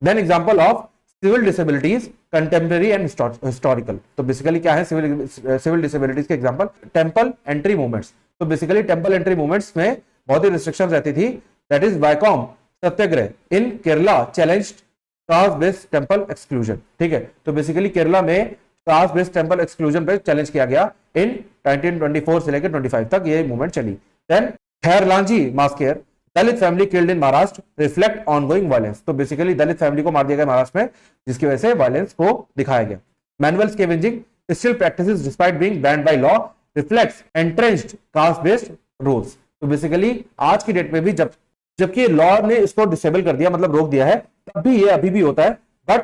Then example of civil disabilities contemporary and historical. तो बेसिकली क्या है सिविल डिसेबिलिटीज के एग्जांपल, टेंपल एंट्री मूवमेंट्स। तो बेसिकली टेंपल एंट्री मूवमेंट्स में बहुत ही रिस्ट्रिक्शंस रहती थी, that is Vaikom Satyagraha in Kerala challenged caste based temple exclusion. ठीक है, तो बेसिकली केरला में कास्ट बेस्ड टेंपल एक्सक्लूजन पे चैलेंज किया गया इन 1924 से लेकर 25 तक ये मूवमेंट चली। Then Khairlanji massacre, Dalit family killed in Maharashtra reflect ongoing violence. तो बेसिकली दलित फैमिली को मार दिया गया महाराष्ट्र में, जिसकी वजह से वायलेंस को दिखाया गया। Manual scavenging still practices despite being band by law reflects entrenched caste based rules. तो बेसिकली आज की डेट में भी जबकि लॉ ने इसको डिसेबल कर दिया, मतलब रोक दिया है, तब भी ये अभी भी होता है, बट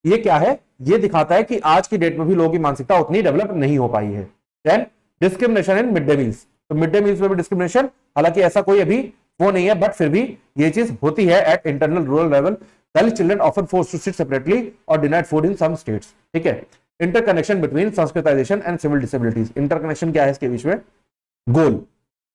ये क्या है, ये दिखाता है कि आज की डेट में भी लोगों की मानसिकता उतनी डेवलप नहीं हो पाई है। Then discrimination in mid day meals. तो मिड डे मील्स में भी डिस्क्रिमिनेशन, हालांकि ऐसा कोई अभी वो नहीं है, बट फिर भी ये चीज होती है at internal rural level. Dalit children often forced to sit separately और denied food in some states. ठीक है, interconnection between sanskritisation and civil disabilities. Interconnection क्या है इसके बीच में, गोल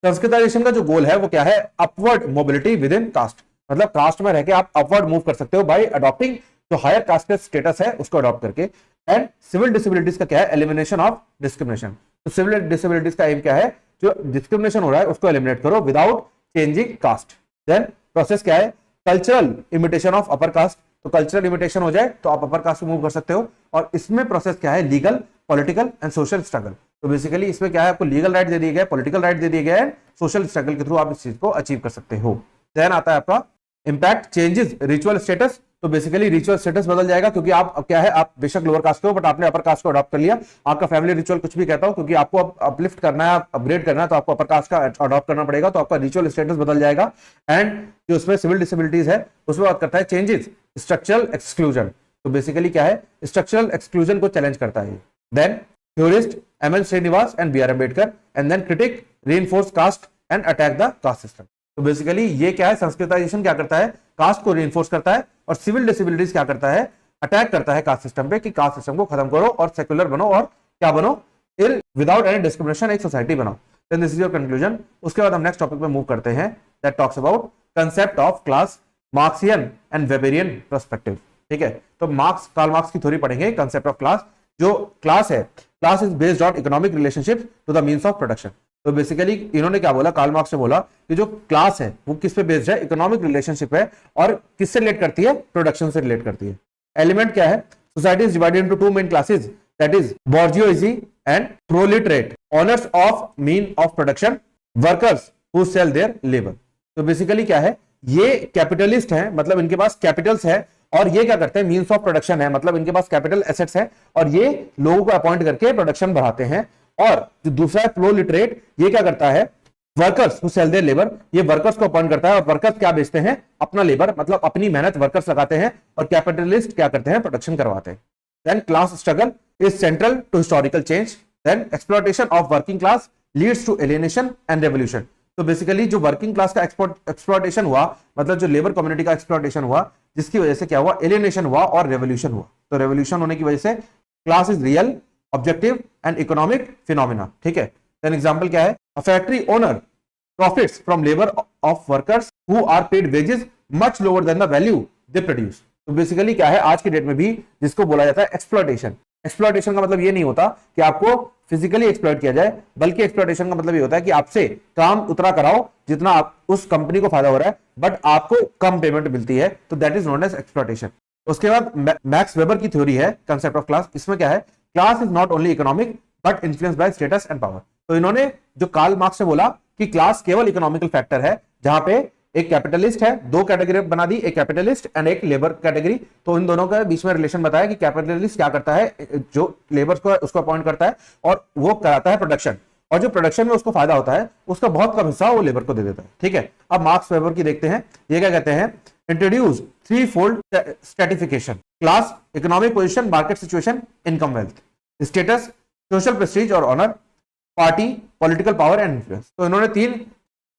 संस्कृताइजेशन का जो गोल है वो क्या है, upward mobility within caste, मतलब कास्ट में रह के आप अपवर्ड मूव कर सकते हो बाय अडॉप्टिंग जो हायर कास्ट का स्टेटस है उसको अडॉप्ट करके। एंड सिविल डिसेबिलिटीज का क्या है, एलिमिनेशन ऑफ डिस्क्रिमिनेशन। तो सिविल डिसेबिलिटीज का एम क्या है, जो डिस्क्रिमिनेशन हो रहा है उसको एलिमिनेट करो without changing caste. Then process क्या है, cultural imitation of upper caste. तो कल्चरल इमिटेशन हो जाए तो आप अपर कास्ट मूव कर सकते हो, और इसमें प्रोसेस क्या है, legal, political and social struggle. तो बेसिकली इसमें क्या है, आपको लीगल राइट दे दिए गए, पॉलिटिकल राइट दे दिए गए, सोशल स्ट्रगल के थ्रू आप इस चीज को अचीव कर सकते हो। देन आता है आपका इंपैक्ट चेंजेस रिचुअल स्टेटस तो बेसिकली रिचुअल स्टेटस बदल जाएगा, क्योंकि आप क्या है, आप बेशक लोअर कास्ट के हो बट आपने अपर कास्ट को अडॉप्ट कर लिया। आपका फैमिली रिचुअल कुछ भी कहता हो, क्योंकि आपको अपलिफ्ट करना है, अपग्रेड करना है, तो आपको अपर कास्ट का अडॉप्ट करना पड़ेगा, तो आपका रिचुअल स्टेटस बदल जाएगा। एंड जो उसमें सिविल डिसेबिलिटीज है उसमें बात करता है चेंजेस स्ट्रक्चरल एक्सक्लूजन। तो बेसिकली क्या है, स्ट्रक्चरल एक्सक्लूजन को चैलेंज करता है। Then theorist MN Srinivas and BR Ambedkar, and then critic reinforce caste and attack the caste system. तो बेसिकली ये क्या है, संस्कृताइजेशन क्या करता है, कास्ट को रीइंफोर्स करता है, और सिविल डिसेबिलिटीज क्या करता है, अटैक करता है कास्ट सिस्टम पे, कि कास्ट सिस्टम को खत्म करो और सेक्युलर बनो, और क्या बनो, विदाउट एनी डिस्क्रिमिनेशन एक सोसाइटी बनाओ। Then this is your conclusion. उसके बाद हम नेक्स्ट टॉपिक में मूव करते हैं, that talks about concept of class, Marxian and Weberian perspective. ठीक है, तो कार्ल मार्क्स की थ्योरी पढ़ेंगे, कंसेप्ट ऑफ क्लास। जो क्लास है, class is based on economic relationship to the means of production. तो बेसिकली इन्होंने क्या बोला, कार्ल मार्क्स ने बोला कि जो क्लास है वो किस पे बेस्ड है, इकोनॉमिक रिलेशनशिप है, और किससे रिलेट करती है, प्रोडक्शन से रिलेट करती है। एलिमेंट क्या है, society is divided into two main classes, that is bourgeoisie and proletariat, owners of mean of production, workers who sell their labour. तो बेसिकली क्या है, ये कैपिटलिस्ट है, मतलब इनके पास कैपिटल्स है, और ये क्या करते हैं, मींस ऑफ प्रोडक्शन है, मतलब इनके पास कैपिटल एसेट्स है, और ये लोगों को अपॉइंट करके प्रोडक्शन बढ़ाते हैं। और जो दूसरा है प्रोलिटरेट, ये क्या करता है, workers who sell their labour, ये वर्कर्स को अपॉइंट करता है, और वर्कर्स क्या बेचते हैं, अपना लेबर, मतलब अपनी मेहनत वर्कर्स लगाते हैं, और कैपिटलिस्ट क्या करते हैं, प्रोडक्शन करवाते हैं। Then class struggle is central to historical change, then exploitation of working class leads to alienation and revolution. तो बेसिकली जो वर्किंग क्लास का एक्सप्लॉयटेशन हुआ, मतलब जो लेबर कम्युनिटी का एक्सप्लॉयटेशन हुआ, जिसकी वजह से क्या हुआ, एलियनेशन हुआ और रेवोल्यूशन हुआ। तो रेवोल्यूशन होने की वजह से class is real, objective and economic phenomena. ठीक है, देन एग्जांपल क्या है, a factory owner profits from labour of workers who are paid wages much lower than the value they produce. तो बेसिकली क्या है, आज की डेट में भी जिसको बोला जाता है एक्सप्लॉयटेशन। एक्सप्लॉयटेशन का मतलब ये नहीं होता कि आपको फिजिकली एक्सप्लॉयट किया जाए, बल्कि एक्सप्लॉयटेशन का मतलब ये होता है कि आपसे काम उतना कराओ जितना आप उस कंपनी को फायदा हो रहा है, बट आपको कम पेमेंट मिलती है, तो that is known as exploitation. उसके बाद मैक्स वेबर की थ्योरी है कंसेप्ट ऑफ क्लास। इसमें क्या है, class is not only economic but influenced by status and power. तो इन्होंने जो कार्ल मार्क्स ने बोला कि क्लास केवल इकोनॉमिकल फैक्टर है, जहां पे एक कैपिटलिस्ट है, दो कैटेगरी बना दी, एक कैपिटलिस्ट एंड एक लेबर कैटेगरी। तो इन दोनों के बीच में रिलेशन बताया कि कैपिटलिस्ट क्या करता है, जो लेबर को उसको अपॉइंट करता है और वो कराता है प्रोडक्शन, और जो प्रोडक्शन में उसको फायदा होता है उसका बहुत कम हिस्सा वो लेबर को दे देता है। ठीक है, अब मार्क्स वेबर की देखते हैं, ये क्या कहते हैं, introduce three fold stratification, class, economic position, market situation, income wealth, status, social prestige और honour, party, political power and influence. तो इन्होंने तीन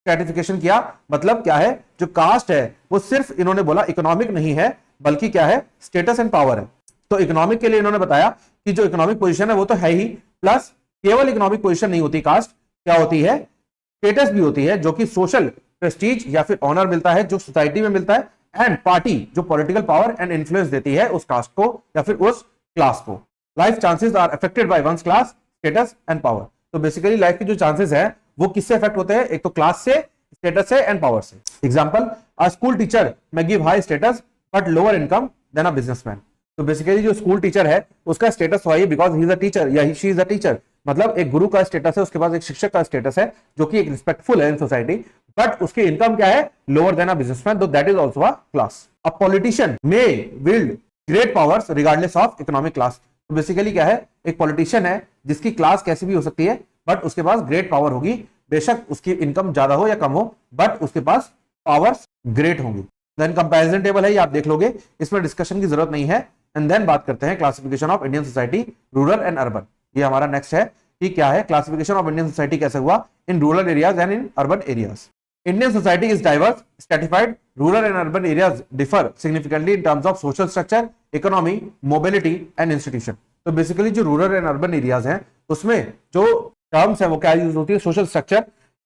स्ट्रेटिफिकेशन किया। मतलब क्या है, जो कास्ट है वो सिर्फ इन्होंने बोला इकोनॉमिक नहीं है, बल्कि क्या है, स्टेटस एंड पावर है। तो इकोनॉमिक के लिए इन्होंने बताया कि जो इकोनॉमिक पोजीशन है वो तो है ही, प्लस केवल इकोनॉमिक पोजीशन नहीं होती कास्ट, क्या होती है, स्टेटस भी होती है, जो कि सोशल प्रेस्टीज या फिर ऑनर मिलता है जो सोसाइटी में मिलता है, एंड पार्टी जो पॉलिटिकल पावर एंड इन्फ्लुएंस देती है उस कास्ट को या फिर उस क्लास को। Life chances are affected by one's class, status and power. तो बेसिकली लाइफ के जो चांसेस है वो किससे अफेक्ट होते हैं, एक तो क्लास से, स्टेटस से एंड पावर से। Example, a school teacher may give high status but lower income than a businessman. तो बेसिकली जो स्कूल टीचर है उसका स्टेटस है because he is a teacher या शी इज अ टीचर, मतलब एक गुरु का स्टेटस है, उसके पास एक शिक्षक का स्टेटस है जो कि एक रिस्पेक्टफुल है इन सोसाइटी, बट उसकी इनकम क्या है, लोअर देन अ बिजनेसमैन, तो that is also a class. A politician may wield great powers regardless of economic class. तो बेसिकली क्या है, एक पॉलिटिशियन है जिसकी क्लास कैसी भी हो सकती है, बट उसके पास ग्रेट पावर होगी, बेशक उसकी इनकम ज्यादा हो या कम हो, बट उसके पास पावर्स ग्रेट होंगी। देन कंपैरिजन टेबल है, ये आप देख लोगे, इसमें डिस्कशन की जरूरत नहीं है। एंड देन बात करते हैं classification of Indian society, rural and urban. ये हमारा नेक्स्ट है कि क्या है, क्लासिफिकेशन ऑफ इंडियन सोसाइटी कैसे हुआ इन rural areas and in urban areas. Indian society is diverse, stratified. Rural and urban areas differ significantly in terms of social structure, economy, mobility and institution. तो basically जो rural and urban areas हैं उसमें जो terms है वो क्या use होती है, सोशल स्ट्रक्चर,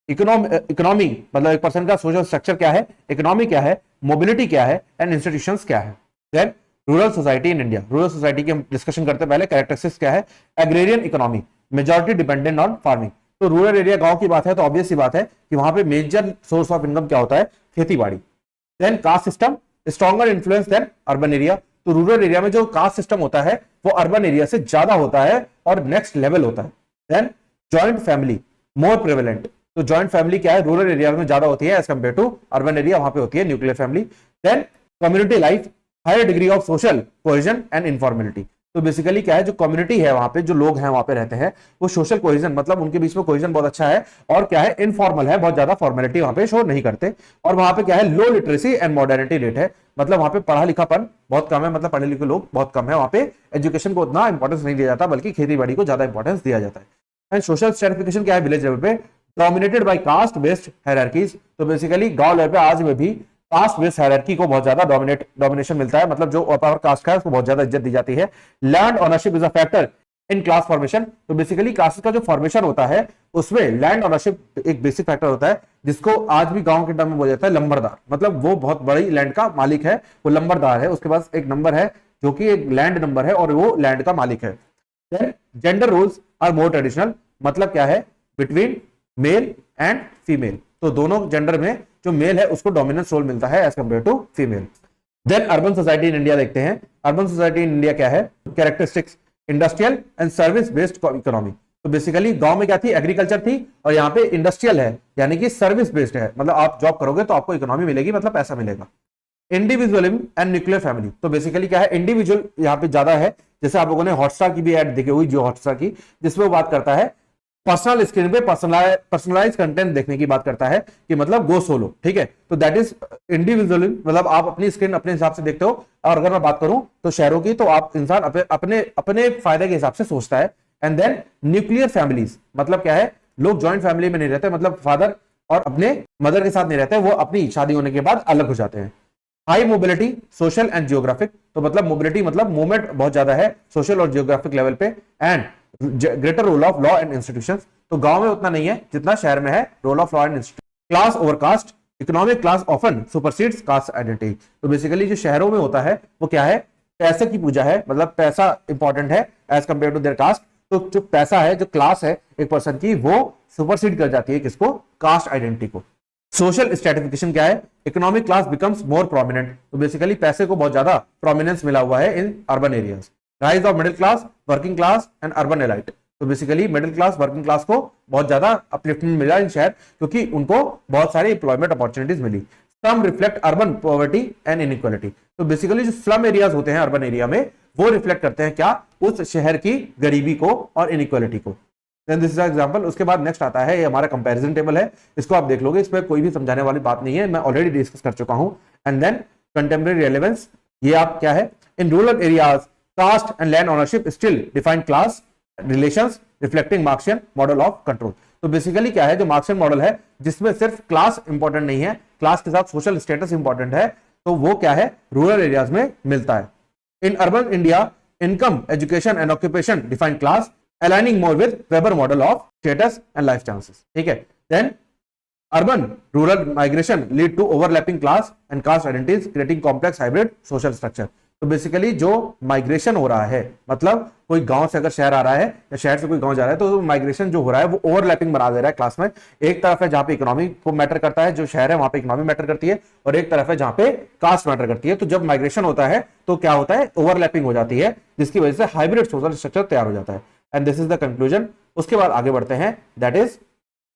इकोनॉमी मतलब एक पर्सन का सोशल स्ट्रक्चर क्या है, इकोनॉमी क्या है, मोबिलिटी क्या है एंड इंस्टीट्यूशंस क्या है। Then rural society in India, rural society की हम डिस्कशन करते हैं, पहले कैरेक्टरिस्टिक्स क्या है, agrarian economy, majority dependent on farming. तो रूरल एरिया गांव की बात है तो ऑब्वियस सी बात है कि वहां पे मेजर सोर्स ऑफ इनकम क्या होता है, खेती बाड़ी। Then caste system, stronger influence than urban area. तो रूरल एरिया में जो कास्ट सिस्टम होता है वो अर्बन एरिया से ज्यादा होता है और नेक्स्ट लेवल होता है। Then joint family more prevalent, तो जॉइंट फैमिली क्या है, रूरल एरिया में ज्यादा होती है as compare to urban area, वहां पे होती है nuclear family. Then community life higher degree of social cohesion and informality. तो बेसिकली क्या है, जो कम्युनिटी है वहां पे, जो लोग हैं वहां पे रहते हैं, वो सोशल कोहेजन मतलब उनके बीच में कोहेजन बहुत अच्छा है, और क्या है इनफॉर्मल है, बहुत ज्यादा फॉर्मेलिटी वहां पे शो नहीं करते। और वहां पे क्या है, लो लिटरेसी एंड मॉडर्निटी रेट है, मतलब वहां पे पढ़ा लिखापन बहुत कम है, मतलब पढ़े लिखे लोग बहुत कम है वहां पे। एजुकेशन को उतना इंपॉर्टेंस नहीं दिया जाता, बल्कि खेती बाड़ी को ज्यादा इंपॉर्टेंस दिया जाता है। एंड सोशल स्ट्रेटिफिकेशन क्या है विलेज लेवल पे, dominated by caste based hierarchies. तो बेसिकली गांव लेवल पे आज में भी कास्ट बेस्ड हायरार्की को बहुत ज्यादा डोमिनेशन मिलता है, मतलब जो अपर कास्ट का है उसको बहुत ज्यादा इज्जत दी जाती है। Land ownership is a factor in class formation. तो बेसिकली कास्ट का जो फॉर्मेशन होता है उसमें लैंड ओनरशिप एक बेसिक फैक्टर होता है, जिसको आज भी गांव के टर्म में बोला जाता है लंबरदार, मतलब वो बहुत बड़ी लैंड का मालिक है, वो लंबरदार है, उसके पास एक नंबर है जो कि एक लैंड नंबर है और वो लैंड का मालिक है। Gender rules are more traditional, मतलब क्या है बिटवीन मेल एंड फीमेल, तो दोनों जेंडर में जो मेल है उसको डोमिनेंस रोल मिलता है as compare to female. Then urban society in India देखते हैं। अर्बन सोसाइटी इन इंडिया क्या है, characteristics industrial and service based economy. तो बेसिकली गांव में क्या थी, एग्रीकल्चर थी, और यहाँ पे इंडस्ट्रियल है, यानी कि सर्विस बेस्ड है, मतलब आप जॉब करोगे तो आपको इकोनॉमी मिलेगी, मतलब पैसा मिलेगा। Individualism and nuclear family. तो बेसिकली क्या है, इंडिविजुअल यहाँ पे ज्यादा है, जैसे आप लोगों ने हॉटस्टार की भी एड देखी हुई, जो हॉटस्टार की, जिसमें वो बात करता है पर्सनल स्क्रीन पे पर्सनलाइज कंटेंट देखने की बात करता है, कि मतलब गो सोलो, ठीक है। तो दैट इज इंडिविजुअल, मतलब आप अपनी स्क्रीन अपने हिसाब से देखते हो। और अगर मैं बात करूं तो शहरों की, तो आप इंसान अपने अपने फायदे के हिसाब से सोचता है। एंड देन न्यूक्लियर फैमिलीज, मतलब क्या है, लोग ज्वाइंट फैमिली में नहीं रहते, मतलब फादर और अपने मदर के साथ नहीं रहते, वो अपनी शादी होने के बाद अलग हो जाते हैं। High mobility social and geographic, तो मतलब मोबिलिटी मतलब मूवमेंट बहुत ज्यादा है सोशल और जियोग्राफिक लेवल पे। And greater role of law and institutions, तो गांव में उतना नहीं है जितना शहर में है role of law and institution. Class over caste, economic class often supersedes caste identity. तो बेसिकली जो शहरों में होता है वो क्या है, पैसे की पूजा है, मतलब पैसा इंपॉर्टेंट है as compare to their caste. तो जो पैसा है, जो क्लास है एक पर्सन की, वो सुपरसीड कर जाती है किसको, कास्ट आइडेंटिटी को। सोशल स्ट्रेटिफिकेशन क्या है, economic class becomes more prominent. तो बेसिकली पैसे को बहुत ज्यादा प्रोमिनेंस मिला हुआ है in urban areas. Rise of middle class, working class and urban elite. तो basically middle class, working class को बहुत ज्यादा अपलिफ्टमेंट मिला इन शहर, क्योंकि उनको बहुत सारी एम्प्लॉयमेंट अपॉर्चुनिटीज मिली। Some reflect urban poverty and inequality. तो बेसिकली जो स्लम एरियाज होते हैं अर्बन एरिया में, वो रिफ्लेक्ट करते हैं क्या, उस शहर की गरीबी को और इनइक्वालिटी को। Then this is example. उसके बाद नेक्स्ट आता है, ये हमारा कंपैरिजन टेबल है, इसको आप देख लोगे, इस पर कोई भी समझाने वाली बात नहीं है, मैं ऑलरेडी डिस्कस कर चुका हूं। एंड देन कंटेम्परेरी रेलेवेंस, ये आप क्या है, in rural areas caste and land ownership still define class relations reflecting Marxian model of control. तो बेसिकली क्या है, जो मार्क्सियन मॉडल है जिसमें सिर्फ क्लास इंपॉर्टेंट नहीं है, क्लास के साथ सोशल स्टेटस इंपॉर्टेंट है, तो वो क्या है रूरल एरियाज में मिलता है। In urban India income, education and occupation define class, aligning more with Weber model of status and life chances, ठीक है। Then urban rural migration lead to overlapping class and caste identities, creating complex hybrid social structure। तो basically जो migration हो रहा है, मतलब कोई गांव से अगर शहर आ रहा है या शहर से कोई गांव जा रहा है, तो माइग्रेशन जो हो रहा है वो ओवरलैपिंग बना दे रहा है क्लास में। एक तरफ है जहां पे इकोनॉमी को मैटर करता है, जो शहर है वहां पे इकोनॉमी मैटर करती है, और एक तरफ है जहां पे कास्ट मैटर करती है। तो जब माइग्रेशन होता है तो क्या होता है, ओवरलैपिंग हो जाती है, जिसकी वजह से हाइब्रिड सोशल स्ट्रक्चर तैयार हो जाता है। And this is the conclusion. उसके बाद आगे बढ़ते हैं, that is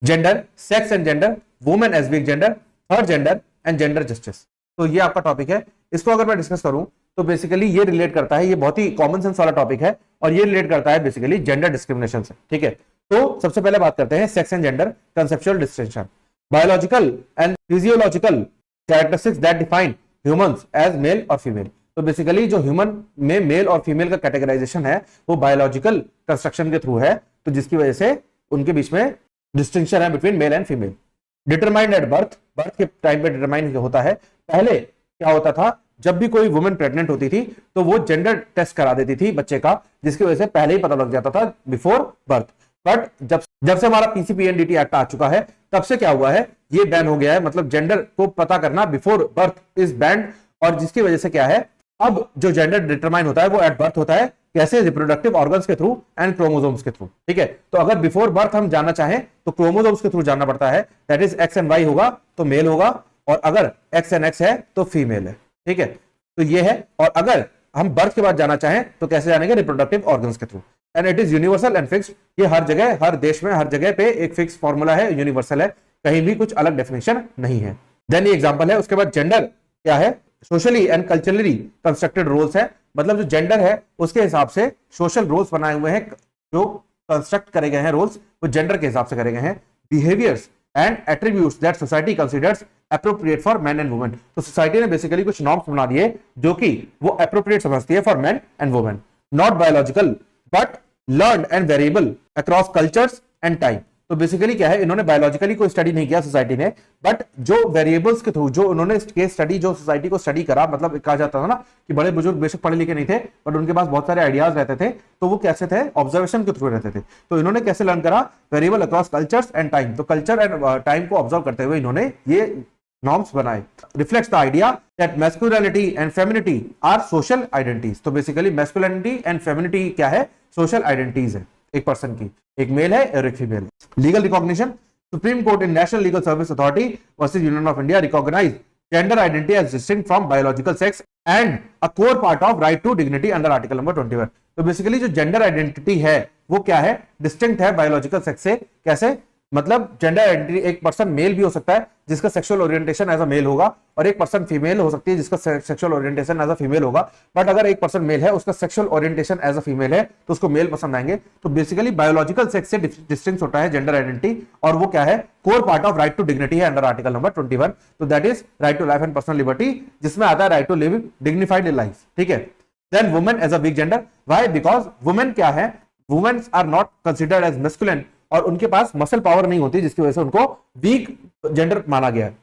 gender, sex and gender, women as big gender, third gender and gender justice. तो ये आपका टॉपिक है। इसको अगर मैं डिस्कस करूं तो बेसिकली ये रिलेट करता है, ये बहुत ही कॉमन सेंस वाला टॉपिक है, और ये रिलेट करता है बेसिकली जेंडर डिस्क्रिमिनेशन से, ठीक है। तो सबसे पहले बात करते हैं sex and gender conceptual distinction. Biological and physiological characteristics that define humans as male और फीमेल। तो बेसिकली जो ह्यूमन में मेल और फीमेल का कैटेगराइजेशन है वो बायोलॉजिकल कंस्ट्रक्शन के थ्रू है, तो जिसकी वजह से उनके बीच में डिस्टिंक्शन है between male and female. Determined at birth, birth के टाइम पे डिटरमाइन होता है। पहले क्या होता था, जब भी कोई वुमेन प्रेग्नेंट होती थी तो वो जेंडर टेस्ट करा देती थी बच्चे का, जिसकी वजह से पहले ही पता लग जाता था बिफोर बर्थ। बट जब से हमारा पीसीपीएनडीटी एक्ट आ चुका है, तब से क्या हुआ है, ये बैन हो गया है, मतलब जेंडर को पता करना बिफोर बर्थ इज बैंड। और जिसकी वजह से क्या है, अब जो जेंडर डिटरमाइन होता है वो एट बर्थ होता है, कैसे, रिप्रोडक्टिव ऑर्गन्स के थ्रू एंड क्रोमोसोम्स के थ्रू, ठीक है। तो अगर बिफोर बर्थ हम जानना चाहें तो क्रोमोसोम्स के थ्रू जानना पड़ता है, that is X and Y होगा तो मेल होगा, और अगर एक्स एंड एक्स है तो फीमेल है, ठीक है। तो ये है। और अगर हम बर्थ के बाद जाना चाहें तो कैसे जानेंगे, रिप्रोडक्टिव ऑर्गन्स के through. And it is universal and fixed, ये हर जगह, हर देश में, हर जगह पे एक फिक्स फॉर्मूला है, यूनिवर्सल है, कहीं भी कुछ अलग डेफिनेशन नहीं है। देन ये एग्जांपल है। उसके बाद जेंडर क्या है, socially and culturally constructed roles है, मतलब जो जेंडर है उसके हिसाब से सोशल रोल्स बनाए हुए हैं, जो कंस्ट्रक्ट करे गए हैं रोल्स वो जेंडर के हिसाब से करे गए हैं। Behaviours and attributes that society considers appropriate for man and women, तो सोसाइटी ने बेसिकली कुछ नॉर्म्स बना दिए जो कि वो एप्रोप्रिएट समझती है for man and women, not biological but learned and variable across cultures and time. तो बेसिकली क्या है, इन्होंने बायोलॉजिकली कोई स्टडी नहीं किया सोसाइटी ने, बट जो वेरिएबल्स के थ्रू जो उन्होंने केस स्टडी जो सोसाइटी को स्टडी करा, मतलब कहा जाता था ना कि बड़े बुजुर्ग बेशक पढ़े लिखे नहीं थे बट उनके पास बहुत सारे आइडियाज रहते थे, तो वो कैसे थे, ऑब्जर्वेशन के थ्रू रहते थे। तो इन्होंने कैसे लर्न करा, variable across cultures and time, तो कल्चर एंड टाइम को ऑब्जर्व करते हुए इन्होंने ये नॉर्म्स बनाए। Reflects the idea that masculinity and femininity are social identities, तो बेसिकली मैस्कुलिनिटी एंड फेमिनिटी क्या है, सोशल आइडेंटिटीज है एक पर्सन की, एक मेल है और एक female. Legal recognition, Supreme Court in National Legal Service Authority versus Union of India recognize gender identity as distinct from biological sex and a core part of right to dignity under article number 21। तो basically जो gender identity है वो क्या है, distinct है biological sex से। कैसे, मतलब जेंडर आइडेंटिटी, एक पर्सन मेल भी हो सकता है जिसका sexual orientation as a male होगा, और एक पर्सन फीमेल हो सकती है जिसका sexual orientation as a female होगा। बट अगर एक पर्सन मेल है उसका sexual orientation as a female है तो उसको मेल पसंद आएंगे। तो बेसिकली बायोलॉजिकल सेक्स से डिस्टिंक्ट होता है जेंडर आइडेंटिटी, और वो क्या है, core part of right to dignity है अंडर आर्टिकल नंबर 21। तो that is right to life and personal liberty, जिसमें आता है right to live dignified life. ठीक है। Then women as a weak gender, why, because women क्या है, women are not considered as masculine, और उनके पास मसल पावर नहीं होती, जिसकी वजह से उनको वीक जेंडर माना गया है।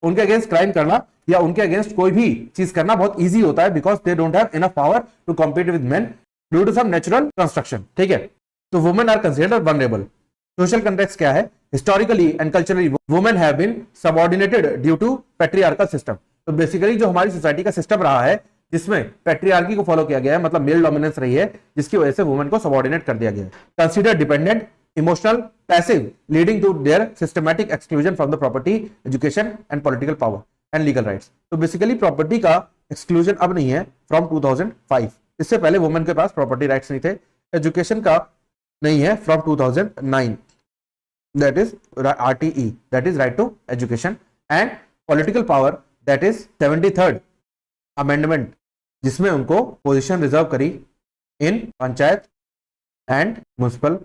उनके अगेंस्ट क्राइम करना या उनके अगेंस्ट कोई भी चीज करना बहुत इजी होता है, because they don't have enough power to compete with men due to some natural construction. ठीक है। तो women are considered vulnerable. Social context क्या है, historically and culturally women have been subordinated due to patriarchal system. तो basically जो हमारी society का system रहा है जिसमें पैट्रियार्की को फॉलो किया गया है, मतलब मेल डोमिनेंस रही है, जिसकी वजह से वुमेन को सबऑर्डिनेट कर दिया गया है। Consider dependent, emotional, passive, leading to their systematic exclusion from the property, education and political power and legal rights. तो बेसिकली प्रॉपर्टी का एक्सक्लूजन अब नहीं है फ्रॉम 2005, इससे पहले वुमेन के पास प्रॉपर्टी राइट्स नहीं थे। एजुकेशन का नहीं है from 2009, that is RTE, that is right to education. And political power, that is 73rd amendment, जिसमें उनको पोजीशन रिजर्व करी in panchayat and municipal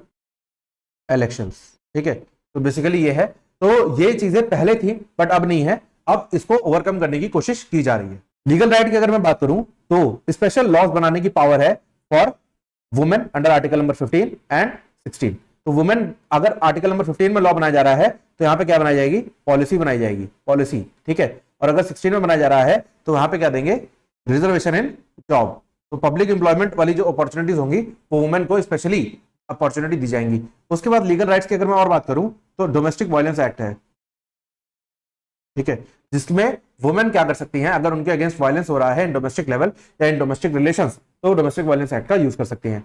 elections. ठीक है। तो बेसिकली ये है, तो ये चीजें पहले थी बट अब नहीं है, अब इसको ओवरकम करने की कोशिश की जा रही है। लीगल राइट की अगर मैं बात करूं तो स्पेशल लॉज बनाने की पावर है for women under article number 15 and 16। तो वुमेन, अगर आर्टिकल नंबर 15 में लॉ बनाया जा रहा है तो यहां पे क्या बनाई जाएगी, पॉलिसी बनाई जाएगी, पॉलिसी। ठीक है। और अगर 16 में बनाया जा रहा है तो वहां पे क्या देंगे, रिजर्वेशन इन जॉब। तो पब्लिक एम्प्लॉयमेंट वाली जो अपॉर्चुनिटीज होंगी वो वुमेन को स्पेशली अपॉर्चुनिटी दी जाएंगी। उसके बाद लीगल राइट्स की अगर मैं और बात करूं तो डोमेस्टिक वायलेंस एक्ट है। ठीक है। जिसमें वुमेन क्या कर सकती हैं, अगर उनके अगेंस्ट वायलेंस हो रहा है इन डोमेस्टिक लेवल या इन डोमेस्टिक रिलेशंस, तो डोमेस्टिक वायलेंस एक्ट का यूज कर सकती हैं।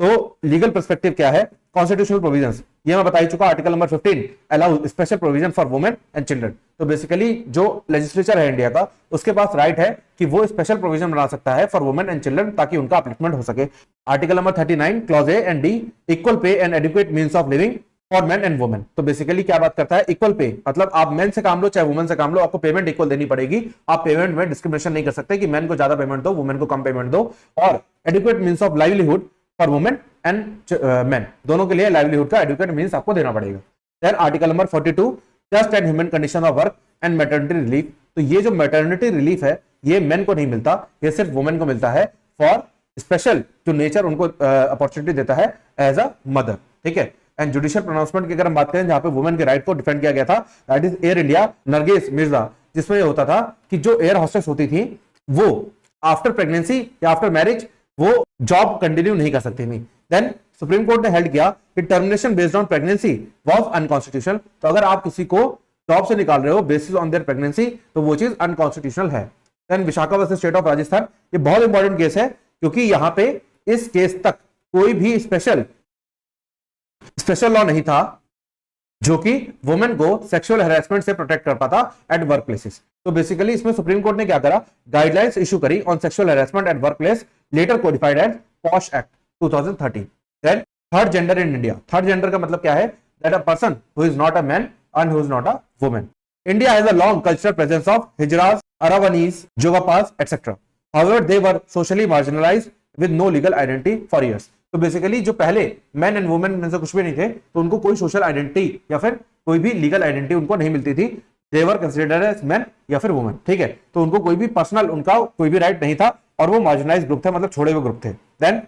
तो लीगल पर्सपेक्टिव क्या है, कॉन्स्टिट्यूशनल प्रोविजंस, ये मैं बता ही चुका, article number 15 allow special provision for women and children. तो बेसिकली जो लेजिस्लेचर है इंडिया का, उसके पास राइट है कि वो स्पेशल प्रोविजन बना सकता है फॉर वुमेन एंड चिल्ड्रन, ताकि उनका अपलिफ्टमेंट हो सके। Article number 39 clause A and D, equal pay and adequate means of living for main and women. तो बेसिकली क्या बात करता है, इक्वल पे, मतलब आप मेन से काम लो चाहे वुमेन से काम लो, आपको पेमेंट इक्वल देनी पड़ेगी। आप पेमेंट में डिस्क्रिमिनेशन नहीं कर सकते कि मेन को ज्यादा पेमेंट दो, वुमेन को कम पेमेंट दो। और adequate means of livelihood for women and main, दोनों के लिए लाइवलीहुड का एडुकेट मींस आपको देना पड़ेगा। Then article number 42 just and human condition of work and maternity relief. तो ये जो मैटरनिटी रिलीफ है ये मेन को नहीं मिलता, ये सिर्फ वुमेन को मिलता है फॉर स्पेशल जो नेचर उनको अपॉर्चुनिटी देता है एज अ मदर। ठीक है। एंड जुडिशियल प्रोनाउंसमेंट की अगर हम बात करें जहां पे वुमेन के राइट को डिफेंड किया गया था, that is air India Nargis Mirza, जिसमें ये होता था कि जो एयर हॉस्टेस होती थी वो आफ्टर प्रेगनेंसी या आफ्टर मैरिज वो जॉब कंटिन्यू नहीं कर सकती थी। देन सुप्रीम कोर्ट ने हेल्ड किया कि termination based on pregnancy was unconstitutional. तो अगर आप किसी को जॉब से निकाल रहे हो बेसिस ऑन देयर प्रेगनेंसी तो वो चीज अनकॉन्स्टिट्यूशनल है। Then Vishakha versus State of Rajasthan, ये बहुत इंपॉर्टेंट केस है क्योंकि यहां पे इस केस तक कोई भी स्पेशल लॉ नहीं था जो कि वुमेन को सेक्सुअल हैरेसमेंट से प्रोटेक्ट करता था एट वर्क प्लेसेस। तो बेसिकली इसमें सुप्रीम कोर्ट ने क्या करा, गाइडलाइंस इशू करी on sexual harassment at work place, later codified as POSH act 2013। Then third gender in India, third gender का मतलब क्या है, that a person who is not a man and who is not a woman. India has a long cultural presence of hijras Aravanese, Jogapas, etc. However, they were socially marginalized with no legal identity for years. तो basically जो पहले man and women में से कुछ भी नहीं थे, तो उनको कोई सोशल आइडेंटिटी या फिर कोई भी लीगल आइडेंटिटी उनको नहीं मिलती थी. देवर कंसिडर्ड एज मैन या फिर वुमेन. ठीक है, तो उनको कोई भी पर्सनल उनका कोई भी राइट नहीं था और वो मार्जिनाइज ग्रुप थे, मतलब छोड़े हुए ग्रुप थे. देन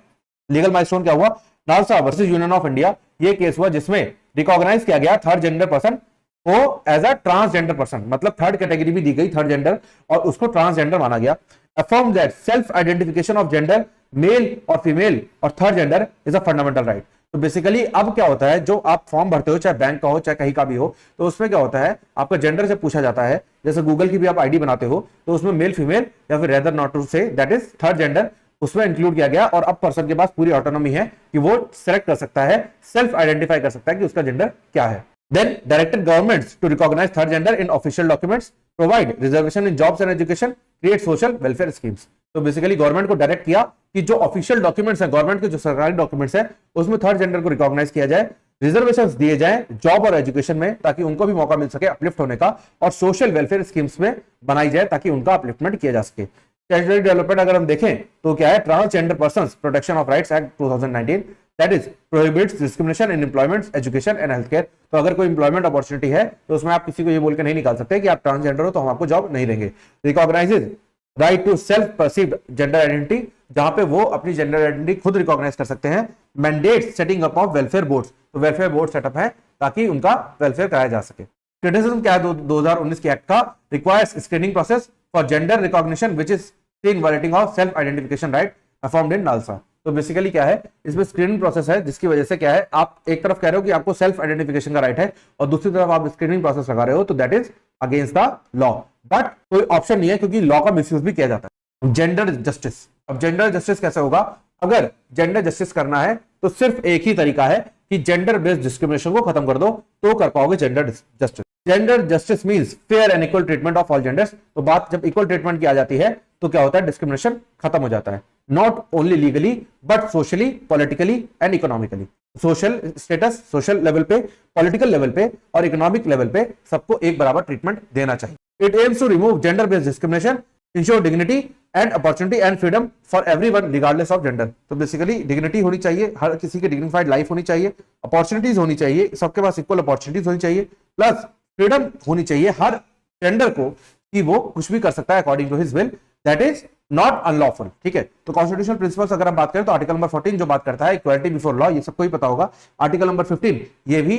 लीगल माइलस्टोन क्या हुआ? NALSA versus Union of India. ये केस हुआ जिसमें रिकॉग्नाइज किया गया थर्ड जेंडर पर्सन को एज अ ट्रांसजेंडर पर्सन, मतलब थर्ड कैटेगरी भी दी गई थर्ड जेंडर और उसको ट्रांसजेंडर माना गया. Affirm that self identification of gender male और फीमेल और third gender is a fundamental right. तो बेसिकली अब क्या होता है, जो आप फॉर्म भरते हो चाहे बैंक का हो चाहे कहीं का भी हो, तो उसमें क्या होता है आपका जेंडर जब पूछा जाता है, जैसे गूगल की भी आप आईडी बनाते हो तो उसमें मेल फीमेल या फिर rather not to say that is third gender उसमें इंक्लूड किया गया. और अब पर्सन के पास पूरी ऑटोनॉमी है कि वो सिलेक्ट कर सकता है, सेल्फ आइडेंटिफाई कर सकता है कि उसका जेंडर क्या है. Then directed governments to recognize third gender in official documents, provide reservation in jobs and education, create social welfare schemes. तो बेसिकली गवर्नमेंट को डायरेक्ट किया कि जो ऑफिशियल डॉक्यूमेंट्स हैं, गवर्नमेंट के जो सरकारी डॉक्यूमेंट्स हैं, उसमें थर्ड जेंडर को रिकॉग्नाइज किया जाए, रिजर्वेशंस दिए जाए जॉब और एजुकेशन में ताकि उनको भी मौका मिल सके अपलिफ्ट होने का, और सोशल वेलफेयर स्कीम्स में बनाई जाए ताकि उनका अपलिफ्टमेंट किया जा सके. टेरिटरी डेवलपमेंट अगर हम देखें तो क्या है, transgender persons protection of rights act 2019 that is prohibits discrimination in employment, education and health care. तो अगर कोई एम्प्लॉयमेंट अपॉर्चुनिटी है तो उसमें आप किसी को ये बोल के नहीं निकाल सकते कि आप ट्रांसजेंडर हो तो हम आपको जॉब नहीं देंगे. Recognizes right to self perceived gender identity, जहां पे वो अपनी जेंडर आइडेंटिटी खुद रिकॉग्नाइज कर सकते हैं. Mandate setting up of welfare boards, तो वेलफेयर बोर्ड सेटअप है ताकि उनका वेलफेयर कराया जा सके. क्रिटिसिज्म क्या है 2019 के एक्ट का? Requires screening process for gender recognition which is in violating of self identification right performed in NALSA. तो बेसिकली क्या है, इसमें स्क्रीनिंग प्रोसेस है जिसकी वजह से क्या है, आप एक तरफ कह रहे हो कि आपको सेल्फ आइडेंटिफिकेशन का राइट है और दूसरी तरफ आप स्क्रीनिंग प्रोसेस लगा रहे हो, तो that is against the law. But कोई ऑप्शन नहीं है क्योंकि लॉ का मिसयूज भी किया जाता है. Gender justice. अब जेंडर जस्टिस कैसे होगा? अगर जेंडर जस्टिस करना है तो सिर्फ एक ही तरीका है कि जेंडर बेस्ड डिस्क्रिमिनेशन को खत्म कर दो, तो कर पाओगे gender justice. Gender justice means fair and equal treatment of all genders. तो बात जब इक्वल ट्रीटमेंट की आ जाती है तो क्या होता है, डिस्क्रिमिनेशन खत्म हो जाता है. Not only legally but socially, politically and economically. Social status, social level पे, पॉलिटिकल लेवल पे और इकोनॉमिक लेवल पे सबको एक बराबर ट्रीटमेंट देना चाहिए. It aims to remove gender based discrimination, ensure dignity and opportunity and freedom for everyone regardless of gender. तो बेसिकली डिग्निटी होनी चाहिए, हर किसी की डिग्निफाइड लाइफ होनी चाहिए, अपॉर्चुनिटीज होनी चाहिए, सबके पास इक्वल अपॉर्चुनिटीज होनी चाहिए, प्लस फ्रीडम होनी चाहिए हर जेंडर को कि वो कुछ भी कर सकता है according to his will, that is not unlawful. ठीक है, तो कॉन्स्टिट्यूशनल प्रिंसिपल्स अगर हम बात करें तो आर्टिकल नंबर 14 जो बात करता है इक्वालिटी बिफोर लॉ, ये सबको ही पता होगा. आर्टिकल नंबर 15 ये भी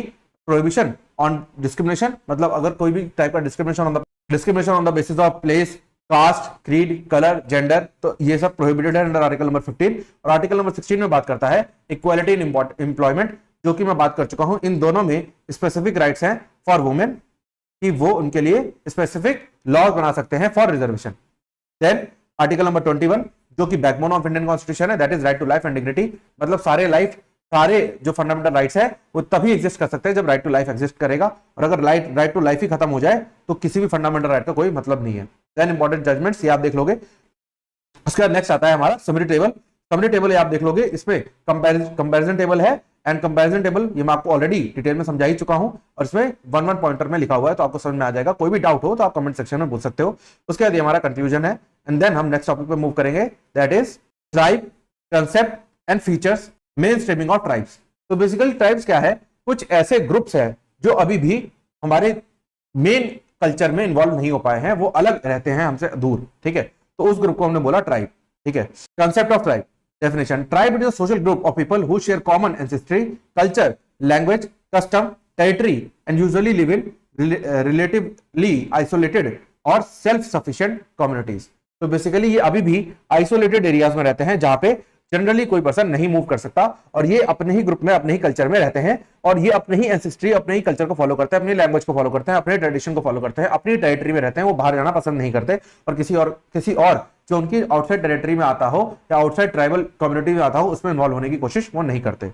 प्रोहिबिशन ऑन डिस्क्रिमिनेशन, मतलब अगर कोई भी टाइप का discrimination on the basis of place, caste, creed, colour, gender, तो ये सब प्रोहिबिटेड है अंडर आर्टिकल नंबर 15. और आर्टिकल नंबर 16 में बात करता है इक्वालिटी इन एम्प्लॉयमेंट, जो कि मैं बात कर चुका हूं. इन दोनों में स्पेसिफिक राइट्स हैं फॉर वुमेन कि वो उनके लिए स्पेसिफिक लॉज बना सकते हैं for reservation. Then article number 21 जो कि बैकबोन ऑफ इंडियन कॉन्स्टिट्यूशन है, that is right to life and dignity. मतलब सारे जो फंडामेंटल राइट्स है वो तभी एग्जिस्ट कर सकते हैं जब राइट टू लाइफ एग्जिस्ट करेगा, और अगर राइट टू लाइफ ही खत्म हो जाए तो किसी भी फंडामेंटल राइट का कोई मतलब नहीं है. देन इंपॉर्टेंट जजमेंट्स ये आप देख लोगे. उसके बाद नेक्स्ट आता है हमारा समरी टेबल. समरी टेबल ये आप देख लोगे, इसमें कंपैरिजन टेबल है एंड कंपैरिजन टेबल ये मैं आपको ऑलरेडी डिटेल में समझा ही चुका हूं, और इसमें 1-1 पॉइंटर में लिखा हुआ है तो आपको समझ में आ जाएगा. कोई भी डाउट हो तो आप कमेंट सेक्शन में पूछ सकते हो. उसके बाद ये हमारा कंक्लूजन है एंड देन हम नेक्स्ट टॉपिक पे मूव करेंगे, that is tribe, concept and features, main streaming of tribes. तो बेसिकली ट्राइब्स क्या है, कुछ ऐसे ग्रुप्स हैं जो अभी भी हमारे मेन कल्चर में इन्वॉल्व नहीं हो पाए हैं, वो अलग रहते हैं हमसे दूर. ठीक है, तो उस ग्रुप को हमने बोला ट्राइब. ठीक है, concept of tribe. Definition: Tribe is a social group of people who share common ancestry, culture, language, custom, territory, and usually live in relatively isolated or self-sufficient communities. तो बेसिकली ये अभी भी isolated areas में रहते हैं जहां पे generally कोई पर्सन नहीं मूव कर सकता, और ये अपने ही ग्रुप में, अपने ही कल्चर में रहते हैं, और ये अपने ही एंसेस्ट्री, अपने ही कल्चर को फॉलो करते हैं, अपनी लैंग्वेज को फॉलो करते हैं, अपने ट्रेडिशन को फॉलो करते हैं, अपनी टेरिटरी में रहते हैं. वो बाहर जाना पसंद नहीं करते, और किसी और जो उनकी आउटसाइड टेरिटरी में आता हो या आउटसाइड ट्राइबल कम्युनिटी में आता हो उसमें इन्वॉल्व होने की कोशिश वो नहीं करते.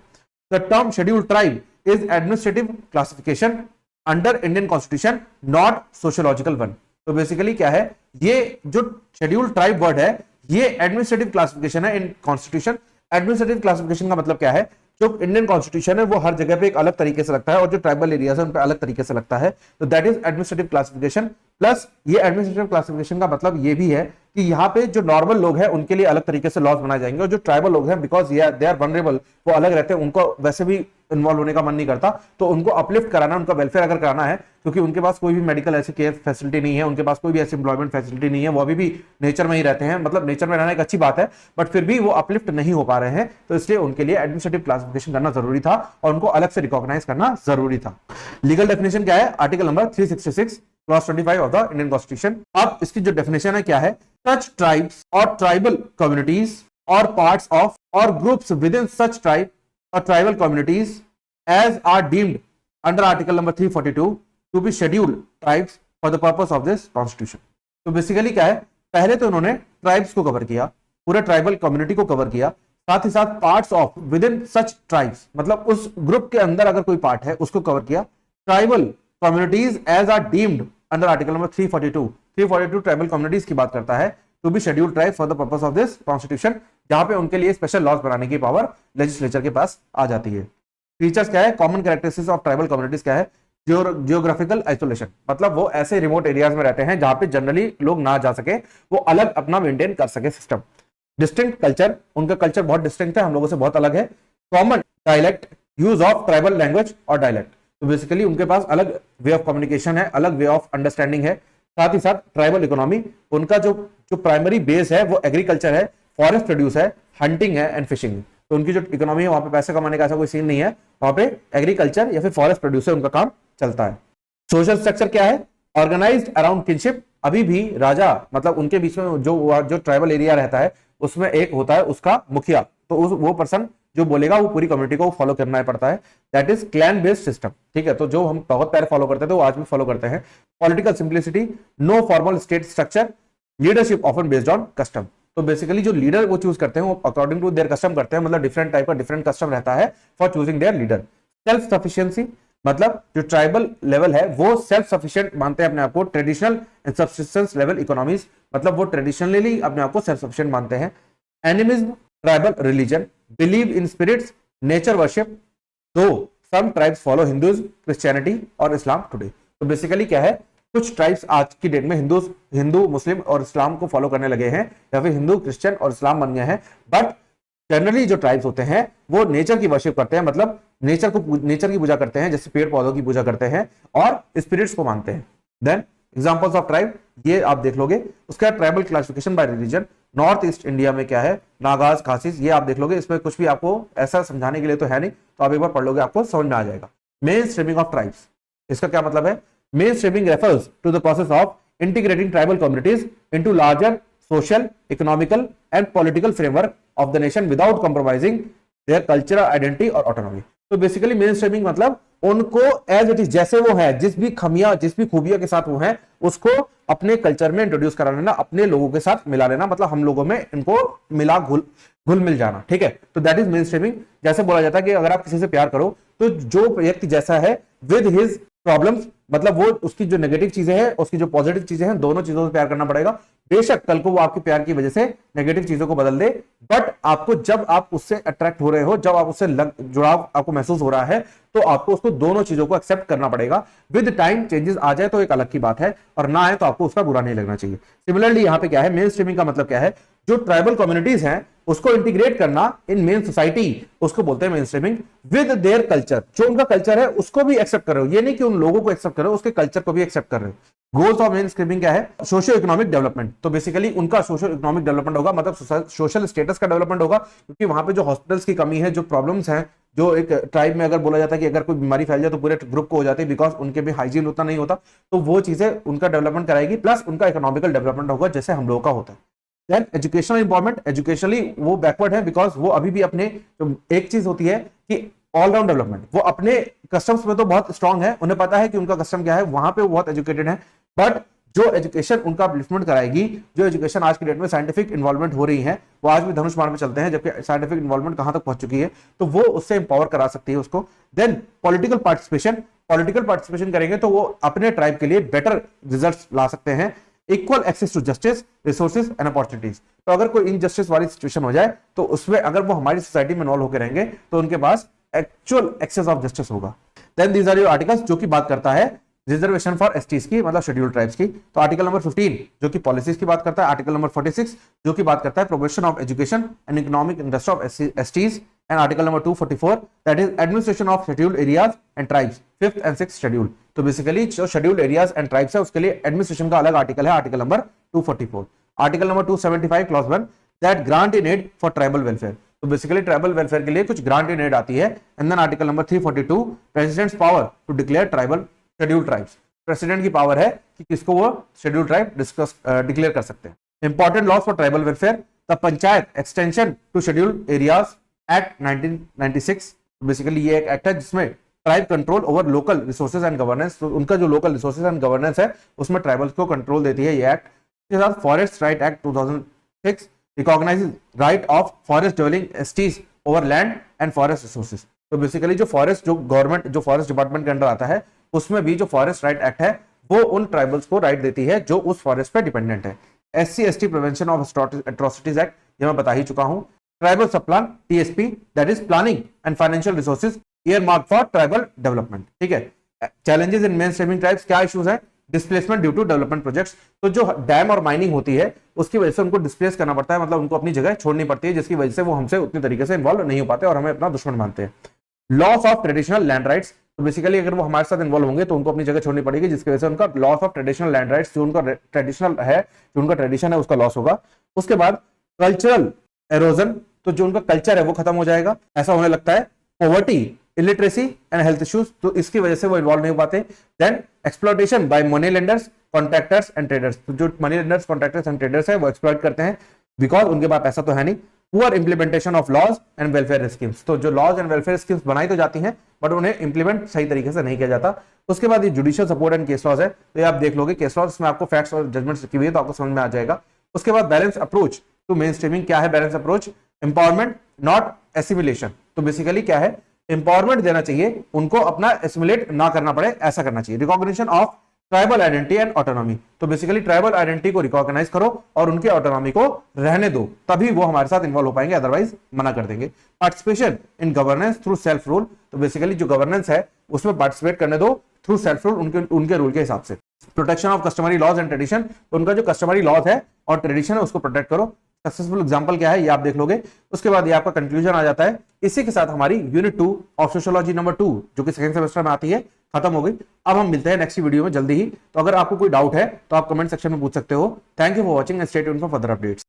The term scheduled tribe is administrative classification under Indian constitution, not sociological one. तो बेसिकली क्या है, ये जो शेड्यूल्ड ट्राइब वर्ड है ये एडमिनिस्ट्रेटिव क्लासिफिकेशन है इन कॉन्स्टिट्यूशन. एडमिनिस्ट्रेटिव क्लासिफिकेशन का मतलब क्या है, जो इंडियन कॉन्स्टिट्यूशन है वो हर जगह पे एक अलग तरीके से लगता है और जो ट्राइबल एरियाज है उन पे अलग तरीके से लगता है. तो that is administrative classification plus ये एडमिनिस्ट्रेटिव क्लासिफिकेशन का मतलब ये भी है कि यहाँ पे जो नॉर्मल लोग हैं उनके लिए अलग तरीके से लॉज बनाए जाएंगे, और जो ट्राइबल लोग हैं बिकॉज दे आर वनरेबल, वो अलग रहते हैं, उनको वैसे भी इन्वॉल्व होने का मन नहीं करता, तो उनको अपलिफ्ट कराना, उनका वेलफेयर अगर कराना है, क्योंकि उनके पास कोई भी मेडिकल ऐसी केयर फैसिलिटी नहीं है, उनके पास कोई भी ऐसी एम्प्लॉयमेंट फैसिलिटी नहीं है, वो अभी भी नेचर में ही रहते हैं, मतलब नेचर में रहना एक अच्छी बात है, बट फिर भी वो अपलिफ्ट नहीं हो पा रहे हैं, तो इसलिए उनके लिए एडमिनिस्ट्रेटिव क्लासिफिकेशन करना जरूरी था और उनको अलग से रिकॉग्नाइज करना जरूरी था। लीगल डेफिनेशन क्या है? Article number 366 clause 25 of the Indian constitution. अब इसकी जो डेफिनेशन है क्या है? Such tribes or tribal communities or parts of or groups within such tribe or tribal communities as are deemed under article number 342 to be scheduled tribes for the purpose of this constitution। तो basically क्या है? पहले तो उन्होंने tribes को cover किया, पूरे tribal community को कवर किया, साथ ही साथ parts of with in such tribes, मतलब उस ग्रुप के अंदर अगर कोई पार्ट है उसको कवर किया। Tribal communities as are deemed under article number 342 tribal communities की बात करता है, to be scheduled tribe for the purpose of this constitution, जहां पे उनके लिए स्पेशल लॉज बनाने की पावर लेजिस्लेचर के पास आ जाती है। फीचर्स क्या है? Common characteristics of tribal communities क्या है? जियोग्राफिकल आइसोलेशन, मतलब वो ऐसे रिमोट एरियाज में रहते हैं जहां पे जनरली लोग ना जा सके, वो अलग अपना मेंटेन कर सके सिस्टम। डिस्टिंक्ट कल्चर, उनका कल्चर बहुत डिस्टिंक्ट है, हम लोगों से बहुत अलग है। Common dialect, use of tribal language और डायलेक्ट, तो बेसिकली उनके पास अलग वे ऑफ कम्युनिकेशन है, अलग वे ऑफ अंडरस्टैंडिंग है। साथ ही साथ ट्राइबल इकोनॉमी, उनका जो प्राइमरी बेस है वो एग्रीकल्चर है, फॉरेस्ट प्रोड्यूस है, हंटिंग है एंड फिशिंग, तो उनकी जो इकोनॉमी है वहां पे पैसे कमाने का ऐसा कोई सीन नहीं है, वहां पे एग्रीकल्चर या फिर फॉरेस्ट प्रोड्यूस है, उनका काम चलता है। सोशल स्ट्रक्चर क्या है? ऑर्गेनाइज्ड अराउंड किनशिप, अभी भी राजा, मतलब उनके बीच में जो ट्राइबल एरिया रहता है उसमें एक होता है उसका मुखिया, तो वो पर्सन जो बोलेगा वो पूरी कम्युनिटी को फॉलो करना पड़ता है, that is clan based system. ठीक है, तो जो हम बहुत पहले फॉलो करते थे वो आज भी फॉलो करते हैं। Political simplicity, no formal state structure, leadership often based on custom, तो बेसिकली जो लीडर वो चूज करते हैं वो अकॉर्डिंग टू देयर कस्टम करते हैं, मतलब डिफरेंट टाइप का डिफरेंट कस्टम रहता है for choosing there leader. Self sufficiency, मतलब जो ट्राइबल लेवल है वो सेल्फ सफिशिएंट मानते हैं अपने आप को। Traditional and subsistence level economies, मतलब वो ट्रेडिशनली अपने आप को सेल्फ सफिशिएंट मानते हैं। Animism, tribal religion, believe in spirits, nature worship, though some tribes follow Hindus, Christianity और इस्लाम टुडे, तो बेसिकली क्या है? कुछ ट्राइब्स आज की डेट में हिंदू मुस्लिम और इस्लाम को फॉलो करने लगे हैं, या फिर हिंदू क्रिश्चियन और इस्लाम बन गए हैं, बट जनरली जो ट्राइब्स होते हैं वो नेचर की वर्शिप करते हैं, मतलब नेचर की पूजा करते हैं, जैसे पेड़ पौधों की पूजा करते हैं और स्पिरिट्स को मानते हैं। देन एग्जांपल्स ऑफ ट्राइब, ये आप देख लोगे। उसका tribal classification bye religion, north east India में क्या है? नागाज, खासीस, ये आप देख लोगे, इसमें कुछ भी आपको ऐसा समझाने के लिए तो है नहीं, तो आप एक बार पढ़ लोगे आपको समझ में आ जाएगा। मेन स्ट्रीमिंग ऑफ ट्राइब्स, इसका क्या मतलब है? Mainstreaming refers to the process of integrating tribal communities into larger social, economical and political framework of the nation without compromising their cultural identity और ऑटोनॉमी, तो बेसिकली मेन स्ट्रीमिंग मतलब उनको as it is, जैसे वो है, जिस भी खूबियों के साथ वो है, उसको अपने कल्चर में इंट्रोड्यूस करा लेना, अपने लोगों के साथ मिला लेना, मतलब हम लोगों में इनको मिला घुल मिल जाना। ठीक है, तो दैट इज मेन स्ट्रीमिंग। जैसे बोला जाता है कि अगर आप किसी से प्यार करो तो जो व्यक्ति जैसा है विद हिज प्रॉब्लम्स, मतलब वो उसकी जो नेगेटिव चीजें हैं उसकी जो पॉजिटिव चीजें हैं, दोनों चीजों से प्यार करना पड़ेगा। बेशक कल को वो आपके प्यार की वजह से नेगेटिव चीजों को बदल दे, बट आपको जब आप उससे अट्रैक्ट हो रहे हो, जब आप उससे जुड़ाव आपको महसूस हो रहा है, तो आपको उसको दोनों चीजों को एक्सेप्ट करना पड़ेगा। विद टाइम चेंजेस आ जाए तो एक अलग की बात है, और ना आए तो आपको उसका बुरा नहीं लगना चाहिए। सिमिलरली यहाँ पे क्या है? मेन स्ट्रीमिंग का मतलब क्या है? जो ट्राइबल कम्युनिटीज हैं उसको इंटीग्रेट करना इन मेन सोसाइटी, उसको बोलते हैं main streaming. With their culture, जो उनका कल्चर है उसको भी एक्सेप्ट करो, ये नहीं कि उन लोगों को एक्सेप्ट करो, उसके कल्चर को भी एक्सेप्ट कर रहे हो। गोल्स ऑफ मेन स्ट्रीमिंग क्या है? सोशियो इकोनॉमिक डेवलपमेंट, तो बेसिकली उनका सोशियो इकोनॉमिक डेवलपमेंट होगा, मतलब सोशल स्टेटस का डेवलपमेंट होगा, क्योंकि वहां पे जो हॉस्पिटल्स की कमी है, जो प्रॉब्लम्स हैं, जो एक ट्राइब में अगर बोला जाता है कि अगर कोई बीमारी फैल जाए तो पूरे ग्रुप को हो जाती है, बिकॉज उनके भी हाइजीन उतना नहीं होता, तो वो चीजें उनका डेवलपमेंट कराएगी, प्लस उनका इकोनॉमिकल डेवलपमेंट होगा जैसे हम लोगों का होता है। देन एजुकेशनल इंपॉर्टमेंट, एजुकेशनली वो बैकवर्ड है, बिकॉज वो अभी भी अपने, एक चीज होती है कि ऑलराउंड डेवलपमेंट, वो अपने कस्टम्स में तो बहुत स्ट्रांग है, उन्हें पता है कि उनका कस्टम क्या है, वहां पे वो बहुत एजुकेटेड है, बट जो एजुकेशन उनका अपलिफ्टमेंट कराएगी, जो एजुकेशन आज की डेट में साइंटिफिक इन्वॉल्वमेंट हो रही है, वो आज भी धनुष बाण पे चलते हैं, जबकि साइंटिफिक इन्वॉल्वमेंट कहां तक पहुंच चुकी है, तो वो उससे इंपावर करा सकती है उसको। देन पॉलिटिकल पार्टिसिपेशन करेंगे तो वो अपने ट्राइब के लिए बेटर रिजल्ट्स ला सकते हैं। Equal access to justice, resources and opportunities, तो अगर कोई इनजस्टिस वाली सिचुएशन हो जाए तो उसमें अगर वो हमारी सोसाइटी में इन्वॉल्व होकर रहेंगे तो उनके पास एक्चुअल एक्सेस ऑफ जस्टिस होगा। Then these are your articles, जो की बात करता है रिजर्वेशन फॉर एसटीज की, मतलब शेड्यूल ट्राइब्स की। तो आर्टिकल नंबर 15 जो कि पॉलिसीज की बात करता है, आर्टिकल नंबर 46 जो कि बात करता है promotion of education and economic interest of STs, and article number 244 that is administration of scheduled areas and tribes, 5th and 6th schedule. तो बेसिकली जो शेड्यूल्ड एरियाज एंड ट्राइब्स है उसके लिए एडमिनिस्ट्रेशन का अलग आर्टिकल है, article number 244। Article number 275 clause 1 that grant in aid for tribal welfare. तो basically tribal welfare के लिए कुछ ग्रांट इन एड आती है। And then article number 342 president's power to declare tribal scheduled tribes. President की power है कि किसको वो शेड्यूल्ड ट्राइब डिक्लेयर कर सकते हैं। Important laws for tribal welfare, the panchayat extension to scheduled areas act 1996। Basically ये एक एक्ट है जिसमें tribe control over local resources and governance, तो उनका जो लोकल रिसोर्सेज एंड गवर्नेंस है उसमें ट्राइबल्स को कंट्रोल देती है ये एक्ट। इसके साथ forest right act 2006 recognises right of forest dwelling STs over land and forest resources. तो बेसिकली जो फॉरेस्ट, जो गवर्नमेंट, जो फॉरेस्ट डिपार्टमेंट के अंडर आता है उसमें भी जो फॉरेस्ट राइट एक्ट है वो उन ट्राइबल्स को राइट देती है जो उस फॉरेस्ट पे डिपेंडेंट है। SC/ST prevention of atrocities act, ये मैं बता ही चुका हूं। Tribal sub plan TSP that is planning and financial resources earmarked for tribal development, ठीक है। Challenges in mainstreaming tribes, क्या इश्यूज है? Displacement due to development projects. तो जो डैम और माइनिंग होती है उसकी वजह से उनको डिस्प्लेस करना पड़ता है, मतलब उनको अपनी जगह छोड़नी पड़ती है, जिसकी वजह से वो हमसे उतनी तरीके से इन्वॉल्व नहीं हो पाते और हमें अपना दुश्मन मानते हैं। Loss of traditional land rights, तो बेसिकली अगर वो हमारे साथ इन्वॉल्व होंगे तो उनको अपनी जगह छोड़नी पड़ेगी, जिसकी वजह से उनका loss of traditional land rights, जो उनका ट्रेडिशनल है, जो उनका ट्रेडिशन है उसका लॉस होगा। उसके बाद कल्चरल एरोजन, तो जो उनका कल्चर है वो खत्म हो जाएगा, ऐसा होने लगता है। Poverty, illiteracy and health issues, तो इसकी वजह से वो इन्वॉल्व नहीं हो पाते। Then exploitation by money lenders, contractors and traders, तो जो money lenders, contractors and traders है वो एक्सप्लॉइट करते हैं बिकॉज उनके पास पैसा तो है नहीं। Poor implementation of laws and welfare schemes, तो जो लॉज एंड वेलफेयर स्कीम्स बनाई तो जाती हैं बट उन्हें इंप्लीमेंट सही तरीके से नहीं किया जाता। उसके बाद ये judicial support and case laws है, तो ये आप देख लोगे केस लॉज में आपको फैक्ट्स और जजमेंट्स लिखी हुई है तो आपको समझ में आ जाएगा। उसके बाद balance approach to mainstreaming, क्या है balance approach? Empowerment not assimilation, तो बेसिकली क्या है? एम्पावरमेंट देना चाहिए, उनको अपना एसिमिलेट ना करना पड़े, ऐसा करना चाहिए। Recognition of tribal identity and autonomy, तो बेसिकली ट्राइबल आइडेंटिटी को रिकॉग्नाइज करो और उनके ऑटोनॉमी को रहने दो, तभी वो हमारे साथ इन्वॉल्व हो पाएंगे, अदरवाइज मना कर देंगे। Participation in governance through self rule, तो बेसिकली जो गवर्नेंस है उसमें पार्टिसिपेट करने दो थ्रू सेल्फ रूल, उनके रूल के हिसाब से। Protection of customary laws and tradition, तो उनका जो कस्टमरी लॉज है और ट्रेडिशन है उसको प्रोटेक्ट करो। सक्सेसफुल एग्जांपल क्या है ये आप देख लोगे। उसके बाद ये आपका कंक्लूजन आ जाता है। इसी के साथ हमारी यूनिट 2 ऑफ सोशियोलॉजी नंबर 2 जो कि सेकंड सेमेस्टर में आती है खत्म हो गई। अब हम मिलते हैं नेक्स्ट वीडियो में जल्दी ही। तो अगर आपको कोई डाउट है तो आप कमेंट सेक्शन में पूछ सकते हो। Thank you for watching and stay tuned for further updates.